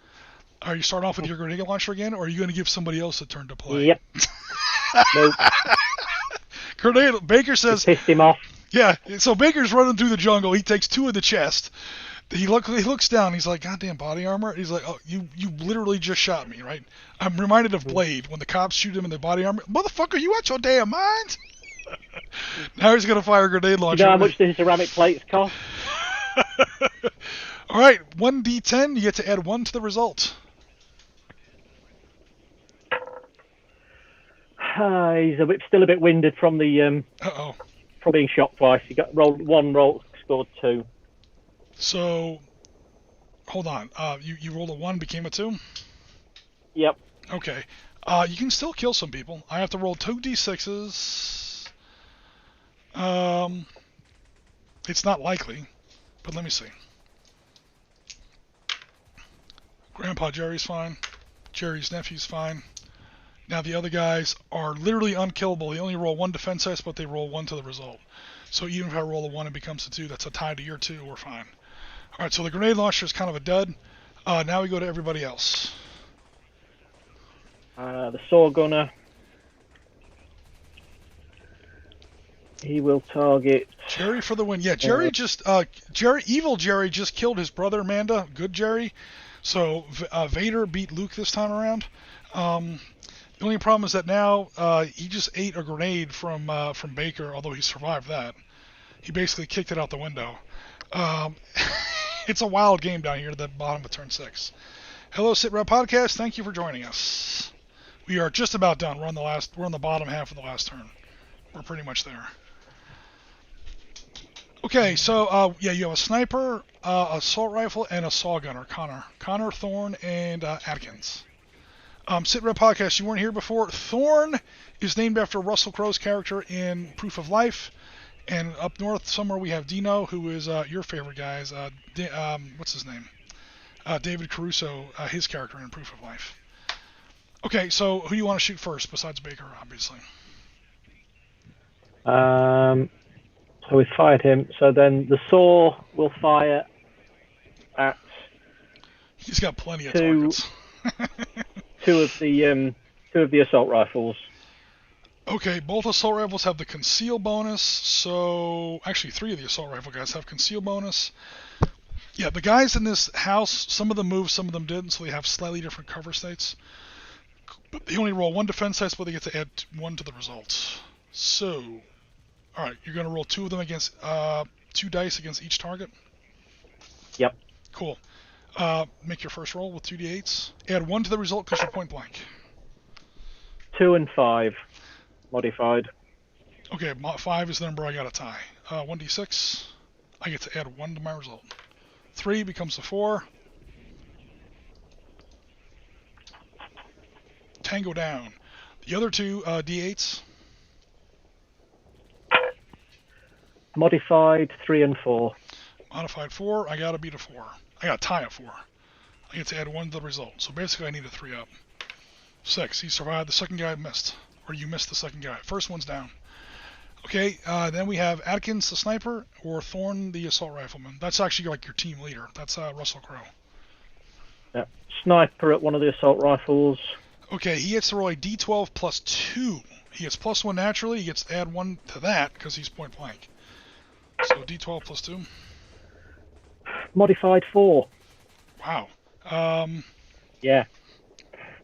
Are you starting off with your grenade launcher again, or are you going to give somebody else a turn to play? Yep. Nope. Grenade. Baker says. Pissed him off. Yeah. So Baker's running through the jungle. He takes 2 in the chest. He looks down. He's like, "Goddamn body armor." He's like, "Oh, you literally just shot me, right?" I'm reminded of Blade when the cops shoot him in the body armor. Motherfucker, you out your damn mind? Now he's gonna fire a grenade launcher. You know how much the ceramic plates cost? All right, 1d10. You get to add 1 to the result. He's still a bit winded from the from being shot twice. He got rolled 1 roll, scored 2. So, hold on. You rolled a 1, became a 2? Yep. Okay. You can still kill some people. I have to roll 2 d6s. It's not likely, but let me see. Grandpa Jerry's fine. Jerry's nephew's fine. Now the other guys are literally unkillable. They only roll 1 defense dice, but they roll 1 to the result. So even if I roll a 1 and becomes a 2, that's a tie to your 2, we're fine. Alright, so the grenade launcher is kind of a dud. Now we go to everybody else. The saw gunner. He will target Jerry for the win. Yeah, Jerry Evil Jerry just killed his brother Amanda. Good Jerry. So Vader beat Luke this time around. The only problem is that now he just ate a grenade from Baker, although he survived that. He basically kicked it out the window. It's a wild game down here at the bottom of turn 6. Hello, Sitrep Podcast. Thank you for joining us. We are just about done. We're on the bottom half of the last turn. We're pretty much there. Okay, so you have a sniper, assault rifle, and a saw gunner. Connor, Thorne, and Atkins. Sitrep Podcast, you weren't here before. Thorne is named after Russell Crowe's character in Proof of Life. And up north somewhere we have Dino, who is your favorite guys. What's his name? David Caruso, his character in Proof of Life. Okay, so who do you want to shoot first, besides Baker, obviously? So we fired him. So then the saw will fire at... He's got plenty of targets. two of the assault rifles. Okay, both assault rifles have the conceal bonus, so actually 3 of the assault rifle guys have conceal bonus. Yeah, the guys in this house, some of them moved, some of them didn't, so they have slightly different cover states. But they only roll 1 defense dice, but they get to add 1 to the results. So, alright, you're going to roll 2 of them against, 2 dice against each target? Yep. Cool. Make your first roll with 2d8s. Add 1 to the result because you're point blank. 2 and 5. Modified. Okay, 5 is the number I got to tie. 1d6. I get to add 1 to my result. 3 becomes a 4. Tango down. The other 2 d8s. Modified 3 and 4. Modified 4. I got to beat a 4. I got to tie a 4. I get to add 1 to the result. So basically I need a 3 up. 6. He survived. The second guy missed. Or you missed the second guy. First one's down. Okay, then we have Atkins the sniper or Thorne the assault rifleman. That's actually like your team leader. That's Russell Crowe. Yep. Sniper at one of the assault rifles. Okay, he gets to roll a d12 plus 2. He gets plus 1 naturally. He gets to add 1 to that because he's point blank. So d12 plus 2. Modified 4. Wow. Yeah.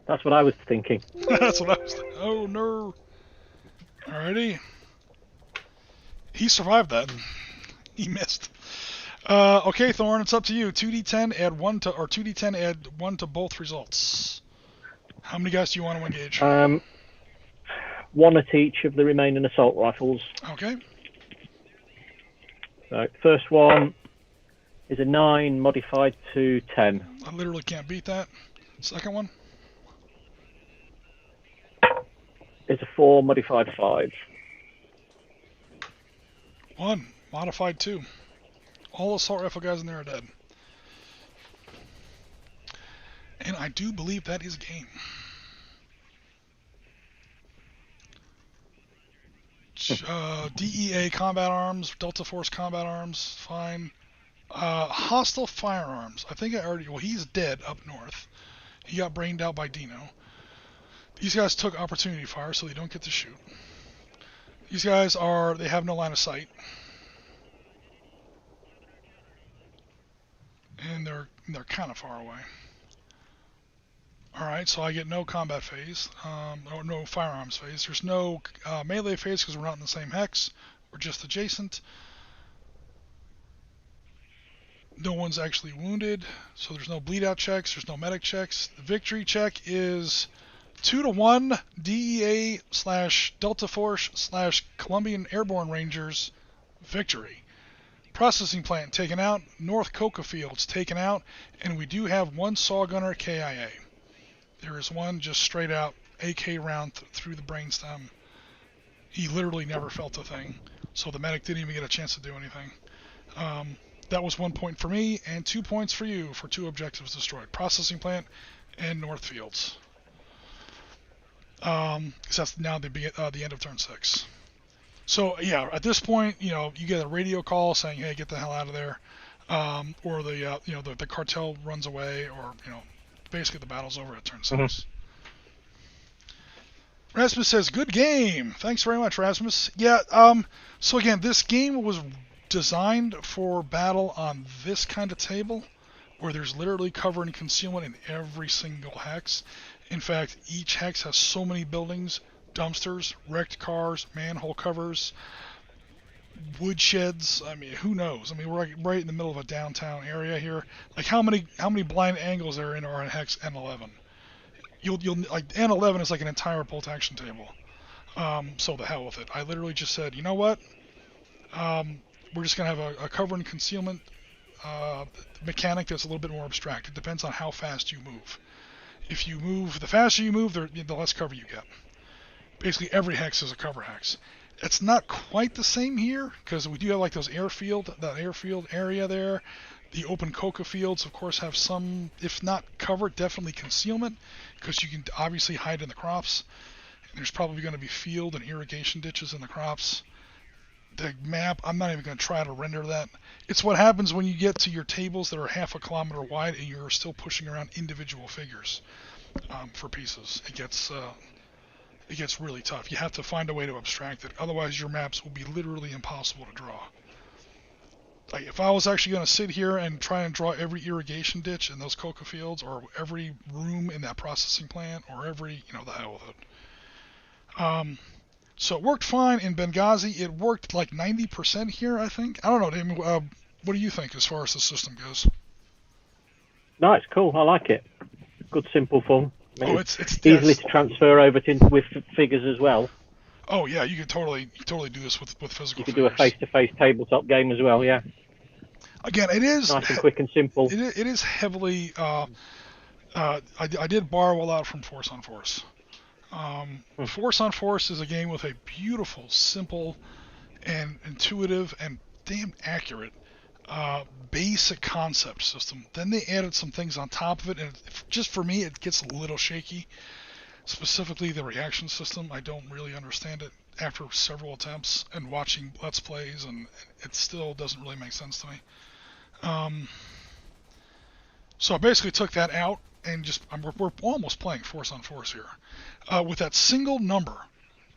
That's what I was thinking. That's what I was thinking. Oh, no. Alrighty. He survived that. He missed. Okay, Thorne, it's up to you. 2d10, add 1 to, or 2d10, add 1 to both results. How many guys do you want to engage? 1 at each of the remaining assault rifles. Okay. So, first one is a 9, modified to 10. I literally can't beat that. Second one? Is a 4, modified 5. 1, modified 2. All assault rifle guys in there are dead. And I do believe that is game. DEA combat arms, Delta Force combat arms, fine. Hostile firearms. I think he's dead up north. He got brained out by Dino. These guys took opportunity fire, so they don't get to shoot. These guys they have no line of sight. And they're kind of far away. Alright, so I get no combat phase, or no firearms phase. There's no melee phase because we're not in the same hex. We're just adjacent. No one's actually wounded, so there's no bleed out checks, there's no medic checks. The victory check is 2-1 DEA / Delta Force / Colombian Airborne Rangers victory. Processing plant taken out, North Coca Fields taken out, and we do have 1 saw gunner KIA. There is 1 just straight out AK round through the brainstem. He literally never felt a thing, so the medic didn't even get a chance to do anything. That was 1 point for me, and 2 points for you for 2 objectives destroyed. Processing plant and North Fields. Because that's now the end of turn 6. So yeah, at this point, you get a radio call saying, "Hey, get the hell out of there," or the cartel runs away, or basically the battle's over at turn 6. Rasmus says, good game. Thanks very much, Rasmus. Yeah, so again, this game was designed for battle on this kind of table, where there's literally cover and concealment in every single hex. In fact, each hex has so many buildings, dumpsters, wrecked cars, manhole covers, woodsheds. I mean, who knows? I mean, we're right in the middle of a downtown area here. Like, how many blind angles there are in hex N11? You'll like N11 is like an entire bolt action table. So the hell with it. I literally just said, you know what? We're just gonna have a cover and concealment mechanic that's a little bit more abstract. It depends on how fast you move. If you move, the faster you move, the less cover you get. Basically, every hex is a cover hex. It's not quite the same here because we do have like that airfield area there. The open coca fields, of course, have some, if not cover, definitely concealment because you can obviously hide in the crops. And there's probably going to be field and irrigation ditches in the crops. The map, I'm not even going to try to render that. It's what happens when you get to your tables that are half a kilometer wide and you're still pushing around individual figures for pieces. It gets really tough. You have to find a way to abstract it. Otherwise, your maps will be literally impossible to draw. Like, if I was actually going to sit here and try and draw every irrigation ditch in those coca fields, or every room in that processing plant, or every, the hell with it. So it worked fine in Benghazi. It worked like 90% here, I think. I don't know, Damon. What do you think as far as the system goes? No, it's cool. I like it. Good, simple fun. I mean, it's easily to transfer over with figures as well. Oh yeah, you could totally do this with physical. You could figures. do a face-to-face tabletop game as well. Yeah. Again, it is nice and quick and simple. It is heavily. I did borrow a lot from Force on Force. Force on Force is a game with a beautiful, simple, and intuitive and damn accurate basic concept system. Then they added some things on top of it, and just for me, it gets a little shaky. Specifically, the reaction system. I don't really understand it after several attempts and watching Let's Plays, and it still doesn't really make sense to me. So I basically took that out and we're almost playing Force on Force here. With that single number,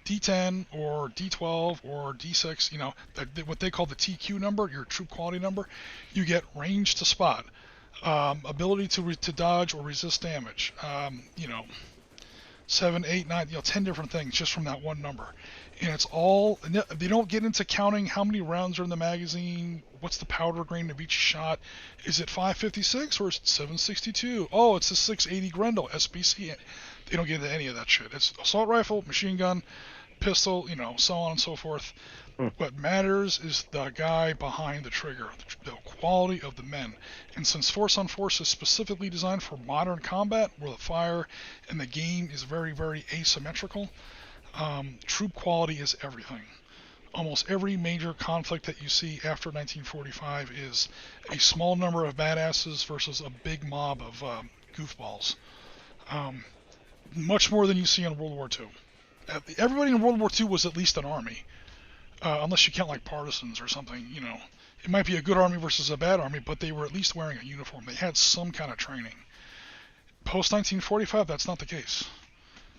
D10 or D12 or D6, what they call the TQ number, your troop quality number, you get range to spot, ability to dodge or resist damage, 7, 8, 9, 10 different things just from that one number. And it's all, they don't get into counting how many rounds are in the magazine, what's the powder grain of each shot, is it 556 or is it 762? Oh, it's a 680 Grendel, SBC. They don't get into any of that shit. It's assault rifle, machine gun, pistol, so on and so forth. What matters is the guy behind the trigger, the quality of the men. And since Force on Force is specifically designed for modern combat, where the fire and the game is very, very asymmetrical, troop quality is everything. Almost every major conflict that you see after 1945 is a small number of badasses versus a big mob of goofballs. Much more than you see in World War II. Everybody in World War II was at least an army. Unless you count like partisans or something, It might be a good army versus a bad army, but they were at least wearing a uniform. They had some kind of training. Post-1945, that's not the case.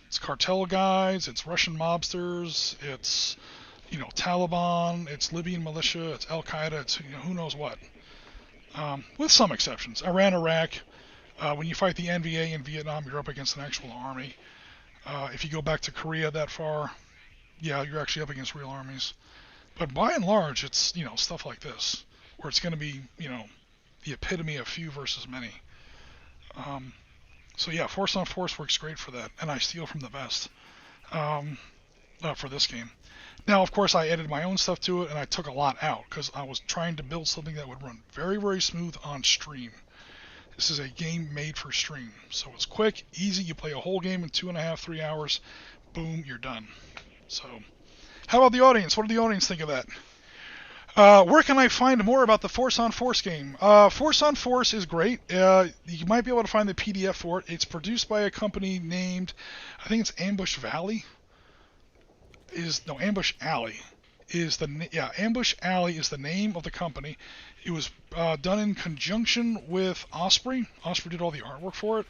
It's cartel guys, it's Russian mobsters, it's, Taliban, it's Libyan militia, it's Al-Qaeda, it's, who knows what. With some exceptions. Iran, Iraq, when you fight the NVA in Vietnam, you're up against an actual army. If you go back to Korea that far, yeah, you're actually up against real armies. But by and large, it's, stuff like this, where it's going to be, the epitome of few versus many. So yeah, Force on Force works great for that, and I steal from the best for this game. Now, of course, I added my own stuff to it, and I took a lot out, because I was trying to build something that would run very, very smooth on stream. This is a game made for stream, so it's quick, easy, you play a whole game in 2.5, 3 hours, boom, you're done. So, how about the audience? What did the audience think of that? Where can I find more about the Force on Force game? Force on Force is great. You might be able to find the PDF for it. It's produced by a company named, I think it's Ambush Alley. Ambush Alley is the name of the company. It was done in conjunction with Osprey. Osprey did all the artwork for it,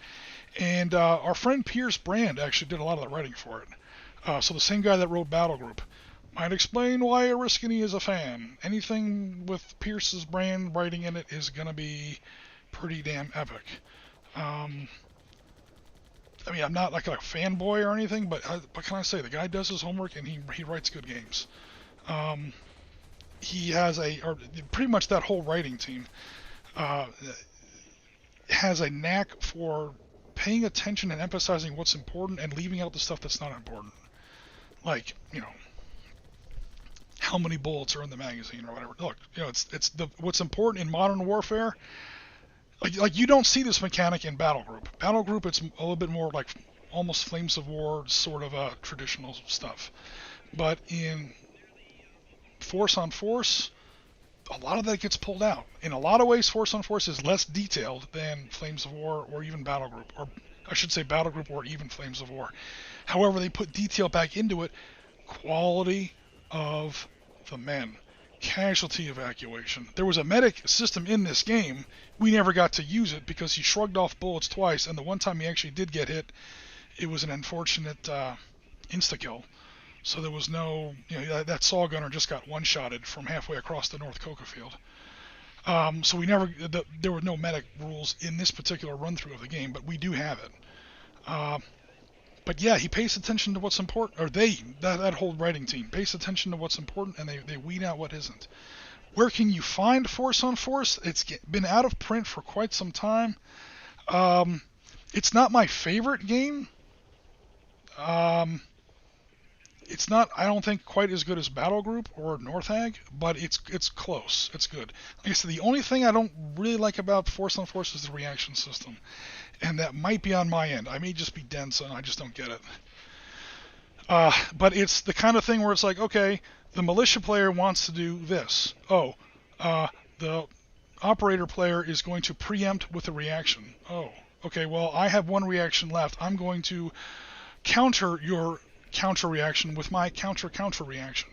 and our friend Piers Brand actually did a lot of the writing for it. So the same guy that wrote Battle Group might explain why Oriskany is a fan. Anything with Pierce's brand writing in it is going to be pretty damn epic. I mean, I'm not like a fanboy or anything, but what can I say? The guy does his homework and he writes good games. He has or pretty much that whole writing team has a knack for paying attention and emphasizing what's important and leaving out the stuff that's not important. Like, how many bullets are in the magazine or whatever. Look, it's what's important in modern warfare. Like you don't see this mechanic in Battle Group. Battle Group, it's a little bit more like almost Flames of War sort of traditional stuff. But in Force on Force, a lot of that gets pulled out. In a lot of ways, Force on Force is less detailed than Flames of War or even Battle Group, or I should say Battle Group or even Flames of War. However, they put detail back into it. Quality of the men. Casualty evacuation. There was a medic system in this game. We never got to use it because he shrugged off bullets twice, and the one time he actually did get hit, it was an unfortunate insta-kill. So there was no, that saw gunner just got one-shotted from halfway across the North Coca field. So there were no medic rules in this particular run-through of the game, but we do have it. But yeah, he pays attention to what's important, or that whole writing team pays attention to what's important, and they weed out what isn't. Where can you find Force on Force? It's been out of print for quite some time. It's not my favorite game. It's not, I don't think, quite as good as Battle Group or Northag, but it's close. It's good. Like I said, the only thing I don't really like about Force on Force is the reaction system. And that might be on my end. I may just be dense and I just don't get it. But it's the kind of thing where it's like, okay, the militia player wants to do this. The operator player is going to preempt with a reaction. Oh, okay, well, I have one reaction left. I'm going to counter your counter reaction with my counter reaction.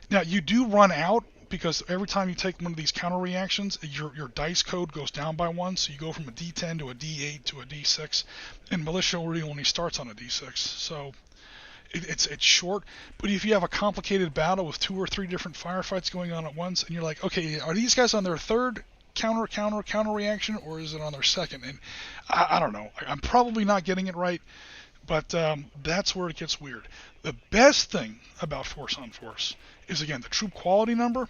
Now, you do run out because every time you take one of these counter reactions, your dice code goes down by one, so you go from a D10 to a D8 to a D6, and militia really only starts on a D6. So it's short, but if you have a complicated battle with 2 or 3 different firefights going on at once, and you're like, okay, are these guys on their third counter reaction, or is it on their second? And I don't know. I'm probably not getting it right, but that's where it gets weird. The best thing about Force on Force is, again, the troop quality number.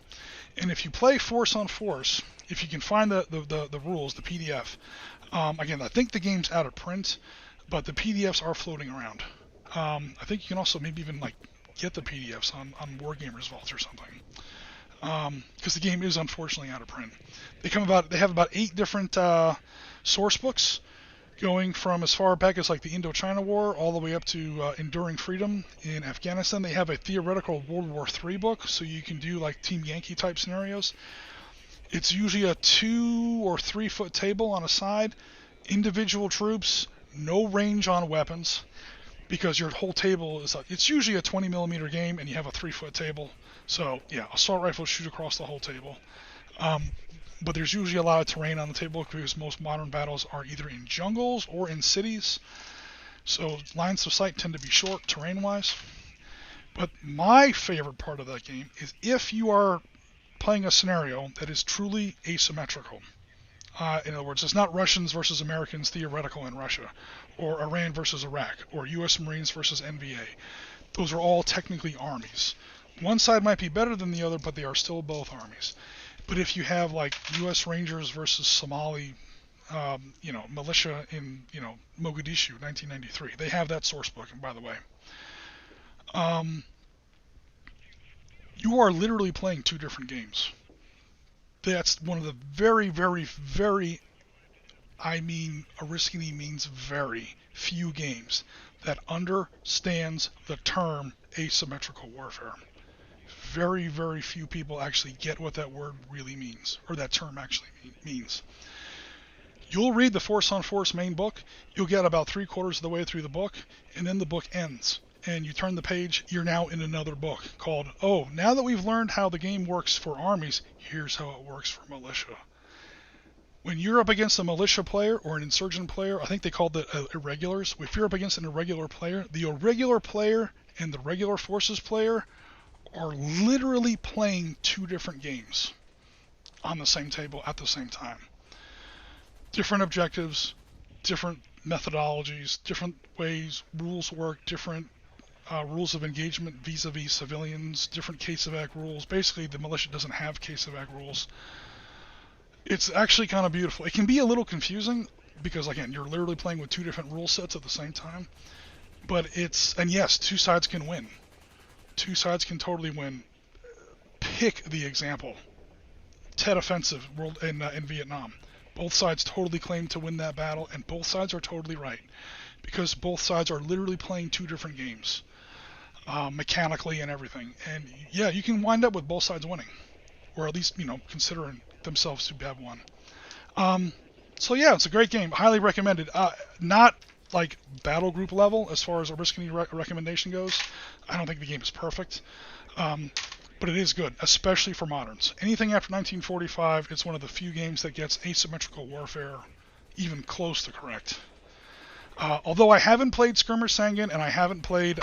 And if you play Force on Force, if you can find the rules, the PDF, again, I think the game's out of print, but the PDFs are floating around. I think you can also maybe even get the PDFs on Wargamers Vault or something. Because the game is unfortunately out of print. They have about 8 different source books, going from as far back as the Indochina War all the way up to Enduring Freedom in Afghanistan. They have a theoretical World War III book, so you can do Team Yankee type scenarios. It's usually a 2 or 3 foot table on a side, individual troops, no range on weapons, because your whole table is it's usually a 20 millimeter game and you have a 3 foot table. So yeah, assault rifles shoot across the whole table. But there's usually a lot of terrain on the table because most modern battles are either in jungles or in cities. So lines of sight tend to be short terrain-wise. But my favorite part of that game is if you are playing a scenario that is truly asymmetrical. In other words, it's not Russians versus Americans theoretical in Russia, or Iran versus Iraq, or U.S. Marines versus NVA. Those are all technically armies. One side might be better than the other, but they are still both armies. But if you have U.S. Rangers versus Somali, militia in, Mogadishu, 1993, they have that source book, by the way. You are literally playing 2 different games. That's one of the very, very, very, Oriskany means very few games that understands the term asymmetrical warfare. Very, very few people actually get what that word really means, or that term actually means. You'll read the Force on Force main book, you'll get about 3/4 of the way through the book, and then the book ends. And you turn the page, you're now in another book called, oh, now that we've learned how the game works for armies, here's how it works for militia. When you're up against a militia player or an insurgent player, I think they called it irregulars. If you're up against an irregular player, the irregular player and the regular forces player are literally playing two different games on the same table at the same time. Different objectives, different methodologies, different ways rules work, different rules of engagement vis-a-vis civilians, different case-evac rules. Basically, the militia doesn't have case-evac rules. It's actually kind of beautiful. It can be a little confusing because, again, you're literally playing with two different rule sets at the same time. But and yes, two sides can win. Two sides can totally win. Pick the example. Tet Offensive in Vietnam. Both sides totally claim to win that battle, and both sides are totally right. Because both sides are literally playing two different games. Mechanically and everything. And yeah, you can wind up with both sides winning. Or at least, considering themselves to have won. So yeah, it's a great game. Highly recommended. Not like battle group level as far as Oriskany recommendation goes. I don't think the game is perfect. But it is good, especially for moderns. Anything after 1945, it's one of the few games that gets asymmetrical warfare even close to correct. Although I haven't played Skirmish Sanguine and I haven't played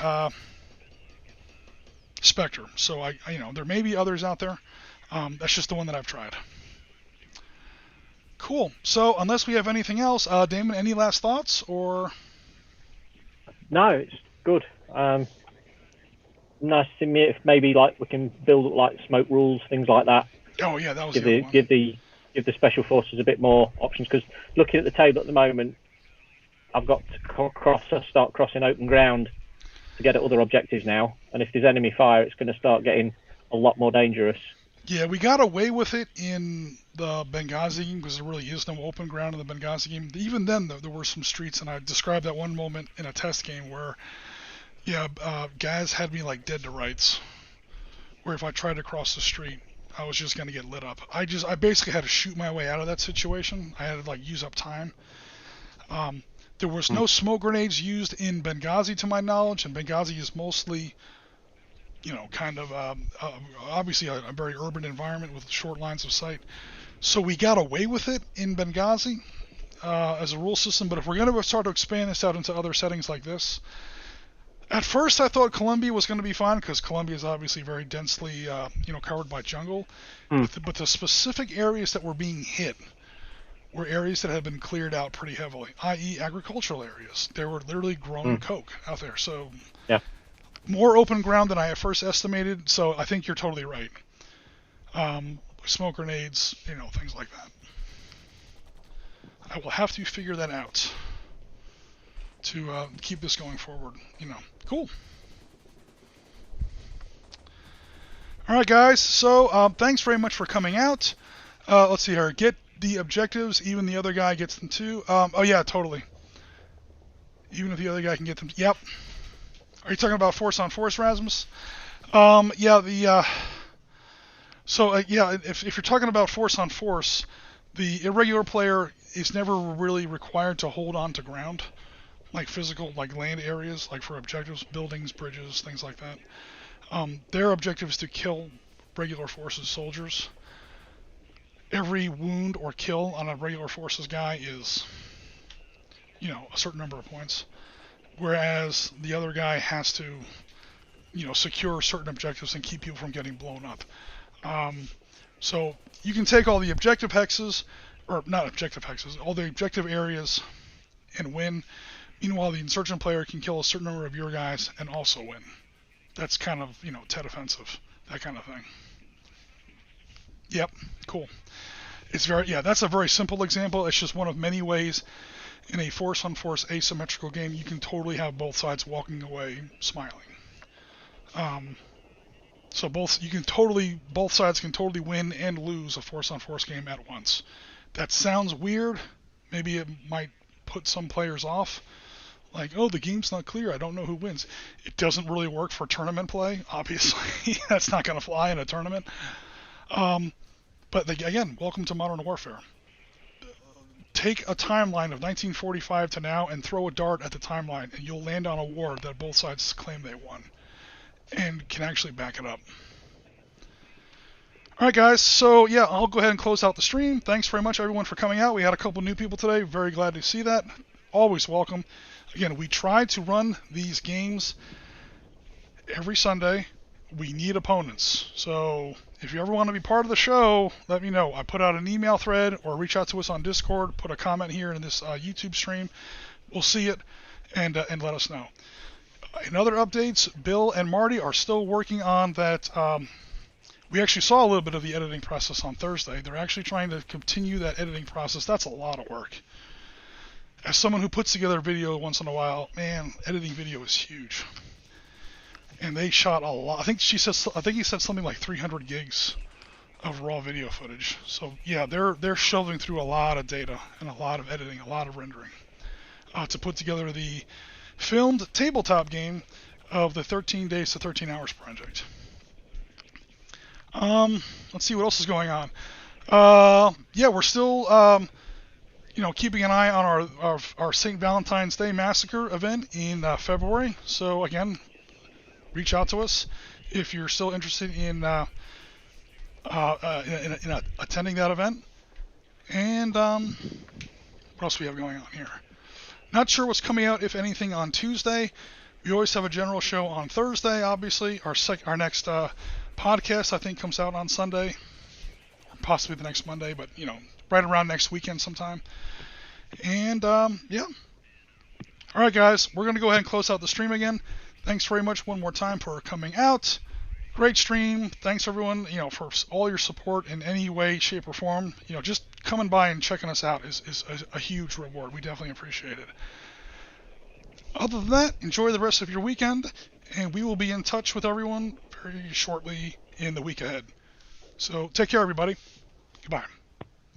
Spectre, so I there may be others out there. That's just the one that I've tried. Cool. So unless we have anything else, Damon, any last thoughts or? No, it's good. Nice to me if maybe like we can build up like smoke rules, things like that. Oh yeah, that was give the special forces a bit more options, because looking at the table at the moment, I've got to start crossing open ground to get at other objectives now, and if there's enemy fire, it's going to start getting a lot more dangerous. Yeah, we got away with it in the Benghazi game because there really is no open ground in the Benghazi game. Even then, though, there were some streets, and I described that one moment in a test game where, guys had me like dead to rights, where if I tried to cross the street, I was just going to get lit up. I basically had to shoot my way out of that situation. I had to like use up time. There was no smoke grenades used in Benghazi to my knowledge, and Benghazi is mostly obviously a very urban environment with short lines of sight. So we got away with it in Benghazi as a rule system, but if we're going to start to expand this out into other settings like this, at first I thought Colombia was going to be fine because Colombia is obviously very densely covered by jungle, but the specific areas that were being hit were areas that had been cleared out pretty heavily, i.e. agricultural areas. They were literally growing coke out there. So yeah. More open ground than I at first estimated, so I think you're totally right. Smoke grenades, things like that. I will have to figure that out to keep this going forward. Cool. All right, guys. So thanks very much for coming out. Let's see here. Get the objectives. Even the other guy gets them too. Oh yeah, totally. Even if the other guy can get them. Yep. Are you talking about force on force, Rasmus? If you're talking about force on force, the irregular player is never really required to hold on to ground, like physical, like land areas, like for objectives, buildings, bridges, things like that. Their objective is to kill regular forces soldiers. Every wound or kill on a regular forces guy is, a certain number of points. Whereas the other guy has to, secure certain objectives and keep people from getting blown up. So you can take all the objective hexes, or not objective hexes, all the objective areas and win. Meanwhile, the insurgent player can kill a certain number of your guys and also win. That's kind of, Tet offensive, that kind of thing. Yep, cool. That's a very simple example. It's just one of many ways in a force-on-force asymmetrical game, you can totally have both sides walking away smiling. So both sides can totally win and lose a force-on-force game at once. That sounds weird. Maybe it might put some players off. Like, oh, the game's not clear. I don't know who wins. It doesn't really work for tournament play, obviously. That's not going to fly in a tournament. But again, welcome to Modern Warfare. Take a timeline of 1945 to now and throw a dart at the timeline, and you'll land on a war that both sides claim they won and can actually back it up. All right, guys. So, I'll go ahead and close out the stream. Thanks very much, everyone, for coming out. We had a couple new people today. Very glad to see that. Always welcome. Again, we try to run these games every Sunday. We need opponents. So if you ever want to be part of the show, let me know. I put out an email thread or reach out to us on Discord. Put a comment here in this YouTube stream. We'll see it and let us know. In other updates, Bill and Marty are still working on that. We actually saw a little bit of the editing process on Thursday. They're actually trying to continue that editing process. That's a lot of work. As someone who puts together a video once in a while, man, editing video is huge. And they shot a lot. I think he said something like 300 gigs of raw video footage. So yeah, they're shoving through a lot of data and a lot of editing, a lot of rendering to put together the filmed tabletop game of the 13 Days to 13 Hours project. Let's see what else is going on. Yeah, we're still keeping an eye on our St. Valentine's Day Massacre event in February. So again, reach out to us if you're still interested in attending that event. And what else do we have going on here? Not sure what's coming out, if anything, on Tuesday. We always have a general show on Thursday, obviously. Our next podcast, I think, comes out on Sunday, or possibly the next Monday, but, right around next weekend sometime. And, yeah. All right, guys, we're going to go ahead and close out the stream again. Thanks very much one more time for coming out. Great stream. Thanks, everyone, for all your support in any way, shape, or form. Just coming by and checking us out is a huge reward. We definitely appreciate it. Other than that, enjoy the rest of your weekend, and we will be in touch with everyone very shortly in the week ahead. So take care, everybody. Goodbye.